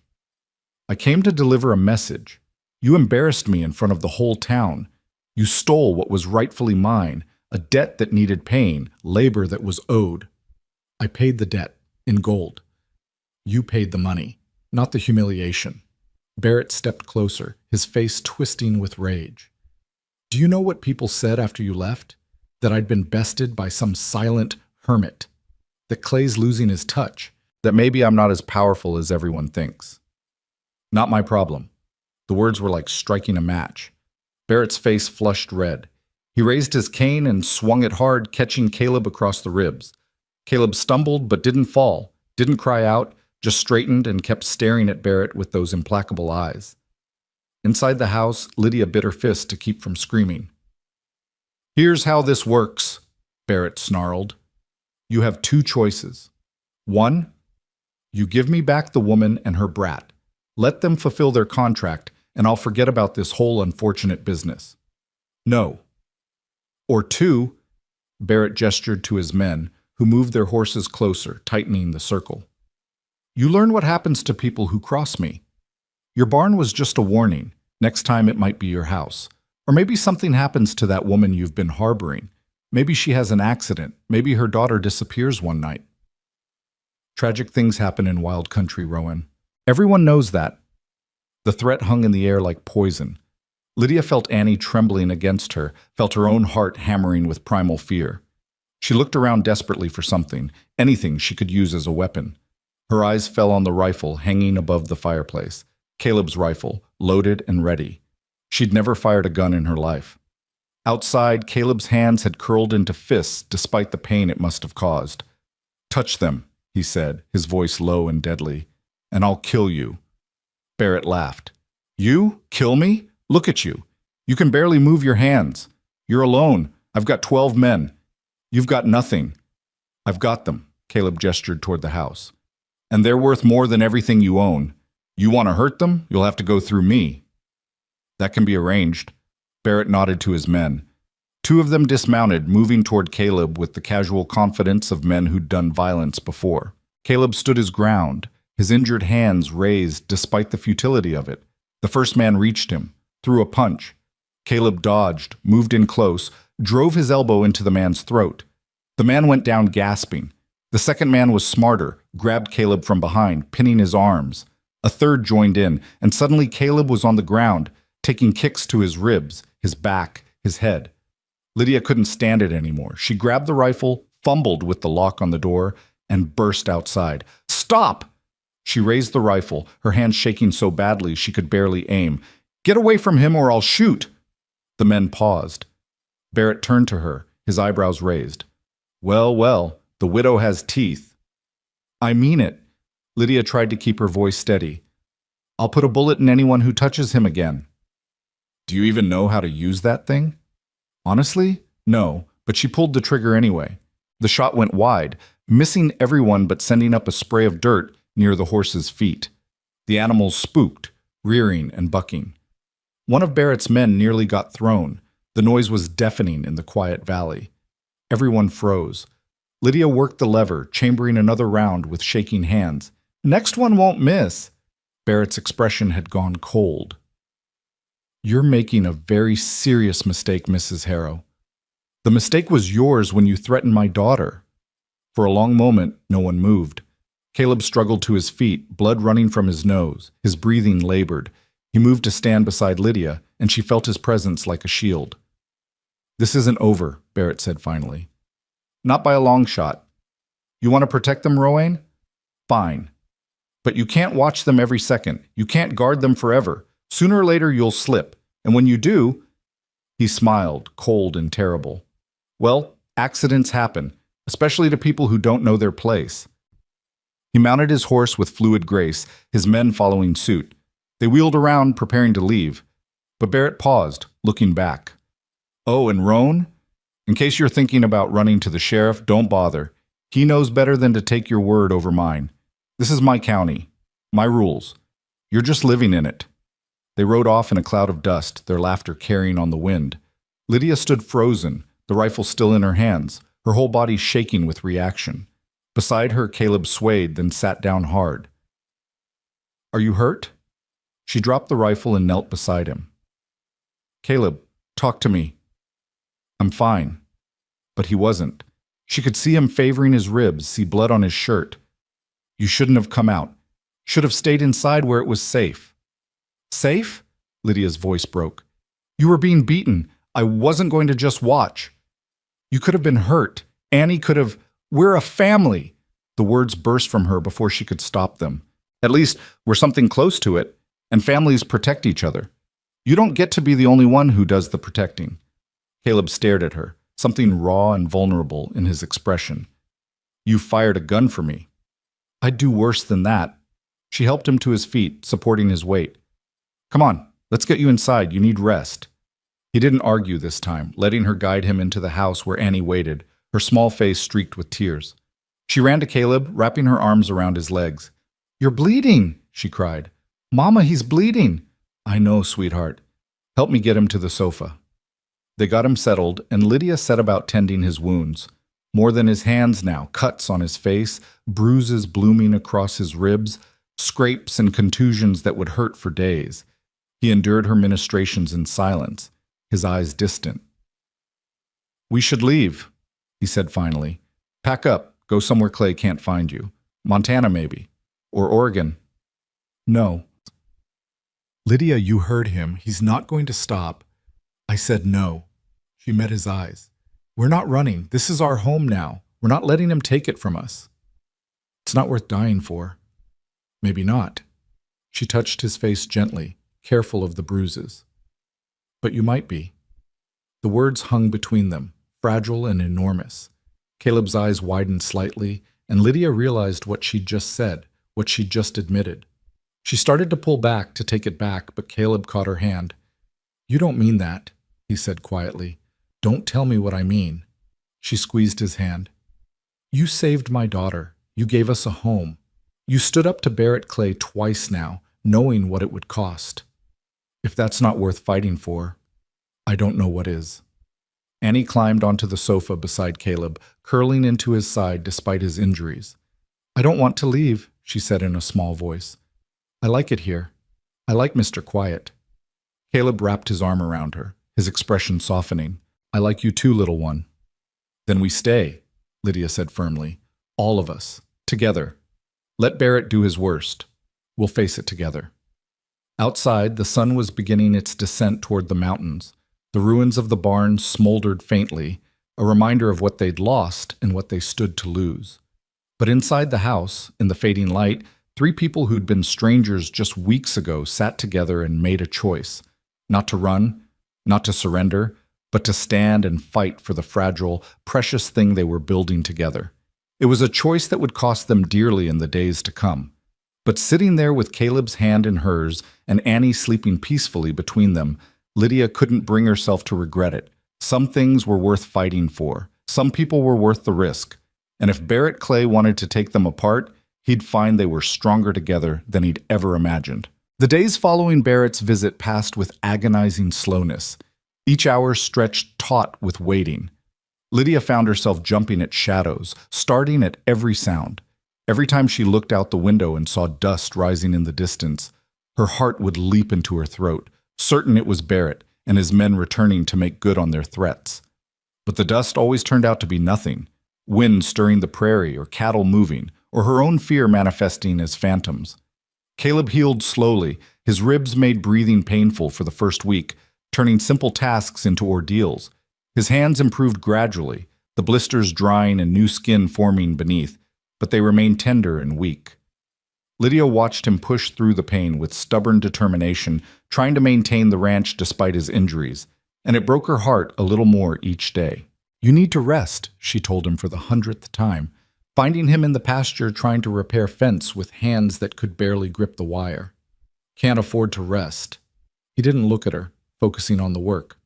I came to deliver a message. You embarrassed me in front of the whole town. You stole what was rightfully mine, a debt that needed paying, labor that was owed. I paid the debt, in gold. You paid the money, not the humiliation. Barrett stepped closer, his face twisting with rage. Do you know what people said after you left? That I'd been bested by some silent hermit. That Clay's losing his touch. That maybe I'm not as powerful as everyone thinks. Not my problem. The words were like striking a match. Barrett's face flushed red. He raised his cane and swung it hard, catching Caleb across the ribs. Caleb stumbled but didn't fall, didn't cry out, just straightened and kept staring at Barrett with those implacable eyes. Inside the house, Lydia bit her fist to keep from screaming. Here's how this works, Barrett snarled. You have two choices. One, you give me back the woman and her brat. Let them fulfill their contract, and I'll forget about this whole unfortunate business. No. Or two, Barrett gestured to his men, who moved their horses closer, tightening the circle. You learn what happens to people who cross me. Your barn was just a warning. Next time it might be your house. Or maybe something happens to that woman you've been harboring. Maybe she has an accident. Maybe her daughter disappears one night. Tragic things happen in wild country, Rowan. Everyone knows that. The threat hung in the air like poison. Lydia felt Annie trembling against her, felt her own heart hammering with primal fear. She looked around desperately for something, anything she could use as a weapon. Her eyes fell on the rifle hanging above the fireplace. Caleb's rifle, loaded and ready. She'd never fired a gun in her life. Outside, Caleb's hands had curled into fists despite the pain it must have caused. Touch them, he said, his voice low and deadly, and I'll kill you. Barrett laughed. You? Kill me? Look at you. You can barely move your hands. You're alone. I've got 12 men. You've got nothing. I've got them, Caleb gestured toward the house. And they're worth more than everything you own. You want to hurt them? You'll have to go through me. That can be arranged. Barrett nodded to his men. Two of them dismounted, moving toward Caleb with the casual confidence of men who'd done violence before. Caleb stood his ground, his injured hands raised despite the futility of it. The first man reached him, threw a punch. Caleb dodged, moved in close, drove his elbow into the man's throat. The man went down gasping. The second man was smarter, grabbed Caleb from behind, pinning his arms. A third joined in, and suddenly Caleb was on the ground, taking kicks to his ribs, his back, his head. Lydia couldn't stand it anymore. She grabbed the rifle, fumbled with the lock on the door, and burst outside. Stop! She raised the rifle, her hand shaking so badly she could barely aim. Get away from him or I'll shoot! The men paused. Barrett turned to her, his eyebrows raised. Well, well, the widow has teeth. I mean it. Lydia tried to keep her voice steady. I'll put a bullet in anyone who touches him again. Do you even know how to use that thing? Honestly, no, but she pulled the trigger anyway. The shot went wide, missing everyone but sending up a spray of dirt near the horse's feet. The animals spooked, rearing and bucking. One of Barrett's men nearly got thrown. The noise was deafening in the quiet valley. Everyone froze. Lydia worked the lever, chambering another round with shaking hands. Next one won't miss. Barrett's expression had gone cold. You're making a very serious mistake, Mrs. Harrow. The mistake was yours when you threatened my daughter. For a long moment, no one moved. Caleb struggled to his feet, blood running from his nose. His breathing labored. He moved to stand beside Lydia, and she felt his presence like a shield. This isn't over, Barrett said finally. Not by a long shot. You want to protect them, Rowan? Fine. But you can't watch them every second. You can't guard them forever. Sooner or later you'll slip. And when you do... He smiled, cold and terrible. Well, accidents happen, especially to people who don't know their place. He mounted his horse with fluid grace, his men following suit. They wheeled around, preparing to leave. But Barrett paused, looking back. Oh, and Roan? In case you're thinking about running to the sheriff, don't bother. He knows better than to take your word over mine. This is my county, my rules. You're just living in it. They rode off in a cloud of dust, their laughter carrying on the wind. Lydia stood frozen, the rifle still in her hands, her whole body shaking with reaction. Beside her, Caleb swayed, then sat down hard. Are you hurt? She dropped the rifle and knelt beside him. Caleb, talk to me. I'm fine. But he wasn't. She could see him favoring his ribs, see blood on his shirt. You shouldn't have come out. Should have stayed inside where it was safe. Safe? Lydia's voice broke. You were being beaten. I wasn't going to just watch. You could have been hurt. Annie could have... We're a family. The words burst from her before she could stop them. At least, we're something close to it, and families protect each other. You don't get to be the only one who does the protecting. Caleb stared at her, something raw and vulnerable in his expression. You fired a gun for me. I'd do worse than that. She helped him to his feet, supporting his weight. Come on, let's get you inside. You need rest. He didn't argue this time, letting her guide him into the house where Annie waited, her small face streaked with tears. She ran to Caleb, wrapping her arms around his legs. You're bleeding, she cried. Mama, he's bleeding. I know, sweetheart. Help me get him to the sofa. They got him settled, and Lydia set about tending his wounds. More than his hands now, cuts on his face, bruises blooming across his ribs, scrapes and contusions that would hurt for days. He endured her ministrations in silence, his eyes distant. We should leave, he said finally. Pack up, go somewhere Clay can't find you. Montana, maybe. Or Oregon. No. Lydia, you heard him. He's not going to stop. I said no. She met his eyes. We're not running. This is our home now. We're not letting him take it from us. It's not worth dying for. Maybe not. She touched his face gently, careful of the bruises. But you might be. The words hung between them, fragile and enormous. Caleb's eyes widened slightly, and Lydia realized what she'd just said, what she'd just admitted. She started to pull back, to take it back, but Caleb caught her hand. You don't mean that, he said quietly. Don't tell me what I mean. She squeezed his hand. You saved my daughter. You gave us a home. You stood up to Barrett Clay twice now, knowing what it would cost. If that's not worth fighting for, I don't know what is. Annie climbed onto the sofa beside Caleb, curling into his side despite his injuries. I don't want to leave, she said in a small voice. I like it here. I like Mr. Quiet. Caleb wrapped his arm around her, his expression softening. I like you too, little one. Then we stay, Lydia said firmly. All of us. Together. Let Barrett do his worst. We'll face it together. Outside, the sun was beginning its descent toward the mountains. The ruins of the barn smoldered faintly, a reminder of what they'd lost and what they stood to lose. But inside the house, in the fading light, 3 people who'd been strangers just weeks ago sat together and made a choice. Not to run, not to surrender, but to stand and fight for the fragile, precious thing they were building together. It was a choice that would cost them dearly in the days to come. But sitting there with Caleb's hand in hers and Annie sleeping peacefully between them, Lydia couldn't bring herself to regret it. Some things were worth fighting for. Some people were worth the risk. And if Barrett Clay wanted to take them apart, he'd find they were stronger together than he'd ever imagined. The days following Barrett's visit passed with agonizing slowness. Each hour stretched taut with waiting. Lydia found herself jumping at shadows, starting at every sound. Every time she looked out the window and saw dust rising in the distance, her heart would leap into her throat, certain it was Barrett and his men returning to make good on their threats. But the dust always turned out to be nothing. Wind stirring the prairie or cattle moving, or her own fear manifesting as phantoms. Caleb healed slowly, his ribs made breathing painful for the first week, turning simple tasks into ordeals. His hands improved gradually, the blisters drying and new skin forming beneath, but they remained tender and weak. Lydia watched him push through the pain with stubborn determination, trying to maintain the ranch despite his injuries, and it broke her heart a little more each day. You need to rest, she told him for the 100th time, finding him in the pasture trying to repair fence with hands that could barely grip the wire. Can't afford to rest. He didn't look at her, focusing on the work.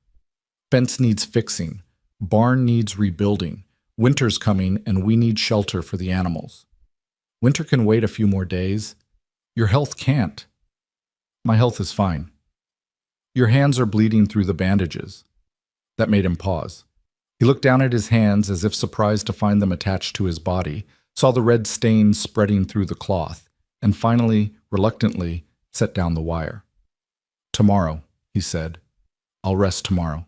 Fence needs fixing. Barn needs rebuilding. Winter's coming, and we need shelter for the animals. Winter can wait a few more days. Your health can't. My health is fine. Your hands are bleeding through the bandages. That made him pause. He looked down at his hands as if surprised to find them attached to his body, saw the red stains spreading through the cloth, and finally, reluctantly, set down the wire. Tomorrow, he said. I'll rest tomorrow.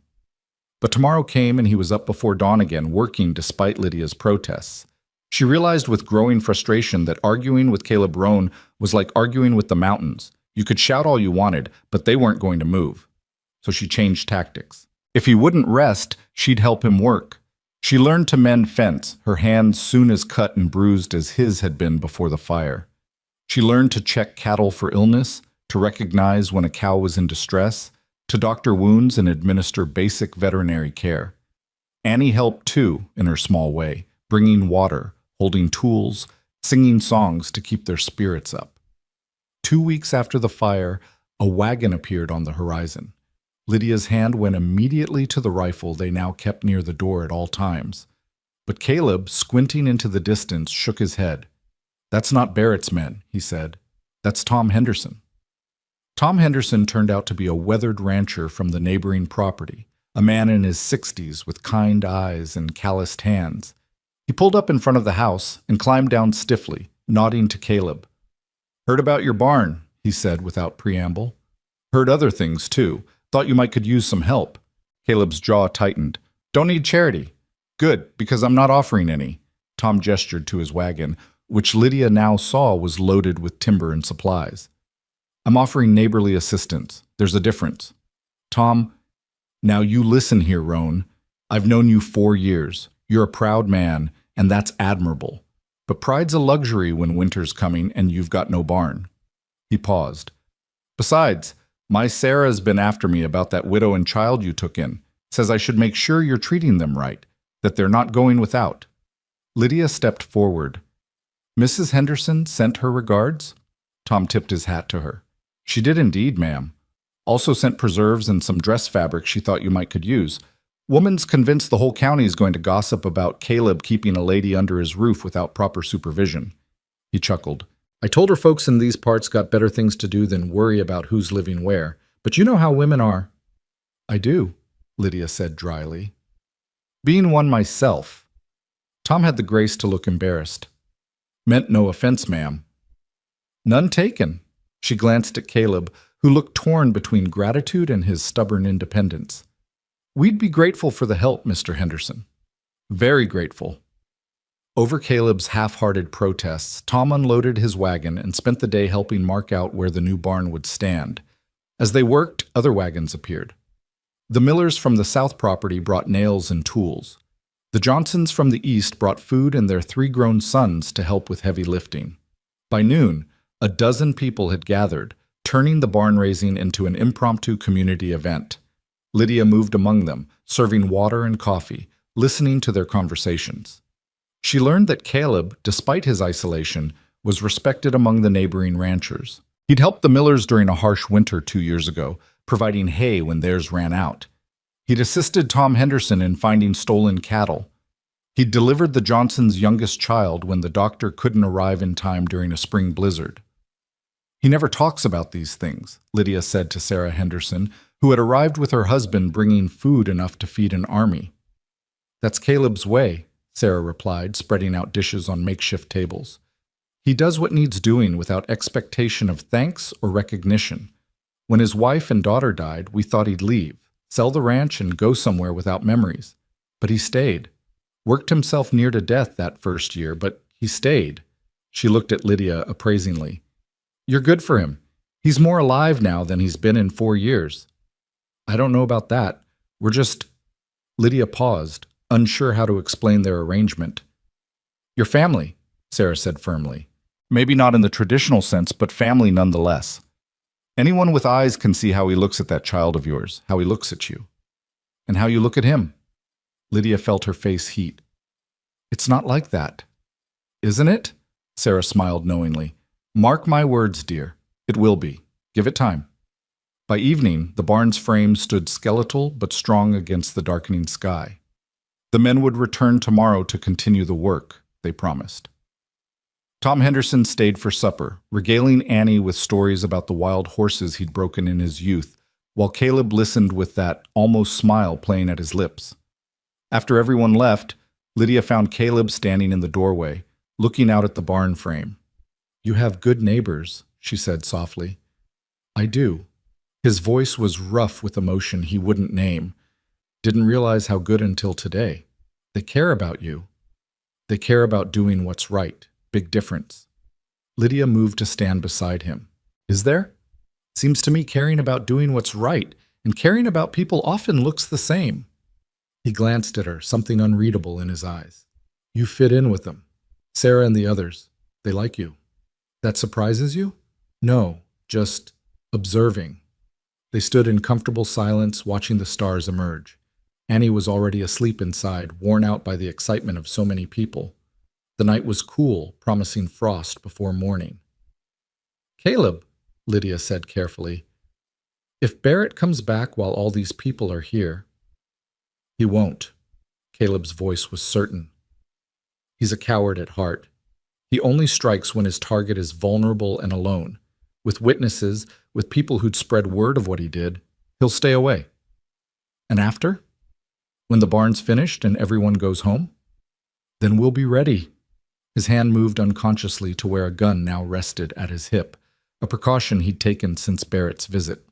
But tomorrow came and he was up before dawn again, working despite Lydia's protests. She realized with growing frustration that arguing with Caleb Roan was like arguing with the mountains. You could shout all you wanted, but they weren't going to move. So she changed tactics. If he wouldn't rest, she'd help him work. She learned to mend fence, her hands soon as cut and bruised as his had been before the fire. She learned to check cattle for illness, to recognize when a cow was in distress, to doctor wounds and administer basic veterinary care. Annie helped too, in her small way, bringing water, holding tools, singing songs to keep their spirits up. 2 weeks after the fire, a wagon appeared on the horizon. Lydia's hand went immediately to the rifle they now kept near the door at all times. But Caleb, squinting into the distance, shook his head. "That's not Barrett's men," he said. "That's Tom Henderson." Tom Henderson turned out to be a weathered rancher from the neighboring property, a man in his 60s with kind eyes and calloused hands. He pulled up in front of the house and climbed down stiffly, nodding to Caleb. "Heard about your barn," he said without preamble. "Heard other things, too. Thought you might could use some help." Caleb's jaw tightened. "Don't need charity." "Good, because I'm not offering any." Tom gestured to his wagon, which Lydia now saw was loaded with timber and supplies. "I'm offering neighborly assistance. There's a difference." "Tom, now you listen here, Roan. I've known you 4 years. You're a proud man, and that's admirable. But pride's a luxury when winter's coming and you've got no barn." He paused. "Besides, my Sarah's been after me about that widow and child you took in. Says I should make sure you're treating them right, that they're not going without." Lydia stepped forward. "Mrs. Henderson sent her regards?" Tom tipped his hat to her. "She did indeed, ma'am. Also sent preserves and some dress fabric she thought you might could use. Woman's convinced the whole county is going to gossip about Caleb keeping a lady under his roof without proper supervision." He chuckled. "I told her folks in these parts got better things to do than worry about who's living where. But you know how women are." "I do," Lydia said dryly. "Being one myself." Tom had the grace to look embarrassed. "Meant no offense, ma'am." "None taken." She glanced at Caleb, who looked torn between gratitude and his stubborn independence. "We'd be grateful for the help, Mr. Henderson." "Very grateful." Over Caleb's half-hearted protests, Tom unloaded his wagon and spent the day helping mark out where the new barn would stand. As they worked, other wagons appeared. The Millers from the south property brought nails and tools. The Johnsons from the east brought food and their 3 grown sons to help with heavy lifting. By noon, a dozen people had gathered, turning the barn raising into an impromptu community event. Lydia moved among them, serving water and coffee, listening to their conversations. She learned that Caleb, despite his isolation, was respected among the neighboring ranchers. He'd helped the Millers during a harsh winter 2 years ago, providing hay when theirs ran out. He'd assisted Tom Henderson in finding stolen cattle. He'd delivered the Johnsons' youngest child when the doctor couldn't arrive in time during a spring blizzard. "He never talks about these things," Lydia said to Sarah Henderson, who had arrived with her husband bringing food enough to feed an army. "That's Caleb's way," Sarah replied, spreading out dishes on makeshift tables. "He does what needs doing without expectation of thanks or recognition. When his wife and daughter died, we thought he'd leave, sell the ranch and go somewhere without memories. But he stayed. Worked himself near to death that first year, but he stayed." She looked at Lydia appraisingly. "You're good for him. He's more alive now than he's been in 4 years." "I don't know about that. We're just—" Lydia paused, unsure how to explain their arrangement. "Your family," Sarah said firmly. "Maybe not in the traditional sense, but family nonetheless. Anyone with eyes can see how he looks at that child of yours, how he looks at you. And how you look at him." Lydia felt her face heat. "It's not like that." "Isn't it?" Sarah smiled knowingly. "Mark my words, dear. It will be. Give it time." By evening, the barn's frame stood skeletal but strong against the darkening sky. The men would return tomorrow to continue the work, they promised. Tom Henderson stayed for supper, regaling Annie with stories about the wild horses he'd broken in his youth, while Caleb listened with that almost smile playing at his lips. After everyone left, Lydia found Caleb standing in the doorway, looking out at the barn frame. "You have good neighbors," she said softly. "I do." His voice was rough with emotion he wouldn't name. Didn't realize how good until today. They care about you. They care about doing what's right. Big difference. Lydia moved to stand beside him. "Is there? Seems to me caring about doing what's right and caring about people often looks the same." He glanced at her, something unreadable in his eyes. "You fit in with them. Sarah and the others. They like you. That surprises you?" "No, just observing." They stood in comfortable silence, watching the stars emerge. Annie was already asleep inside, worn out by the excitement of so many people. The night was cool, promising frost before morning. "Caleb," Lydia said carefully, "if Barrett comes back while all these people are here—" "He won't." Caleb's voice was certain. "He's a coward at heart. He only strikes when his target is vulnerable and alone. With witnesses, with people who'd spread word of what he did, he'll stay away." "And after? When the barn's finished and everyone goes home?" "Then we'll be ready." His hand moved unconsciously to where a gun now rested at his hip, a precaution he'd taken since Barrett's visit.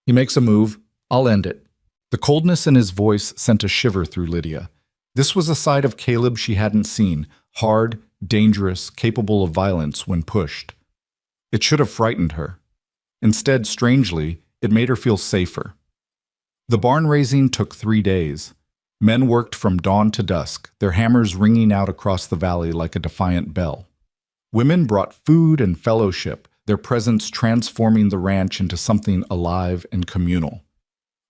"He makes a move, I'll end it." The coldness in his voice sent a shiver through Lydia. This was a side of Caleb she hadn't seen, hard, dangerous, capable of violence when pushed. It should have frightened her. Instead, strangely, it made her feel safer. The barn raising took 3 days. Men worked from dawn to dusk, their hammers ringing out across the valley like a defiant bell. Women brought food and fellowship, their presence transforming the ranch into something alive and communal.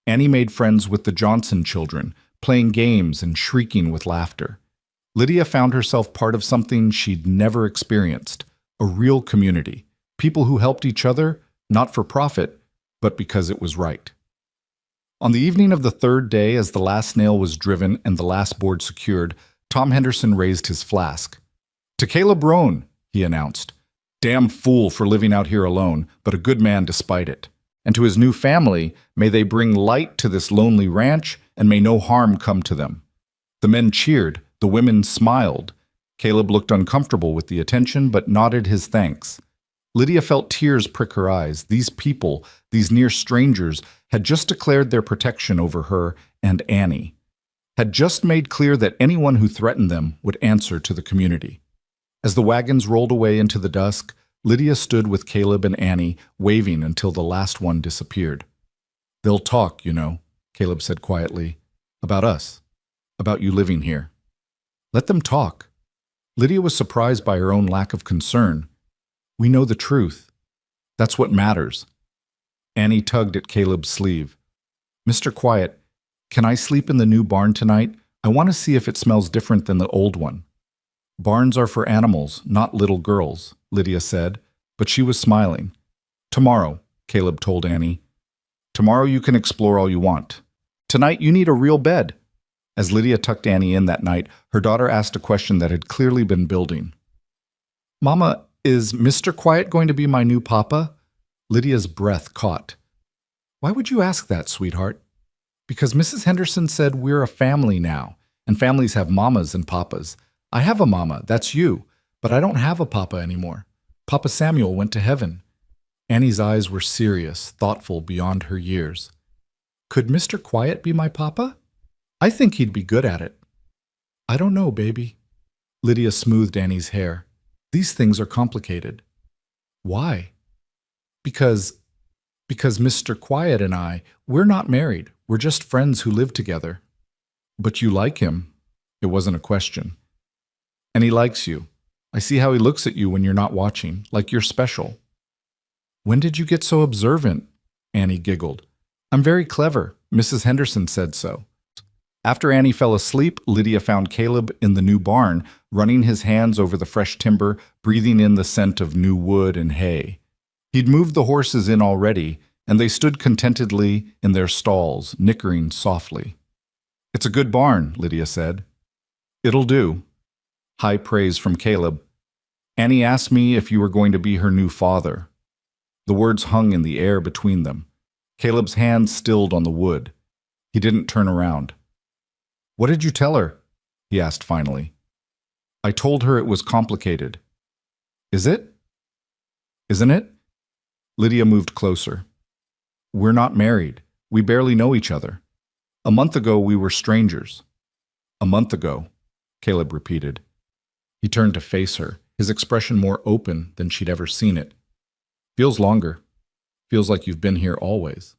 Annie made friends with the Johnson children, playing games and shrieking with laughter. Lydia found herself part of something she'd never experienced, a real community, people who helped each other, not for profit, but because it was right. On the evening of the 3rd day, as the last nail was driven and the last board secured, Tom Henderson raised his flask. "To Caleb Roan," he announced. "Damn fool for living out here alone, but a good man despite it. And to his new family, may they bring light to this lonely ranch, and may no harm come to them." The men cheered, the women smiled. Caleb looked uncomfortable with the attention, but nodded his thanks. Lydia felt tears prick her eyes. These people, these near strangers, had just declared their protection over her and Annie, had just made clear that anyone who threatened them would answer to the community. As the wagons rolled away into the dusk, Lydia stood with Caleb and Annie, waving until the last one disappeared. "They'll talk, you know," Caleb said quietly, "about us, about you living here. Let them talk." Lydia was surprised by her own lack of concern. "We know the truth. That's what matters." Annie tugged at Caleb's sleeve. "Mr. Quiet, can I sleep in the new barn tonight? I want to see if it smells different than the old one." "Barns are for animals, not little girls," Lydia said, but she was smiling. "Tomorrow," Caleb told Annie. "Tomorrow you can explore all you want. Tonight you need a real bed." As Lydia tucked Annie in that night, her daughter asked a question that had clearly been building. "Mama, is Mr. Quiet going to be my new papa?" Lydia's breath caught. "Why would you ask that, sweetheart?" "Because Mrs. Henderson said we're a family now, and families have mamas and papas. I have a mama, that's you, but I don't have a papa anymore. Papa Samuel went to heaven." Annie's eyes were serious, thoughtful beyond her years. "Could Mr. Quiet be my papa? I think he'd be good at it." "I don't know, baby." Lydia smoothed Annie's hair. "These things are complicated." "Why?" Because Mr. Quiet and we're not married. We're just friends who live together." "But you like him." It wasn't a question. "And he likes you. I see how he looks at you when you're not watching, like you're special." "When did you get so observant?" Annie giggled. "I'm very clever. Mrs. Henderson said so." After Annie fell asleep, Lydia found Caleb in the new barn, running his hands over the fresh timber, breathing in the scent of new wood and hay. He'd moved the horses in already, and they stood contentedly in their stalls, nickering softly. "It's a good barn," Lydia said. "It'll do." High praise from Caleb. "Annie asked me if you were going to be her new father." The words hung in the air between them. Caleb's hand stilled on the wood. He didn't turn around. "What did you tell her?" he asked finally. "I told her it was complicated." "Is it? Isn't it?" Lydia moved closer. "We're not married. We barely know each other. A month ago we were strangers." "A month ago," Caleb repeated. He turned to face her, his expression more open than she'd ever seen it. "Feels longer. Feels like you've been here always."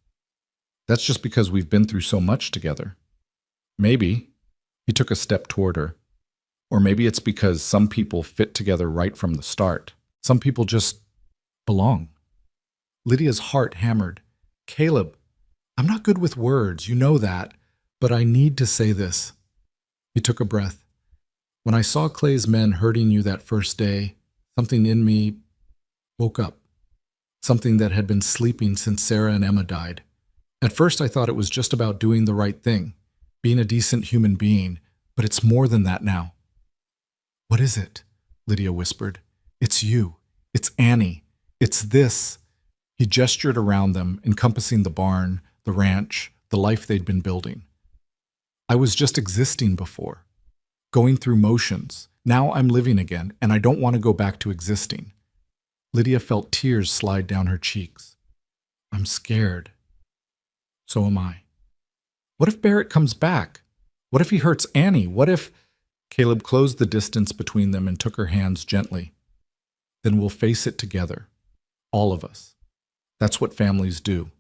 "That's just because we've been through so much together." "Maybe." He took a step toward her. "Or maybe it's because some people fit together right from the start. Some people just belong." Lydia's heart hammered. "Caleb, I'm not good with words, you know that, but I need to say this." He took a breath. "When I saw Clay's men hurting you that first day, something in me woke up. Something that had been sleeping since Sarah and Emma died. At first I thought it was just about doing the right thing, being a decent human being, but it's more than that now." "What is it?" Lydia whispered. "It's you. It's Annie. It's this." He gestured around them, encompassing the barn, the ranch, the life they'd been building. "I was just existing before, going through motions. Now I'm living again, and I don't want to go back to existing." Lydia felt tears slide down her cheeks. "I'm scared." "So am I." "What if Barrett comes back? What if he hurts Annie? What if—" Caleb closed the distance between them and took her hands gently. "Then we'll face it together. All of us. That's what families do."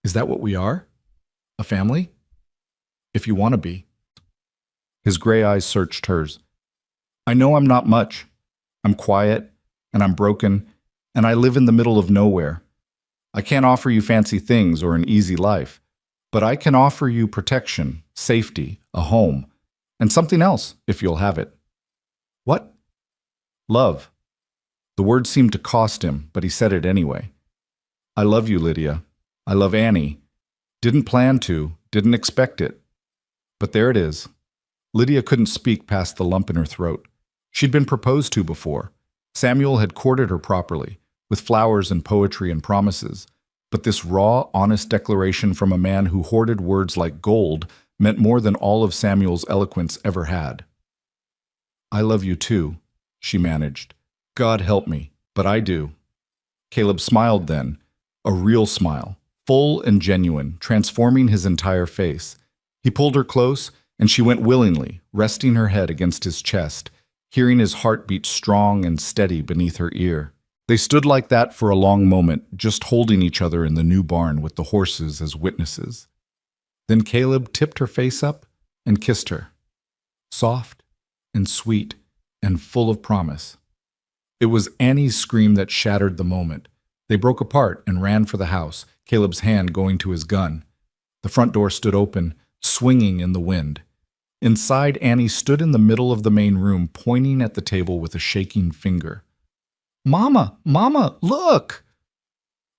"Is that what we are? A family?" "If you want to be." His gray eyes searched hers. "I know I'm not much. I'm quiet, and I'm broken, and I live in the middle of nowhere. I can't offer you fancy things or an easy life, but I can offer you protection, safety, a home, and something else, if you'll have it." "What?" "Love." The word seemed to cost him, but he said it anyway. "I love you, Lydia. I love Annie. Didn't plan to, didn't expect it. But there it is." Lydia couldn't speak past the lump in her throat. She'd been proposed to before. Samuel had courted her properly, with flowers and poetry and promises. But this raw, honest declaration from a man who hoarded words like gold meant more than all of Samuel's eloquence ever had. "I love you too," she managed. "God help me, but I do." Caleb smiled then, a real smile, full and genuine, transforming his entire face. He pulled her close, and she went willingly, resting her head against his chest, hearing his heart beat strong and steady beneath her ear. They stood like that for a long moment, just holding each other in the new barn with the horses as witnesses. Then Caleb tipped her face up and kissed her, soft and sweet and full of promise. It was Annie's scream that shattered the moment. They broke apart and ran for the house, Caleb's hand going to his gun. The front door stood open, swinging in the wind. Inside, Annie stood in the middle of the main room, pointing at the table with a shaking finger. "Mama, Mama, look!"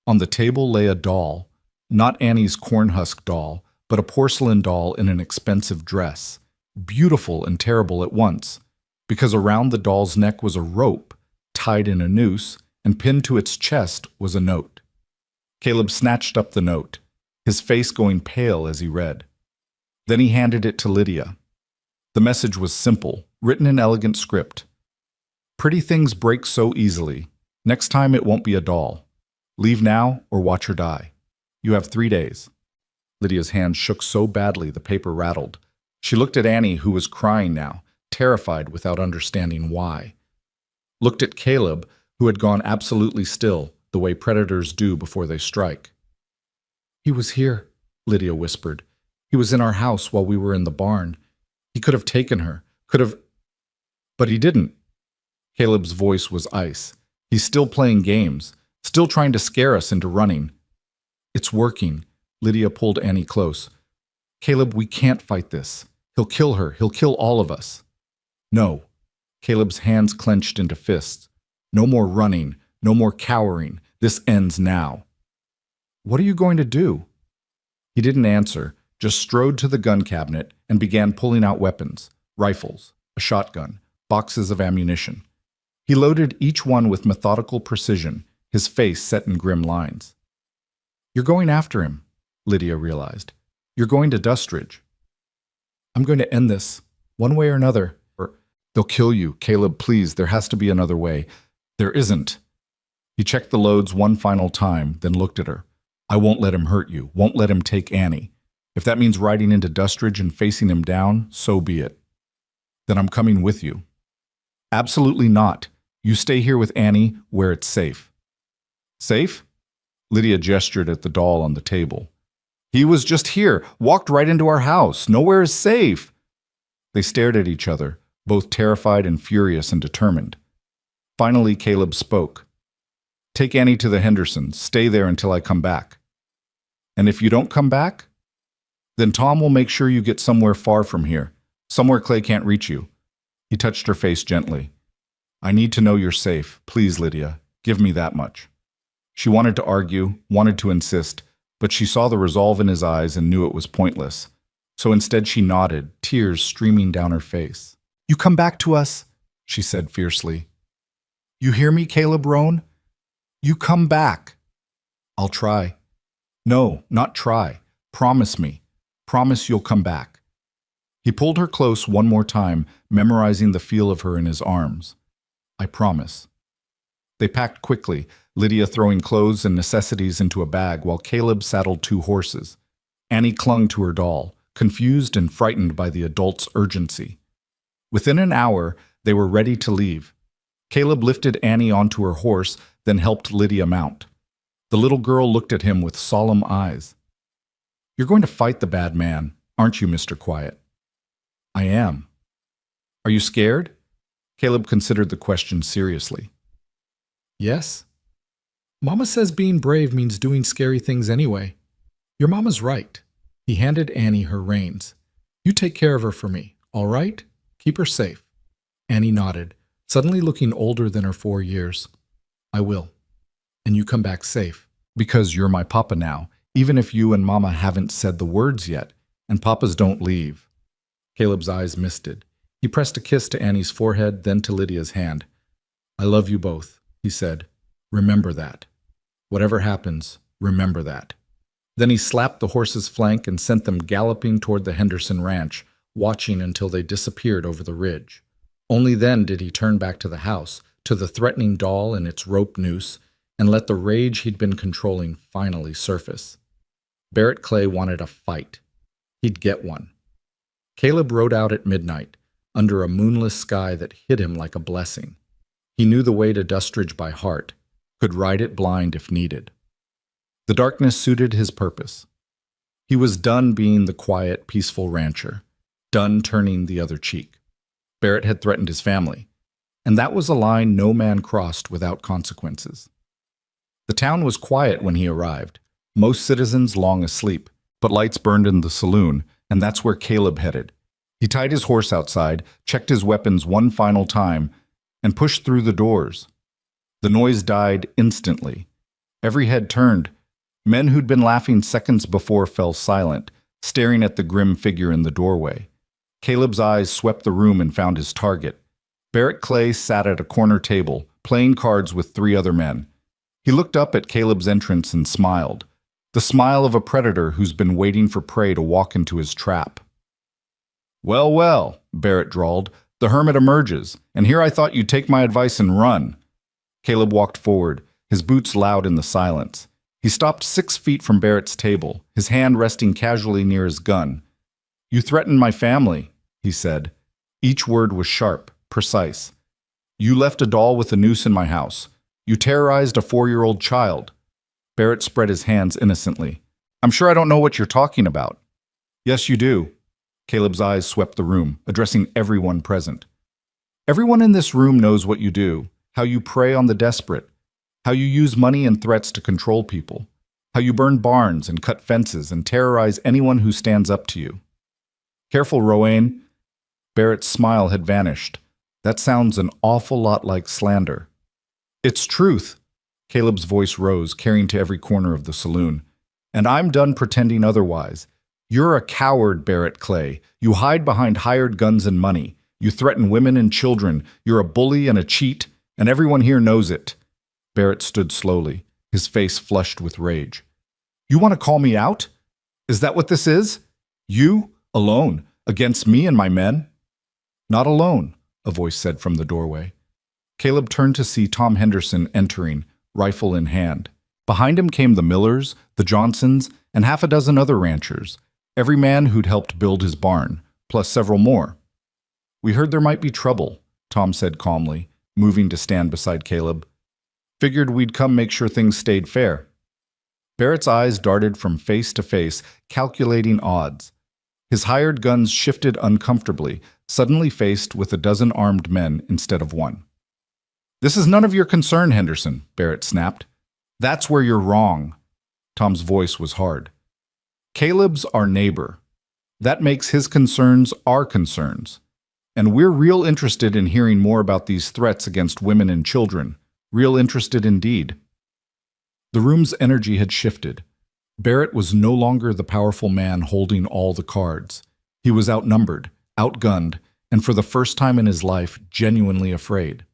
On the table lay a doll, not Annie's cornhusk doll, but a porcelain doll in an expensive dress, beautiful and terrible at once, because around the doll's neck was a rope, tied in a noose, and pinned to its chest was a note. Caleb snatched up the note, his face going pale as he read. Then he handed it to Lydia. The message was simple, written in elegant script. "Pretty things break so easily. Next time it won't be a doll. Leave now or watch her die. You have 3 days." Lydia's hand shook so badly the paper rattled. She looked at Annie, who was crying now, terrified without understanding why. Looked at Caleb, who had gone absolutely still, the way predators do before they strike. "He was here," Lydia whispered. "He was in our house while we were in the barn. He could have taken her, could have... But he didn't." Caleb's voice was ice. "He's still playing games, still trying to scare us into running." "It's working." Lydia pulled Annie close. "Caleb, we can't fight this. He'll kill her. He'll kill all of us." "No." Caleb's hands clenched into fists. "No more running. No more cowering. This ends now." What are you going to do?" He didn't answer, just strode to the gun cabinet and began pulling out weapons, rifles, a shotgun, boxes of ammunition. He loaded each one with methodical precision, his face set in grim lines. "You're going after him," Lydia realized. "You're going to Dustridge." "I'm going to end this, one way or another." "They'll kill you. Caleb, please, there has to be another way." "There isn't." He checked the loads one final time, then looked at her. "I won't let him hurt you, won't let him take Annie. If that means riding into Dustridge and facing him down, so be it." "Then I'm coming with you." "Absolutely not. You stay here with Annie where it's safe." "Safe?" Lydia gestured at the doll on the table. "He was just here, walked right into our house. Nowhere is safe." They stared at each other, both terrified and furious and determined. Finally, Caleb spoke. "Take Annie to the Hendersons. Stay there until I come back." "And if you don't come back?" "Then Tom will make sure you get somewhere far from here, somewhere Clay can't reach you." He touched her face gently. "I need to know you're safe. Please, Lydia, give me that much." She wanted to argue, wanted to insist, but she saw the resolve in his eyes and knew it was pointless. So instead she nodded, tears streaming down her face. "You come back to us," she said fiercely. "You hear me, Caleb Roan? You come back." "I'll try." "No, not try. Promise me. Promise you'll come back." He pulled her close one more time, memorizing the feel of her in his arms. "I promise." They packed quickly, Lydia throwing clothes and necessities into a bag while Caleb saddled 2 horses. Annie clung to her doll, confused and frightened by the adult's urgency. Within an hour, they were ready to leave. Caleb lifted Annie onto her horse, then helped Lydia mount. The little girl looked at him with solemn eyes. "You're going to fight the bad man, aren't you, Mr. Quiet?" "I am." "Are you scared?" Caleb considered the question seriously. "Yes." "Mama says being brave means doing scary things anyway." "Your mama's right." He handed Annie her reins. "You take care of her for me, all right? Keep her safe." Annie nodded, suddenly looking older than her 4 years. "I will. And you come back safe. Because you're my papa now, even if you and Mama haven't said the words yet, and papas don't leave." Caleb's eyes misted. He pressed a kiss to Annie's forehead, then to Lydia's hand. "I love you both," he said. "Remember that. Whatever happens, remember that." Then he slapped the horse's flank and sent them galloping toward the Henderson ranch, watching until they disappeared over the ridge. Only then did he turn back to the house, to the threatening doll and its rope noose, and let the rage he'd been controlling finally surface. Barrett Clay wanted a fight. He'd get one. Caleb rode out at midnight, under a moonless sky that hid him like a blessing. He knew the way to Dustridge by heart, could ride it blind if needed. The darkness suited his purpose. He was done being the quiet, peaceful rancher, done turning the other cheek. Barrett had threatened his family, and that was a line no man crossed without consequences. The town was quiet when he arrived, most citizens long asleep, but lights burned in the saloon, and that's where Caleb headed. He tied his horse outside, checked his weapons one final time, and pushed through the doors. The noise died instantly. Every head turned. Men who'd been laughing seconds before fell silent, staring at the grim figure in the doorway. Caleb's eyes swept the room and found his target. Barrett Clay sat at a corner table, playing cards with 3 other men. He looked up at Caleb's entrance and smiled, the smile of a predator who's been waiting for prey to walk into his trap. "Well, well," Barrett drawled, "the hermit emerges, and here I thought you'd take my advice and run." Caleb walked forward, his boots loud in the silence. He stopped 6 feet from Barrett's table, his hand resting casually near his gun. "You threatened my family," he said. Each word was sharp, precise. "You left a doll with a noose in my house. You terrorized a 4-year-old child." Barrett spread his hands innocently. "I'm sure I don't know what you're talking about." "Yes, you do." Caleb's eyes swept the room, addressing everyone present. "Everyone in this room knows what you do, how you prey on the desperate, how you use money and threats to control people, how you burn barns and cut fences and terrorize anyone who stands up to you." "Careful, Rowan." Barrett's smile had vanished. "That sounds an awful lot like slander." "It's truth." Caleb's voice rose, carrying to every corner of the saloon. And I'm done pretending otherwise. You're a coward, Barrett Clay. You hide behind hired guns and money. You threaten women and children. You're a bully and a cheat, and everyone here knows it. Barrett stood slowly, his face flushed with rage. You want to call me out? Is that what this is? You, alone, against me and my men? Not alone, a voice said from the doorway. Caleb turned to see Tom Henderson entering, rifle in hand. Behind him came the Millers, the Johnsons, and half a dozen other ranchers, every man who'd helped build his barn, plus several more. We heard there might be trouble, Tom said calmly, moving to stand beside Caleb. Figured we'd come make sure things stayed fair. Barrett's eyes darted from face to face, calculating odds. His hired guns shifted uncomfortably, suddenly faced with a dozen armed men instead of one. This is none of your concern, Henderson, Barrett snapped. That's where you're wrong. Tom's voice was hard. Caleb's our neighbor. That makes his concerns our concerns. And we're real interested in hearing more about these threats against women and children. Real interested indeed. The room's energy had shifted. Barrett was no longer the powerful man holding all the cards. He was outnumbered, outgunned, and for the first time in his life, genuinely afraid.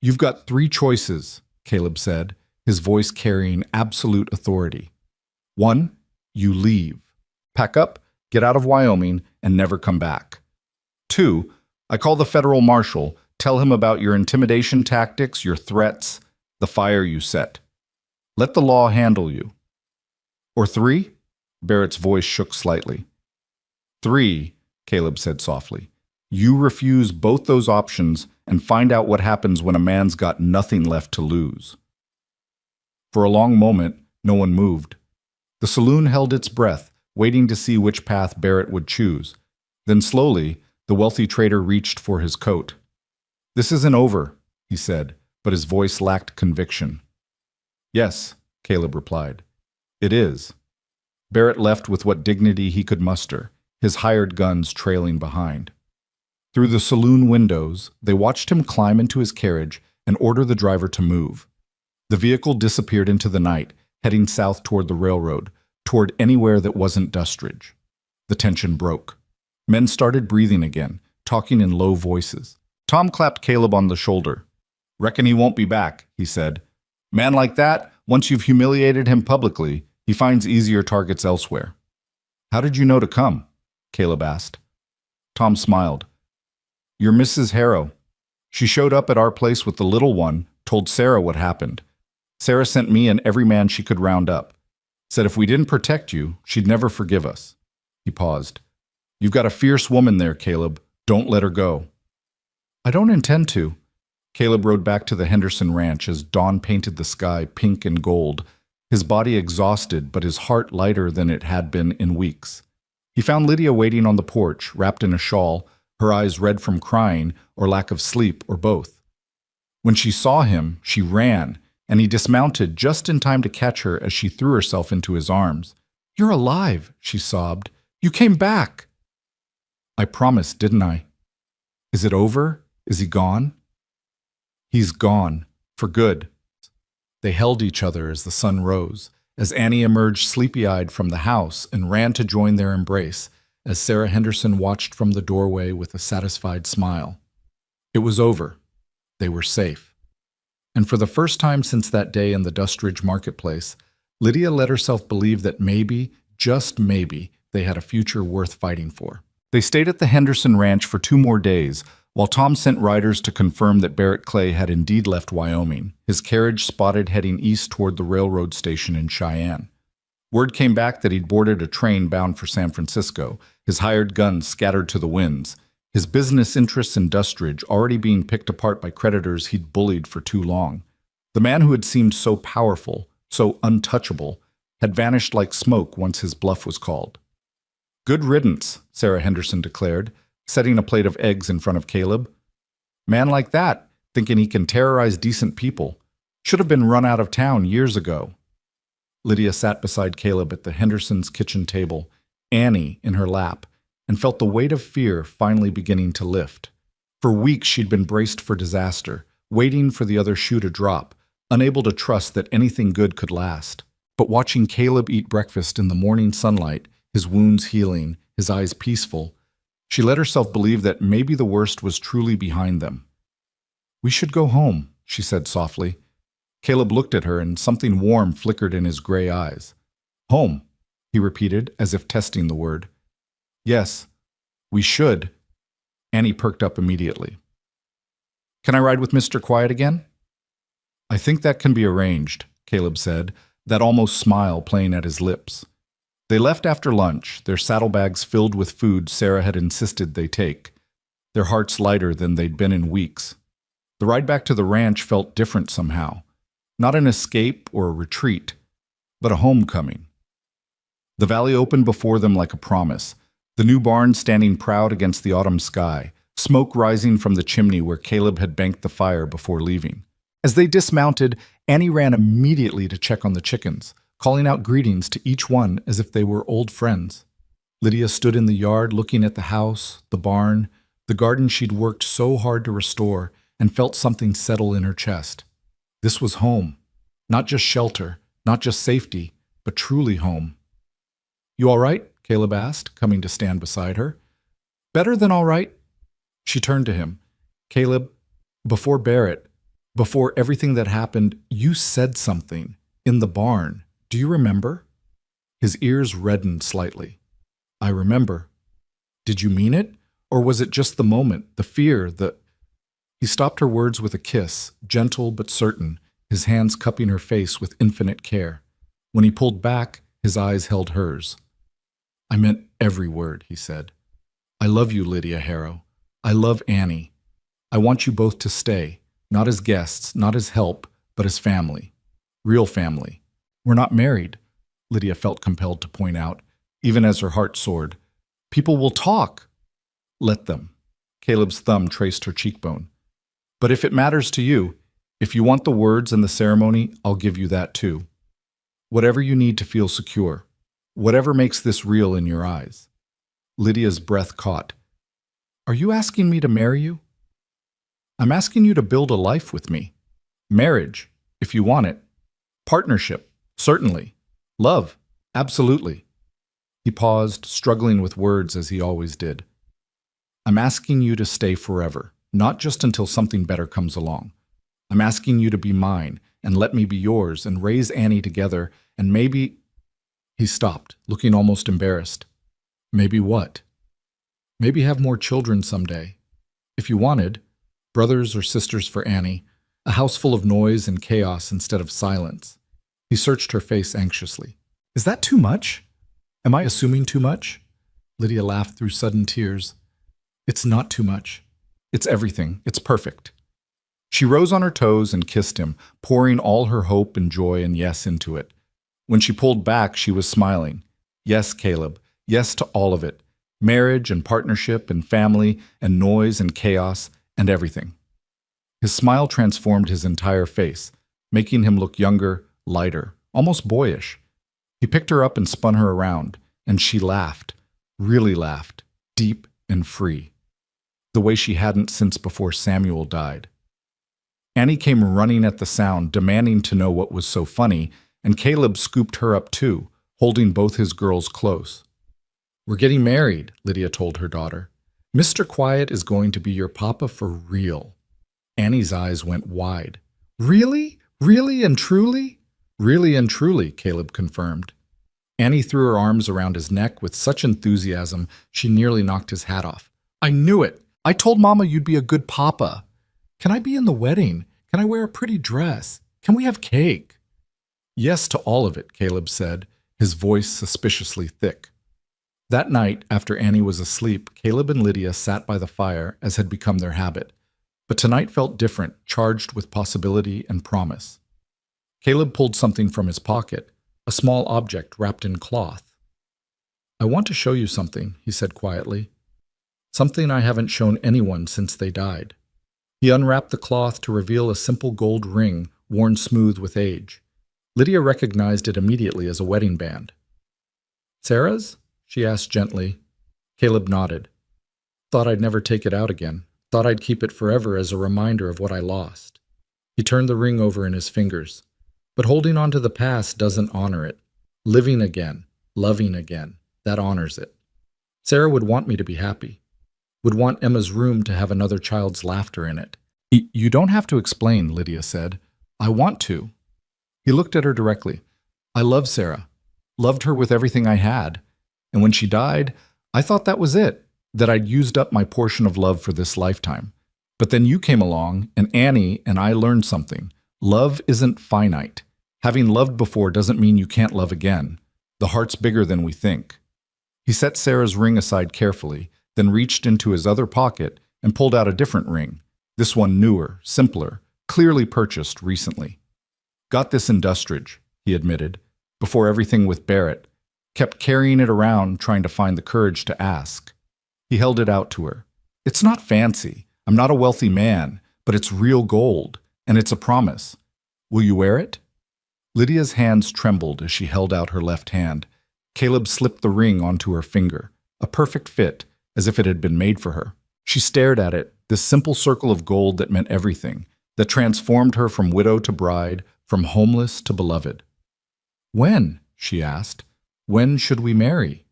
You've got 3 choices, Caleb said, his voice carrying absolute authority. 1, you leave. Pack up, get out of Wyoming, and never come back. 2, I call the federal marshal, tell him about your intimidation tactics, your threats, the fire you set. Let the law handle you. Or 3, Barrett's voice shook slightly. 3, Caleb said softly. You refuse both those options and find out what happens when a man's got nothing left to lose. For a long moment, no one moved. The saloon held its breath, waiting to see which path Barrett would choose. Then slowly, the wealthy trader reached for his coat. This isn't over, he said, but his voice lacked conviction. Yes, Caleb replied. It is. Barrett left with what dignity he could muster, his hired guns trailing behind. Through the saloon windows, they watched him climb into his carriage and order the driver to move. The vehicle disappeared into the night, heading south toward the railroad, toward anywhere that wasn't Dustridge. The tension broke. Men started breathing again, talking in low voices. Tom clapped Caleb on the shoulder. Reckon he won't be back, he said. Man like that, once you've humiliated him publicly, he finds easier targets elsewhere. How did you know to come? Caleb asked. Tom smiled. You're Mrs. Harrow. She showed up at our place with the little one, told Sarah what happened. Sarah sent me and every man she could round up. Said if we didn't protect you, she'd never forgive us. He paused. You've got a fierce woman there, Caleb. Don't let her go. I don't intend to. Caleb rode back to the Henderson ranch as dawn painted the sky pink and gold, his body exhausted but his heart lighter than it had been in weeks. He found Lydia waiting on the porch, wrapped in a shawl, her eyes red from crying or lack of sleep or both. When she saw him, she ran, and he dismounted just in time to catch her as she threw herself into his arms. You're alive, she sobbed. You came back. I promised, didn't I? Is it over? Is he gone? He's gone, for good. They held each other as the sun rose, as Annie emerged sleepy-eyed from the house and ran to join their embrace, as Sarah Henderson watched from the doorway with a satisfied smile. It was over. They were safe. And for the first time since that day in the Dustridge marketplace, Lydia let herself believe that maybe, just maybe, they had a future worth fighting for. They stayed at the Henderson ranch for 2 more days, while Tom sent riders to confirm that Barrett Clay had indeed left Wyoming, his carriage spotted heading east toward the railroad station in Cheyenne. Word came back that he'd boarded a train bound for San Francisco, his hired guns scattered to the winds, his business interests in Dustridge already being picked apart by creditors he'd bullied for too long. The man who had seemed so powerful, so untouchable, had vanished like smoke once his bluff was called. Good riddance, Sarah Henderson declared, setting a plate of eggs in front of Caleb. Man like that, thinking he can terrorize decent people, should have been run out of town years ago. Lydia sat beside Caleb at the Hendersons' kitchen table, Annie in her lap, and felt the weight of fear finally beginning to lift. For weeks she'd been braced for disaster, waiting for the other shoe to drop, unable to trust that anything good could last. But watching Caleb eat breakfast in the morning sunlight, his wounds healing, his eyes peaceful, she let herself believe that maybe the worst was truly behind them. "We should go home," she said softly. Caleb looked at her, and something warm flickered in his gray eyes. "Home," he repeated, as if testing the word. "Yes, we should." Annie perked up immediately. "Can I ride with Mr. Quiet again?" "I think that can be arranged," Caleb said, that almost smile playing at his lips. They left after lunch, their saddlebags filled with food Sarah had insisted they take, their hearts lighter than they'd been in weeks. The ride back to the ranch felt different somehow. Not an escape or a retreat, but a homecoming. The valley opened before them like a promise, the new barn standing proud against the autumn sky, smoke rising from the chimney where Caleb had banked the fire before leaving. As they dismounted, Annie ran immediately to check on the chickens, calling out greetings to each one as if they were old friends. Lydia stood in the yard looking at the house, the barn, the garden she'd worked so hard to restore, and felt something settle in her chest. This was home. Not just shelter, not just safety, but truly home. "You all right?" Caleb asked, coming to stand beside her. "Better than all right." She turned to him. "Caleb, before Barrett, before everything that happened, you said something in the barn. Do you remember?" His ears reddened slightly. "I remember." "Did you mean it? Or was it just the moment, the fear, the—" He stopped her words with a kiss, gentle but certain, his hands cupping her face with infinite care. When he pulled back, his eyes held hers. "I meant every word," he said. "I love you, Lydia Harrow. I love Annie. I want you both to stay, not as guests, not as help, but as family. Real family. We're not married," Lydia felt compelled to point out, even as her heart soared. "People will talk." "Let them." Caleb's thumb traced her cheekbone. "But if it matters to you, if you want the words and the ceremony, I'll give you that too. Whatever you need to feel secure. Whatever makes this real in your eyes." Lydia's breath caught. "Are you asking me to marry you?" "I'm asking you to build a life with me. Marriage, if you want it. Partnership, certainly. Love, absolutely." He paused, struggling with words as he always did. "I'm asking you to stay forever, not just until something better comes along. I'm asking you to be mine, and let me be yours, and raise Annie together, and maybe—" He stopped, looking almost embarrassed. "Maybe what?" "Maybe have more children someday. If you wanted, brothers or sisters for Annie, a house full of noise and chaos instead of silence." He searched her face anxiously. "Is that too much? Am I assuming too much?" Lydia laughed through sudden tears. "It's not too much. It's everything. It's perfect." She rose on her toes and kissed him, pouring all her hope and joy and yes into it. When she pulled back, she was smiling. "Yes, Caleb. Yes to all of it. Marriage and partnership and family and noise and chaos and everything." His smile transformed his entire face, making him look younger, lighter, almost boyish. He picked her up and spun her around, and she laughed, really laughed, deep and free, the way she hadn't since before Samuel died. Annie came running at the sound, demanding to know what was so funny, and Caleb scooped her up too, holding both his girls close. "We're getting married," Lydia told her daughter. "Mr. Quiet is going to be your papa for real." Annie's eyes went wide. "Really? Really and truly?" "Really and truly," Caleb confirmed. Annie threw her arms around his neck with such enthusiasm she nearly knocked his hat off. "I knew it! I told Mama you'd be a good papa. Can I be in the wedding? Can I wear a pretty dress? Can we have cake?" "Yes to all of it," Caleb said, his voice suspiciously thick. That night, after Annie was asleep, Caleb and Lydia sat by the fire, as had become their habit. But tonight felt different, charged with possibility and promise. Caleb pulled something from his pocket, a small object wrapped in cloth. "I want to show you something," he said quietly. "Something I haven't shown anyone since they died." He unwrapped the cloth to reveal a simple gold ring, worn smooth with age. Lydia recognized it immediately as a wedding band. "Sarah's?" she asked gently. Caleb nodded. "Thought I'd never take it out again. Thought I'd keep it forever as a reminder of what I lost." He turned the ring over in his fingers. But holding on to the past doesn't honor it. Living again, loving again, that honors it. Sarah would want me to be happy, would want Emma's room to have another child's laughter in it. You don't have to explain, Lydia said. I want to. He looked at her directly. I love Sarah, loved her with everything I had. And when she died, I thought that was it, that I'd used up my portion of love for this lifetime. But then you came along, and Annie and I learned something. Love isn't finite. Having loved before doesn't mean you can't love again. The heart's bigger than we think. He set Sarah's ring aside carefully, then reached into his other pocket and pulled out a different ring, this one newer, simpler, clearly purchased recently. Got this in Dustridge, he admitted, before everything with Barrett. Kept carrying it around, trying to find the courage to ask. He held it out to her. It's not fancy. I'm not a wealthy man, but it's real gold, and it's a promise. Will you wear it? Lydia's hands trembled as she held out her left hand. Caleb slipped the ring onto her finger, a perfect fit, as if it had been made for her. She stared at it, this simple circle of gold that meant everything, that transformed her from widow to bride, from homeless to beloved. When? She asked. When should we marry?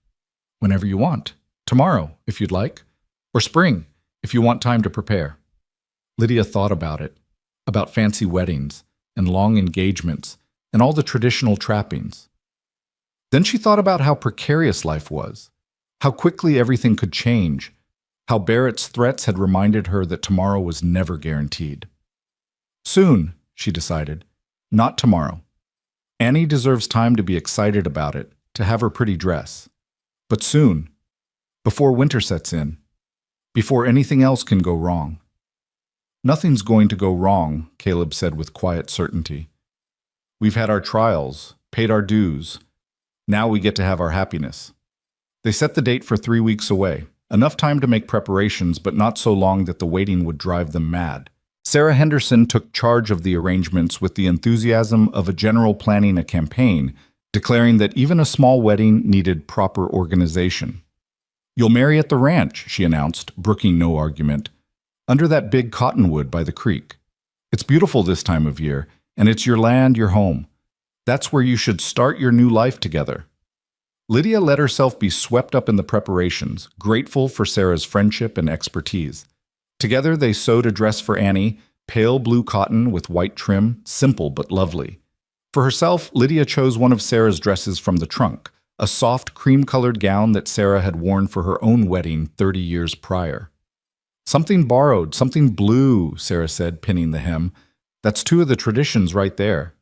Whenever you want. Tomorrow, if you'd like. Or spring, if you want time to prepare. Lydia thought about it, about fancy weddings and long engagements and all the traditional trappings. Then she thought about how precarious life was, how quickly everything could change, how Barrett's threats had reminded her that tomorrow was never guaranteed. Soon, she decided, not tomorrow. Annie deserves time to be excited about it, to have her pretty dress. But soon, before winter sets in, before anything else can go wrong. Nothing's going to go wrong, Caleb said with quiet certainty. We've had our trials, paid our dues. Now we get to have our happiness. They set the date for 3 weeks away, enough time to make preparations, but not so long that the waiting would drive them mad. Sarah Henderson took charge of the arrangements with the enthusiasm of a general planning a campaign, declaring that even a small wedding needed proper organization. You'll marry at the ranch, she announced, brooking no argument, under that big cottonwood by the creek. It's beautiful this time of year, and it's your land, your home. That's where you should start your new life together. Lydia let herself be swept up in the preparations, grateful for Sarah's friendship and expertise. Together they sewed a dress for Annie, pale blue cotton with white trim, simple but lovely. For herself, Lydia chose one of Sarah's dresses from the trunk, a soft cream-colored gown that Sarah had worn for her own wedding 30 years prior. Something borrowed, something blue, Sarah said, pinning the hem. That's 2 of the traditions right there.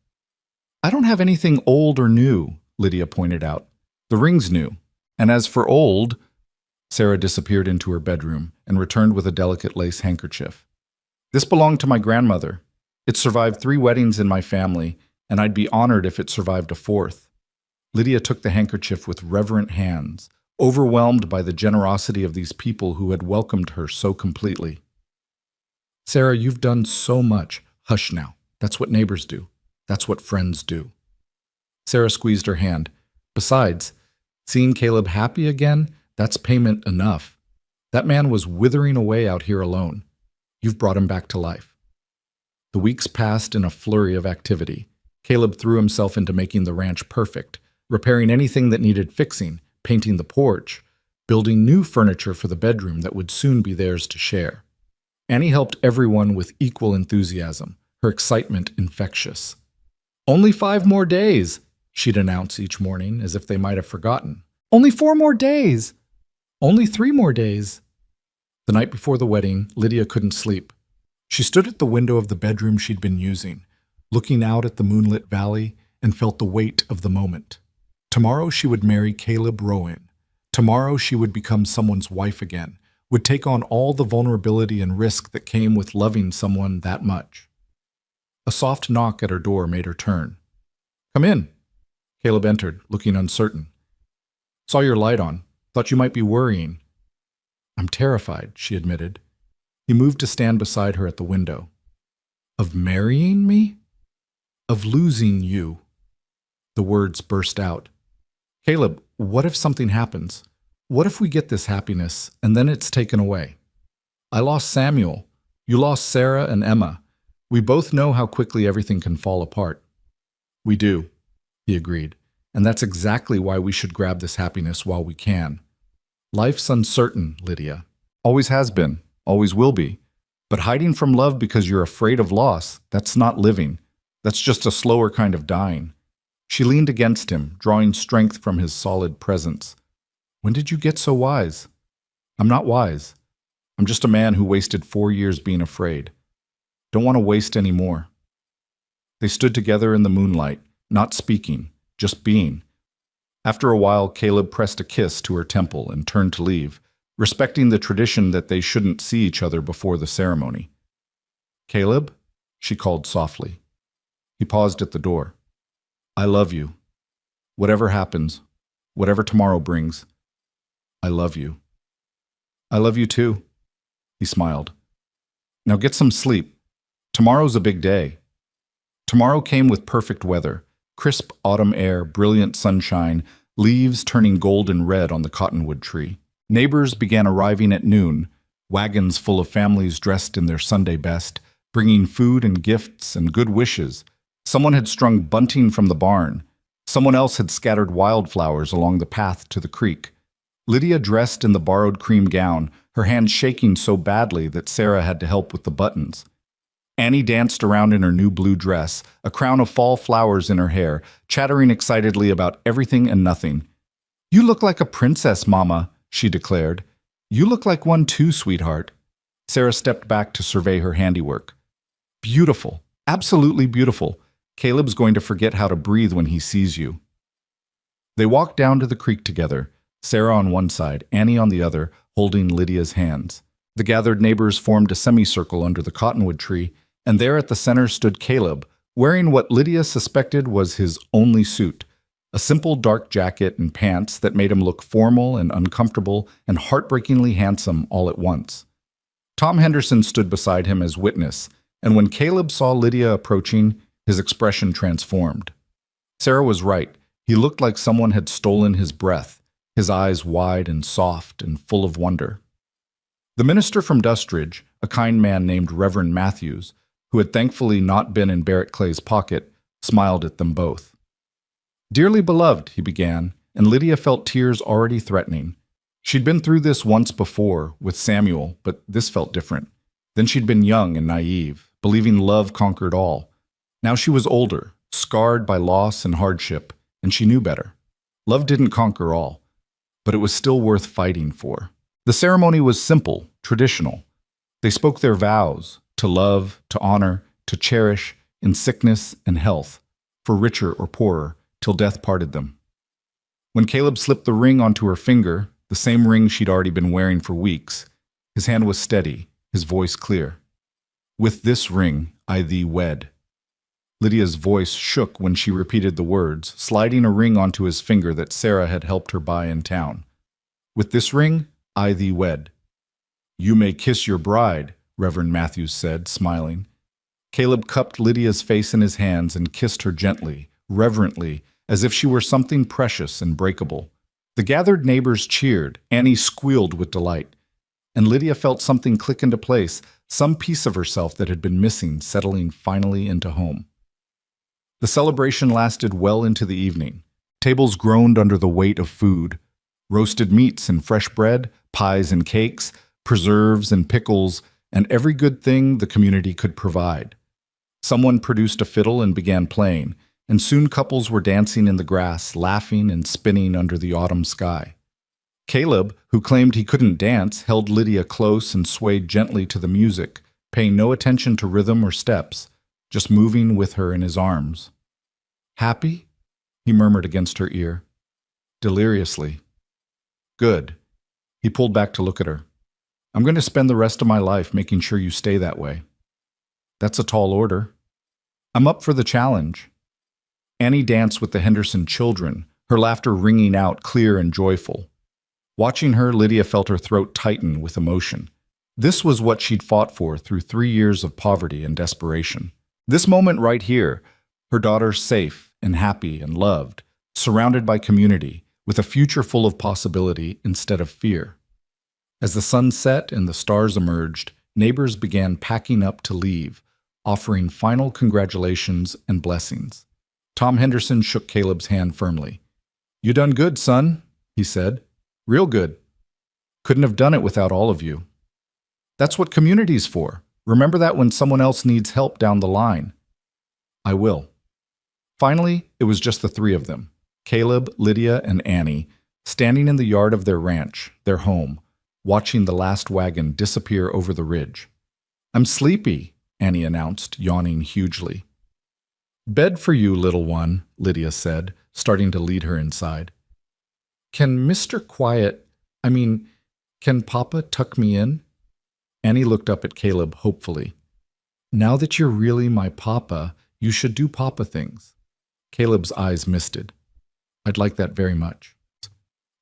I don't have anything old or new, Lydia pointed out. The ring's new. And as for old, Sarah disappeared into her bedroom and returned with a delicate lace handkerchief. This belonged to my grandmother. It survived 3 weddings in my family, and I'd be honored if it survived a 4th. Lydia took the handkerchief with reverent hands, overwhelmed by the generosity of these people who had welcomed her so completely. Sarah, you've done so much. Hush now. That's what neighbors do. That's what friends do. Sarah squeezed her hand. Besides, seeing Caleb happy again, that's payment enough. That man was withering away out here alone. You've brought him back to life. The weeks passed in a flurry of activity. Caleb threw himself into making the ranch perfect, repairing anything that needed fixing, painting the porch, building new furniture for the bedroom that would soon be theirs to share. Annie helped everyone with equal enthusiasm, her excitement infectious. Only 5 more days, she'd announce each morning as if they might have forgotten. Only 4 more days. Only 3 more days. The night before the wedding, Lydia couldn't sleep. She stood at the window of the bedroom she'd been using, looking out at the moonlit valley, and felt the weight of the moment. Tomorrow she would marry Caleb Rowan. Tomorrow she would become someone's wife again, would take on all the vulnerability and risk that came with loving someone that much. A soft knock at her door made her turn. Come in. Caleb entered, looking uncertain. Saw your light on. Thought you might be worrying. I'm terrified, she admitted. He moved to stand beside her at the window. Of marrying me? Of losing you. The words burst out. Caleb, what if something happens? What if we get this happiness and then it's taken away? I lost Samuel. You lost Sarah and Emma. We both know how quickly everything can fall apart. We do, he agreed. And that's exactly why we should grab this happiness while we can. Life's uncertain, Lydia. Always has been, always will be. But hiding from love because you're afraid of loss, that's not living. That's just a slower kind of dying. She leaned against him, drawing strength from his solid presence. When did you get so wise? I'm not wise. I'm just a man who wasted 4 years being afraid. Don't want to waste any more. They stood together in the moonlight, not speaking, just being. After a while, Caleb pressed a kiss to her temple and turned to leave, respecting the tradition that they shouldn't see each other before the ceremony. Caleb? She called softly. He paused at the door. I love you. Whatever happens, whatever tomorrow brings, I love you. I love you too, he smiled. Now get some sleep. Tomorrow's a big day. Tomorrow came with perfect weather, crisp autumn air, brilliant sunshine, leaves turning golden red on the cottonwood tree. Neighbors began arriving at noon, wagons full of families dressed in their Sunday best, bringing food and gifts and good wishes. Someone had strung bunting from the barn. Someone else had scattered wildflowers along the path to the creek. Lydia dressed in the borrowed cream gown, her hands shaking so badly that Sarah had to help with the buttons. Annie danced around in her new blue dress, a crown of fall flowers in her hair, chattering excitedly about everything and nothing. You look like a princess, Mama, she declared. You look like one too, sweetheart. Sarah stepped back to survey her handiwork. Beautiful, absolutely beautiful. Caleb's going to forget how to breathe when he sees you. They walked down to the creek together, Sarah on one side, Annie on the other, holding Lydia's hands. The gathered neighbors formed a semicircle under the cottonwood tree, and there at the center stood Caleb, wearing what Lydia suspected was his only suit, a simple dark jacket and pants that made him look formal and uncomfortable and heartbreakingly handsome all at once. Tom Henderson stood beside him as witness, and when Caleb saw Lydia approaching, his expression transformed. Sarah was right. He looked like someone had stolen his breath, his eyes wide and soft and full of wonder. The minister from Dustridge, a kind man named Reverend Matthews, who had thankfully not been in Barrett Clay's pocket, smiled at them both. Dearly beloved, he began, and Lydia felt tears already threatening. She'd been through this once before, with Samuel, but this felt different. Then she'd been young and naive, believing love conquered all. Now she was older, scarred by loss and hardship, and she knew better. Love didn't conquer all, but it was still worth fighting for. The ceremony was simple, traditional. They spoke their vows, to love, to honor, to cherish, in sickness and health, for richer or poorer, till death parted them. When Caleb slipped the ring onto her finger, the same ring she'd already been wearing for weeks, his hand was steady, his voice clear. With this ring I thee wed. Lydia's voice shook when she repeated the words, sliding a ring onto his finger that Sarah had helped her buy in town. With this ring I thee wed. You may kiss your bride, Reverend Matthews said, smiling. Caleb cupped Lydia's face in his hands and kissed her gently, reverently, as if she were something precious and breakable. The gathered neighbors cheered, Annie squealed with delight, and Lydia felt something click into place, some piece of herself that had been missing settling finally into home. The celebration lasted well into the evening. Tables groaned under the weight of food. Roasted meats and fresh bread, pies and cakes, preserves and pickles, and every good thing the community could provide. Someone produced a fiddle and began playing, and soon couples were dancing in the grass, laughing and spinning under the autumn sky. Caleb, who claimed he couldn't dance, held Lydia close and swayed gently to the music, paying no attention to rhythm or steps, just moving with her in his arms. Happy? He murmured against her ear. Deliriously. Good. He pulled back to look at her. I'm going to spend the rest of my life making sure you stay that way. That's a tall order. I'm up for the challenge. Annie danced with the Henderson children, her laughter ringing out clear and joyful. Watching her, Lydia felt her throat tighten with emotion. This was what she'd fought for through 3 years of poverty and desperation. This moment right here, her daughter safe and happy and loved, surrounded by community, with a future full of possibility instead of fear. As the sun set and the stars emerged, neighbors began packing up to leave, offering final congratulations and blessings. Tom Henderson shook Caleb's hand firmly. "You done good, son," he said. "Real good. Couldn't have done it without all of you. That's what community's for. Remember that when someone else needs help down the line." "I will." Finally, it was just the three of them, Caleb, Lydia, and Annie, standing in the yard of their ranch, their home, watching the last wagon disappear over the ridge. "I'm sleepy," Annie announced, yawning hugely. "Bed for you, little one," Lydia said, starting to lead her inside. Can Papa tuck me in?" Annie looked up at Caleb hopefully. "Now that you're really my papa, you should do papa things." Caleb's eyes misted. "I'd like that very much."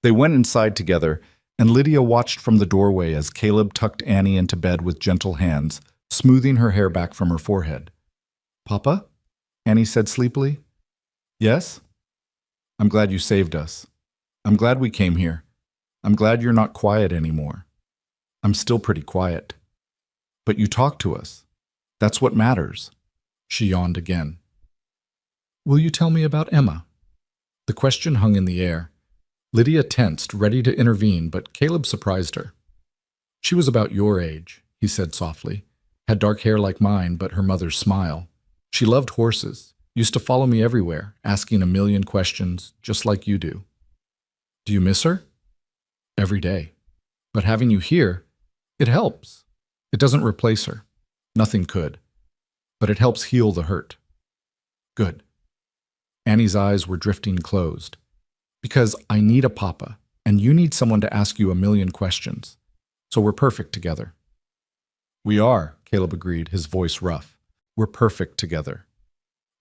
They went inside together, and Lydia watched from the doorway as Caleb tucked Annie into bed with gentle hands, smoothing her hair back from her forehead. "Papa?" Annie said sleepily. "Yes?" "I'm glad you saved us. I'm glad we came here. I'm glad you're not quiet anymore." "I'm still pretty quiet." "But you talk to us. That's what matters." She yawned again. "Will you tell me about Emma?" The question hung in the air. Lydia tensed, ready to intervene, but Caleb surprised her. "She was about your age," he said softly. "Had dark hair like mine, but her mother's smile. She loved horses, used to follow me everywhere, asking a million questions, just like you do." "Do you miss her?" "Every day. But having you here, it helps. It doesn't replace her. Nothing could. But it helps heal the hurt." "Good." Annie's eyes were drifting closed. "Because I need a papa, and you need someone to ask you a million questions. So we're perfect together." "We are," Caleb agreed, his voice rough. "We're perfect together."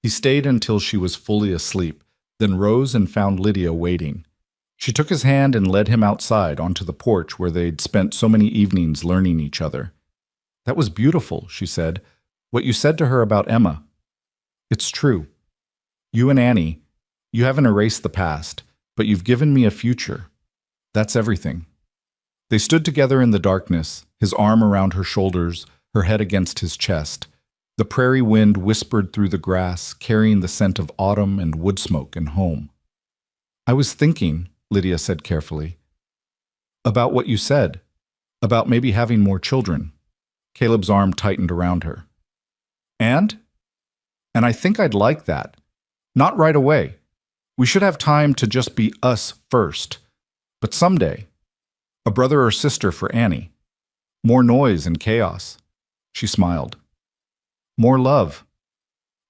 He stayed until she was fully asleep, then rose and found Lydia waiting. She took his hand and led him outside onto the porch where they'd spent so many evenings learning each other. "That was beautiful," she said. "What you said to her about Emma. It's true. You and Annie, you haven't erased the past, but you've given me a future. That's everything." They stood together in the darkness, his arm around her shoulders, her head against his chest. The prairie wind whispered through the grass, carrying the scent of autumn and wood smoke and home. "I was thinking," Lydia said carefully, "about what you said, about maybe having more children." Caleb's arm tightened around her. And I think I'd like that. Not right away. We should have time to just be us first. But someday, a brother or sister for Annie. More noise and chaos." She smiled. "More love."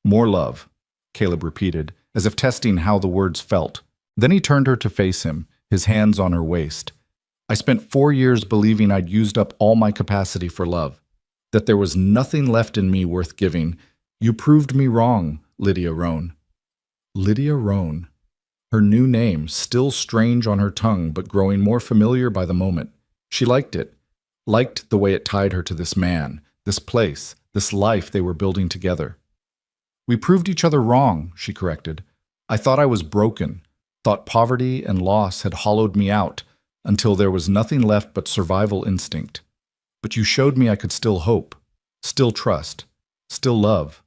"More love," Caleb repeated, as if testing how the words felt. Then he turned her to face him, his hands on her waist. "I spent 4 years believing I'd used up all my capacity for love, that there was nothing left in me worth giving. You proved me wrong, Lydia Roan." Lydia Roan. Her new name, still strange on her tongue but growing more familiar by the moment. She liked it, liked the way it tied her to this man, this place, this life they were building together. "We proved each other wrong," she corrected. "I thought I was broken, thought poverty and loss had hollowed me out until there was nothing left but survival instinct. But you showed me I could still hope, still trust, still love."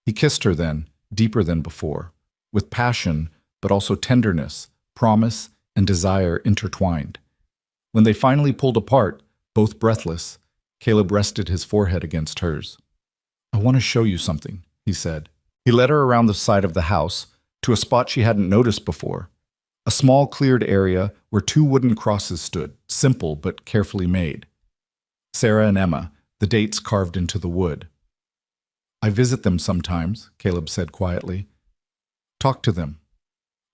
He kissed her then, deeper than before, with passion but also tenderness, promise, and desire intertwined. When they finally pulled apart, both breathless, Caleb rested his forehead against hers. "I want to show you something," he said. He led her around the side of the house, to a spot she hadn't noticed before. A small cleared area where 2 wooden crosses stood, simple but carefully made. Sarah and Emma, the dates carved into the wood. "I visit them sometimes," Caleb said quietly. "Talk to them.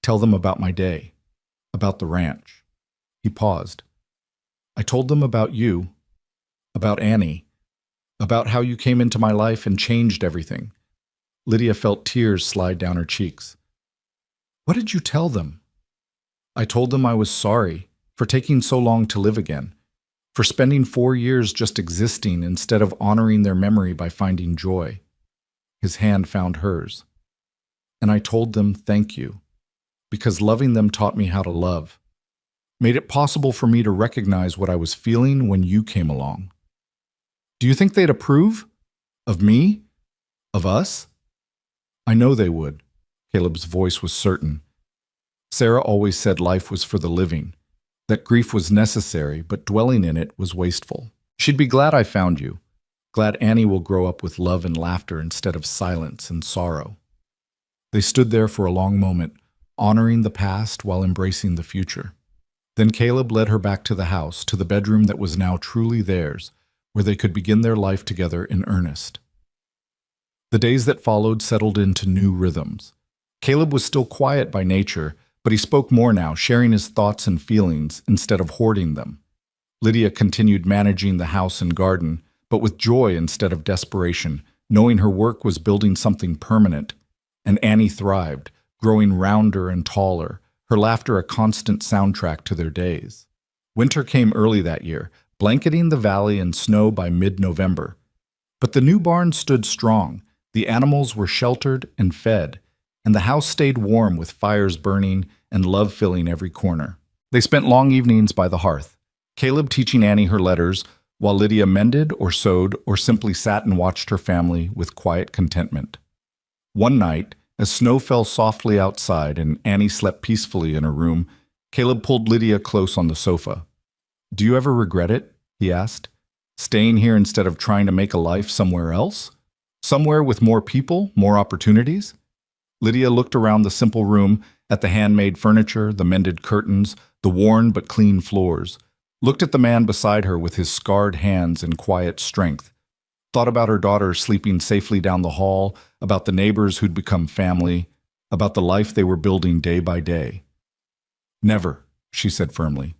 Tell them about my day, about the ranch." He paused. "I told them about you, about Annie, about how you came into my life and changed everything." Lydia felt tears slide down her cheeks. "What did you tell them?" "I told them I was sorry for taking so long to live again, for spending 4 years just existing instead of honoring their memory by finding joy." His hand found hers. "And I told them thank you, because loving them taught me how to love, made it possible for me to recognize what I was feeling when you came along." "Do you think they'd approve? Of me? Of us?" "I know they would. Caleb's voice was certain. Sarah always said life was for the living, that grief was necessary, but dwelling in it was wasteful. She'd be glad I found you, glad Annie will grow up with love and laughter instead of silence and sorrow. They stood there for a long moment, honoring the past while embracing the future. Then Caleb led her back to the house, to the bedroom that was now truly theirs, where they could begin their life together in earnest. The days that followed settled into new rhythms. Caleb was still quiet by nature, but he spoke more now, sharing his thoughts and feelings instead of hoarding them. Lydia continued managing the house and garden, but with joy instead of desperation, knowing her work was building something permanent. And Annie thrived, growing rounder and taller, her laughter a constant soundtrack to their days. Winter came early that year, blanketing the valley in snow by mid-November. But the new barn stood strong, the animals were sheltered and fed, and the house stayed warm with fires burning and love filling every corner. They spent long evenings by the hearth, Caleb teaching Annie her letters, while Lydia mended or sewed or simply sat and watched her family with quiet contentment. One night, as snow fell softly outside and Annie slept peacefully in her room, Caleb pulled Lydia close on the sofa. "Do you ever regret it?" he asked. "Staying here instead of trying to make a life somewhere else? Somewhere with more people, more opportunities?" Lydia looked around the simple room, at the handmade furniture, the mended curtains, the worn but clean floors, looked at the man beside her with his scarred hands and quiet strength, thought about her daughter sleeping safely down the hall, about the neighbors who'd become family, about the life they were building day by day. "Never," she said firmly.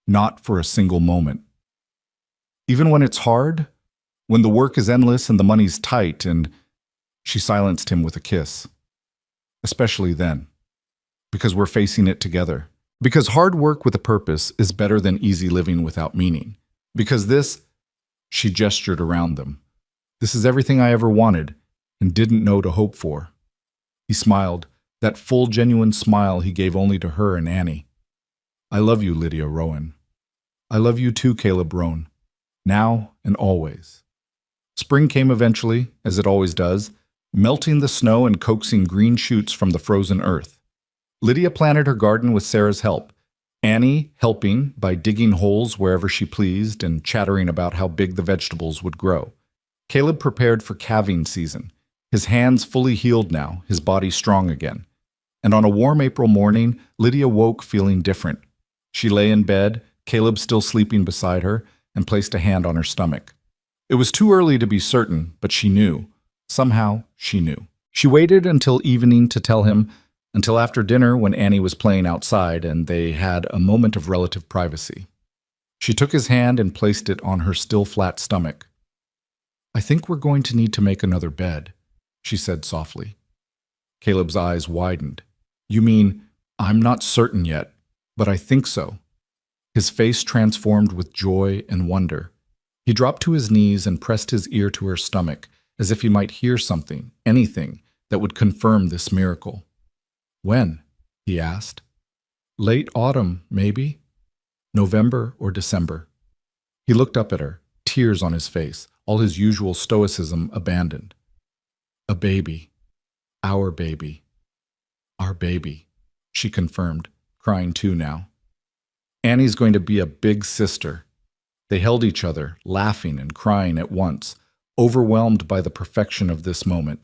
"Not for a single moment. Even when it's hard, when the work is endless and the money's tight and—" She silenced him with a kiss. "Especially then. Because we're facing it together. Because hard work with a purpose is better than easy living without meaning. Because this—" She gestured around them. "This is everything I ever wanted and didn't know to hope for." He smiled, that full, genuine smile he gave only to her and Annie. "I love you, Lydia Rowan. I love you too, Caleb Rowan. Now and always." Spring came eventually, as it always does, melting the snow and coaxing green shoots from the frozen earth. Lydia planted her garden with Sarah's help, Annie helping by digging holes wherever she pleased and chattering about how big the vegetables would grow. Caleb prepared for calving season, his hands fully healed now, his body strong again. And on a warm April morning, Lydia woke feeling different. She lay in bed, Caleb still sleeping beside her, and placed a hand on her stomach. It was too early to be certain, but she knew. Somehow, she knew. She waited until evening to tell him, until after dinner when Annie was playing outside and they had a moment of relative privacy. She took his hand and placed it on her still flat stomach. "I think we're going to need to make another bed," she said softly. Caleb's eyes widened. "You mean, I'm not certain yet, but I think so." His face transformed with joy and wonder. He dropped to his knees and pressed his ear to her stomach, as if he might hear something, anything, that would confirm this miracle. "When?" he asked. "Late autumn, maybe. November or December." He looked up at her, tears on his face, all his usual stoicism abandoned. "A baby. Our baby. Our baby," she confirmed, crying too now. "Annie's going to be a big sister." They held each other, laughing and crying at once, overwhelmed by the perfection of this moment.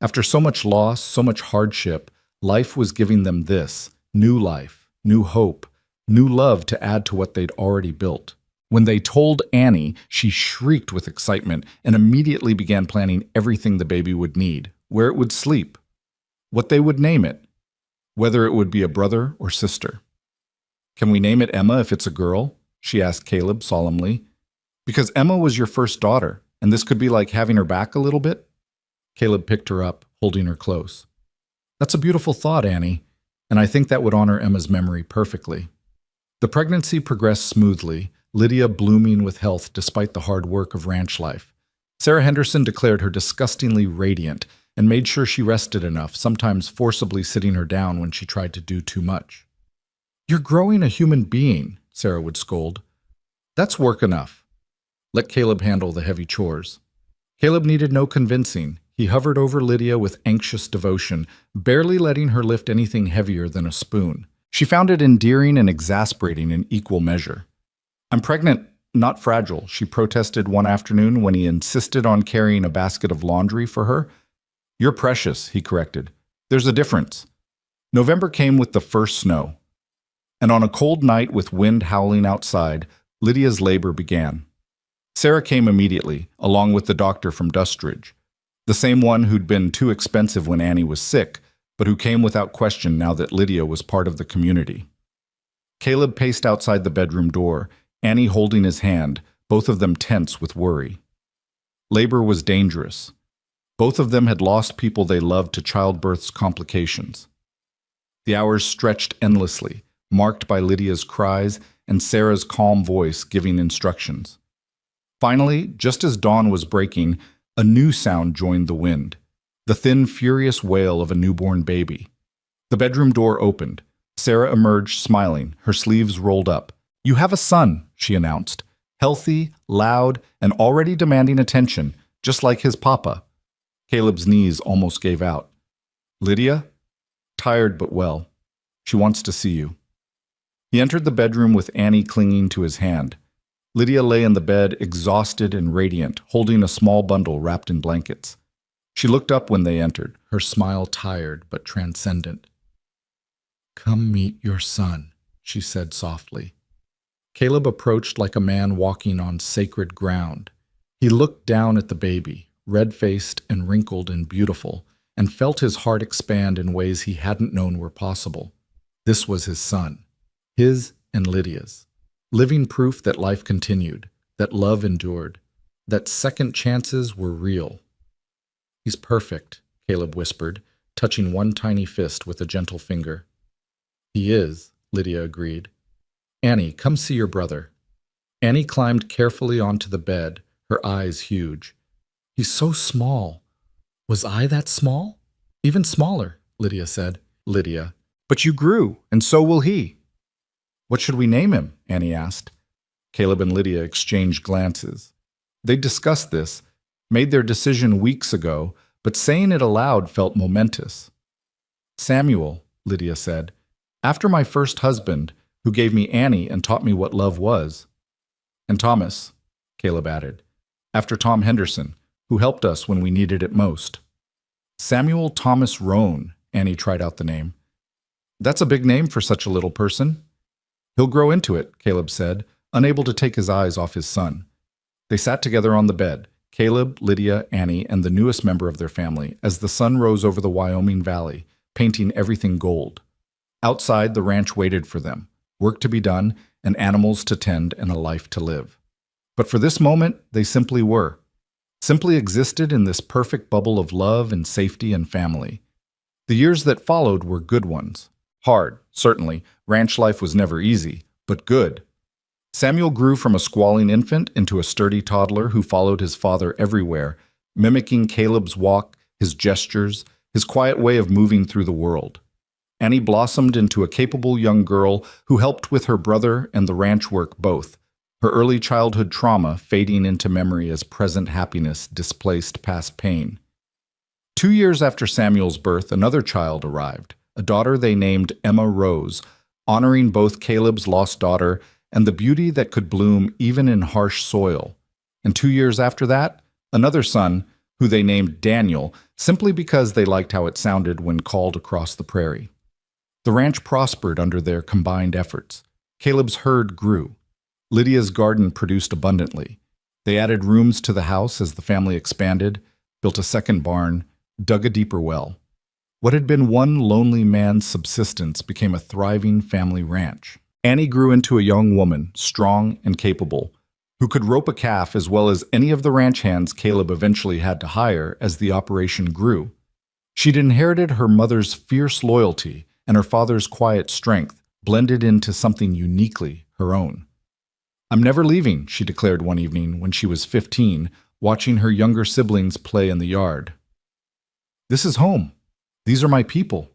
After so much loss, so much hardship, life was giving them this, new life, new hope, new love to add to what they'd already built. When they told Annie, she shrieked with excitement and immediately began planning everything the baby would need, where it would sleep, what they would name it, whether it would be a brother or sister. "Can we name it Emma if it's a girl?" she asked Caleb solemnly. "Because Emma was your first daughter, and this could be like having her back a little bit." Caleb picked her up, holding her close. "That's a beautiful thought, Annie, and I think that would honor Emma's memory perfectly." The pregnancy progressed smoothly, Lydia blooming with health despite the hard work of ranch life. Sarah Henderson declared her disgustingly radiant and made sure she rested enough, sometimes forcibly sitting her down when she tried to do too much. "You're growing a human being," Sarah would scold. "That's work enough. Let Caleb handle the heavy chores." Caleb needed no convincing. He hovered over Lydia with anxious devotion, barely letting her lift anything heavier than a spoon. She found it endearing and exasperating in equal measure. "I'm pregnant, not fragile," she protested one afternoon when he insisted on carrying a basket of laundry for her. "You're precious," he corrected. "There's a difference." November came with the first snow, and on a cold night with wind howling outside, Lydia's labor began. Sarah came immediately, along with the doctor from Dustridge, the same one who'd been too expensive when Annie was sick, but who came without question now that Lydia was part of the community. Caleb paced outside the bedroom door, Annie holding his hand, both of them tense with worry. Labor was dangerous. Both of them had lost people they loved to childbirth's complications. The hours stretched endlessly, marked by Lydia's cries and Sarah's calm voice giving instructions. Finally, just as dawn was breaking, a new sound joined the wind, the thin, furious wail of a newborn baby. The bedroom door opened. Sarah emerged smiling, her sleeves rolled up. "You have a son," she announced, "healthy, loud, and already demanding attention, just like his papa." Caleb's knees almost gave out. "Lydia?" "Tired but well. She wants to see you." He entered the bedroom with Annie clinging to his hand. Lydia lay in the bed, exhausted and radiant, holding a small bundle wrapped in blankets. She looked up when they entered, her smile tired but transcendent. "Come meet your son," she said softly. Caleb approached like a man walking on sacred ground. He looked down at the baby, red-faced and wrinkled and beautiful, and felt his heart expand in ways he hadn't known were possible. This was his son, his and Lydia's. Living proof that life continued, that love endured, that second chances were real. "He's perfect," Caleb whispered, touching one tiny fist with a gentle finger. "He is," Lydia agreed. "Annie, come see your brother." Annie climbed carefully onto the bed, her eyes huge. "He's so small." "Was I that small?" "Even smaller," Lydia said. "Lydia, but you grew, and so will he." "What should we name him?" Annie asked. Caleb and Lydia exchanged glances. They'd discussed this, made their decision weeks ago, but saying it aloud felt momentous. "Samuel," Lydia said, "after my first husband, who gave me Annie and taught me what love was." "And Thomas," Caleb added, "after Tom Henderson, who helped us when we needed it most." "Samuel Thomas Roan," Annie tried out the name. "That's a big name for such a little person." "He'll grow into it," Caleb said, unable to take his eyes off his son. They sat together on the bed, Caleb, Lydia, Annie, and the newest member of their family, as the sun rose over the Wyoming Valley, painting everything gold. Outside, the ranch waited for them, work to be done, and animals to tend, and a life to live. But for this moment, they simply were. Simply existed in this perfect bubble of love and safety and family. The years that followed were good ones. Hard, certainly. Ranch life was never easy, but good. Samuel grew from a squalling infant into a sturdy toddler who followed his father everywhere, mimicking Caleb's walk, his gestures, his quiet way of moving through the world. Annie blossomed into a capable young girl who helped with her brother and the ranch work both, her early childhood trauma fading into memory as present happiness displaced past pain. 2 years after Samuel's birth, another child arrived, a daughter they named Emma Rose, honoring both Caleb's lost daughter and the beauty that could bloom even in harsh soil. And 2 years after that, another son, who they named Daniel, simply because they liked how it sounded when called across the prairie. The ranch prospered under their combined efforts. Caleb's herd grew. Lydia's garden produced abundantly. They added rooms to the house as the family expanded, built a second barn, dug a deeper well. What had been one lonely man's subsistence became a thriving family ranch. Annie grew into a young woman, strong and capable, who could rope a calf as well as any of the ranch hands Caleb eventually had to hire as the operation grew. She'd inherited her mother's fierce loyalty and her father's quiet strength, blended into something uniquely her own. "I'm never leaving," she declared one evening when she was 15, watching her younger siblings play in the yard. "This is home. These are my people.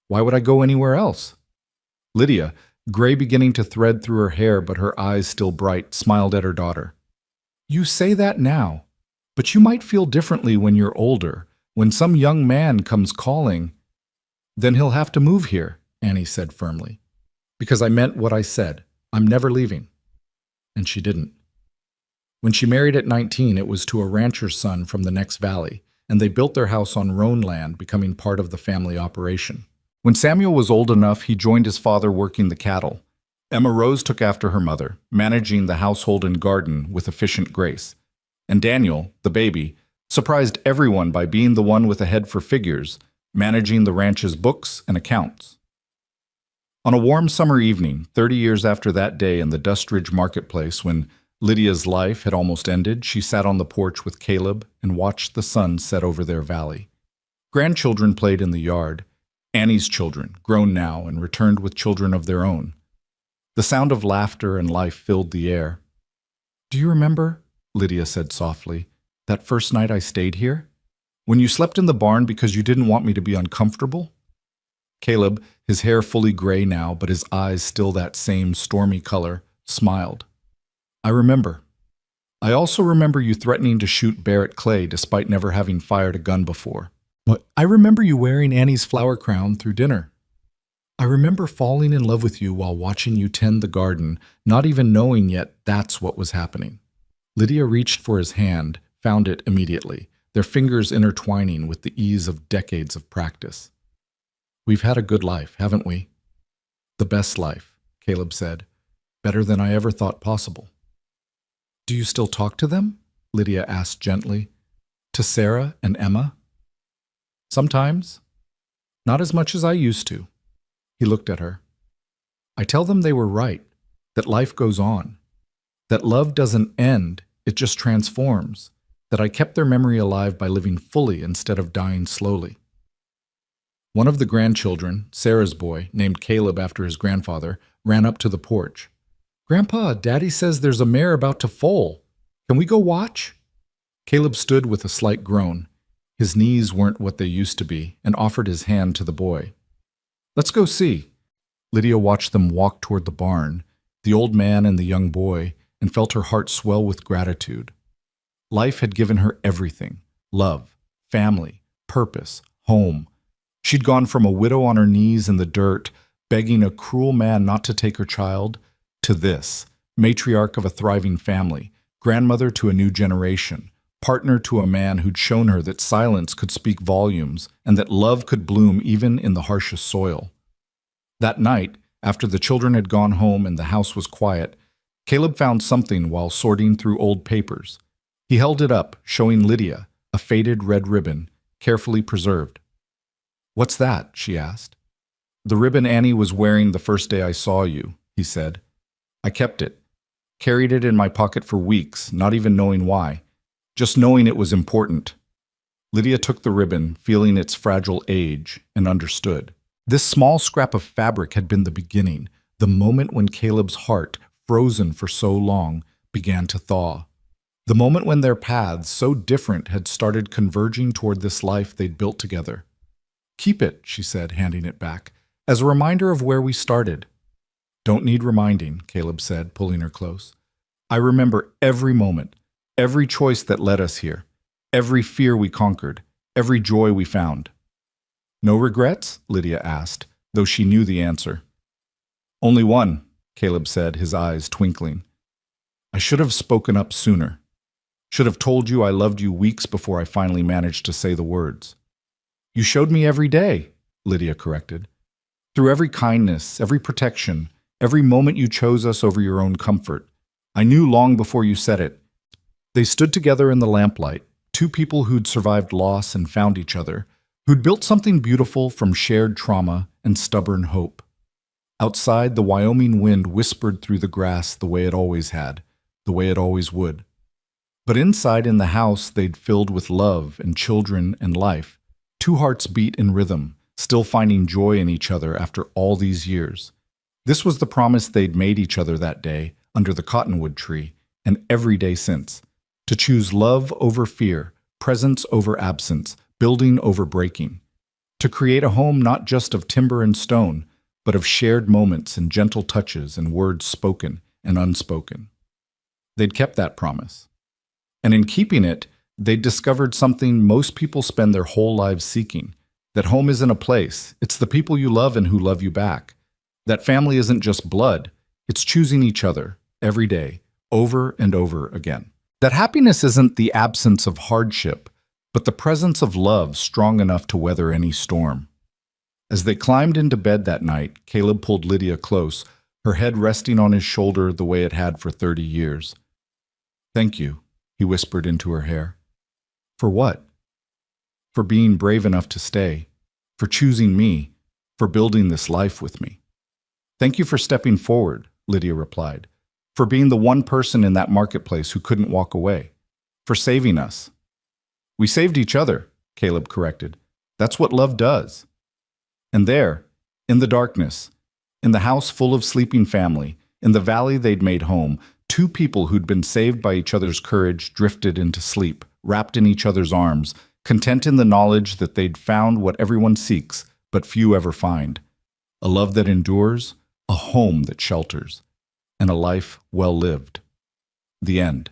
Why would I go anywhere else?" Lydia, gray beginning to thread through her hair but her eyes still bright, smiled at her daughter. "You say that now, but you might feel differently when you're older, When some young man comes calling, then he'll have to move here, Annie said firmly. Because I meant what I said. I'm never leaving. And she didn't. When she married at 19, it was to a rancher's son from the next valley, and they built their house on Roan land, becoming part of the family operation. When Samuel was old enough, he joined his father working the cattle. Emma Rose took after her mother, managing the household and garden with efficient grace. And Daniel, the baby, surprised everyone by being the one with a head for figures, managing the ranch's books and accounts. On a warm summer evening, 30 years after that day in the Dustridge marketplace, when Lydia's life had almost ended, she sat on the porch with Caleb and watched the sun set over their valley. Grandchildren played in the yard. Annie's children, grown now and returned with children of their own. The sound of laughter and life filled the air. "Do you remember," Lydia said softly, "that first night I stayed here? When you slept in the barn because you didn't want me to be uncomfortable?" Caleb, his hair fully gray now, but his eyes still that same stormy color, smiled. "I remember. I also remember you threatening to shoot Barrett Clay despite never having fired a gun before. But I remember you wearing Annie's flower crown through dinner. I remember falling in love with you while watching you tend the garden, not even knowing yet that's what was happening." Lydia reached for his hand, found it immediately, their fingers intertwining with the ease of decades of practice. "We've had a good life, haven't we?" "The best life," Caleb said. "Better than I ever thought possible." "Do you still talk to them?" Lydia asked gently. "To Sarah and Emma?" "Sometimes. Not as much as I used to." He looked at her. "I tell them they were right, that life goes on, that love doesn't end, it just transforms, that I kept their memory alive by living fully instead of dying slowly." One of the grandchildren, Sarah's boy, named Caleb after his grandfather, ran up to the porch. "Grandpa, Daddy says there's a mare about to foal. Can we go watch?" Caleb stood with a slight groan. His knees weren't what they used to be, and offered his hand to the boy. "Let's go see." Lydia watched them walk toward the barn, the old man and the young boy, and felt her heart swell with gratitude. Life had given her everything: love, family, purpose, home. She'd gone from a widow on her knees in the dirt, begging a cruel man not to take her child, to this, matriarch of a thriving family, grandmother to a new generation, partner to a man who'd shown her that silence could speak volumes and that love could bloom even in the harshest soil. That night, after the children had gone home and the house was quiet, Caleb found something while sorting through old papers. He held it up, showing Lydia, a faded red ribbon, carefully preserved. "What's that?" she asked. "The ribbon Annie was wearing the first day I saw you," he said. "I kept it, carried it in my pocket for weeks, not even knowing why, just knowing it was important." Lydia took the ribbon, feeling its fragile age, and understood. This small scrap of fabric had been the beginning, the moment when Caleb's heart, frozen for so long, began to thaw. The moment when their paths, so different, had started converging toward this life they'd built together. "Keep it," she said, handing it back, "as a reminder of where we started." "Don't need reminding," Caleb said, pulling her close. "I remember every moment, every choice that led us here, every fear we conquered, every joy we found." "No regrets?" Lydia asked, though she knew the answer. "Only one," Caleb said, his eyes twinkling. "I should have spoken up sooner. Should have told you I loved you weeks before I finally managed to say the words." "You showed me every day," Lydia corrected. "Through every kindness, every protection, every moment you chose us over your own comfort. I knew long before you said it." They stood together in the lamplight, two people who'd survived loss and found each other, who'd built something beautiful from shared trauma and stubborn hope. Outside, the Wyoming wind whispered through the grass the way it always had, the way it always would. But inside in the house they'd filled with love and children and life, two hearts beat in rhythm, still finding joy in each other after all these years. This was the promise they'd made each other that day under the cottonwood tree, and every day since, to choose love over fear, presence over absence, building over breaking, to create a home not just of timber and stone, but of shared moments and gentle touches and words spoken and unspoken. They'd kept that promise. And in keeping it, They discovered something most people spend their whole lives seeking, that home isn't a place, it's the people you love and who love you back. That family isn't just blood, it's choosing each other every day, over and over again. That happiness isn't the absence of hardship, but the presence of love strong enough to weather any storm. As they climbed into bed that night, Caleb pulled Lydia close, her head resting on his shoulder the way it had for 30 years. "Thank you," he whispered into her hair. "For what?" "For being brave enough to stay, for choosing me, for building this life with me." "Thank you for stepping forward," Lydia replied, "for being the one person in that marketplace who couldn't walk away, for saving us." "We saved each other," Caleb corrected. "That's what love does." And there, in the darkness, in the house full of sleeping family, in the valley they'd made home, two people who'd been saved by each other's courage drifted into sleep, wrapped in each other's arms, content in the knowledge that they'd found what everyone seeks, but few ever find: a love that endures, a home that shelters, and a life well lived. The end.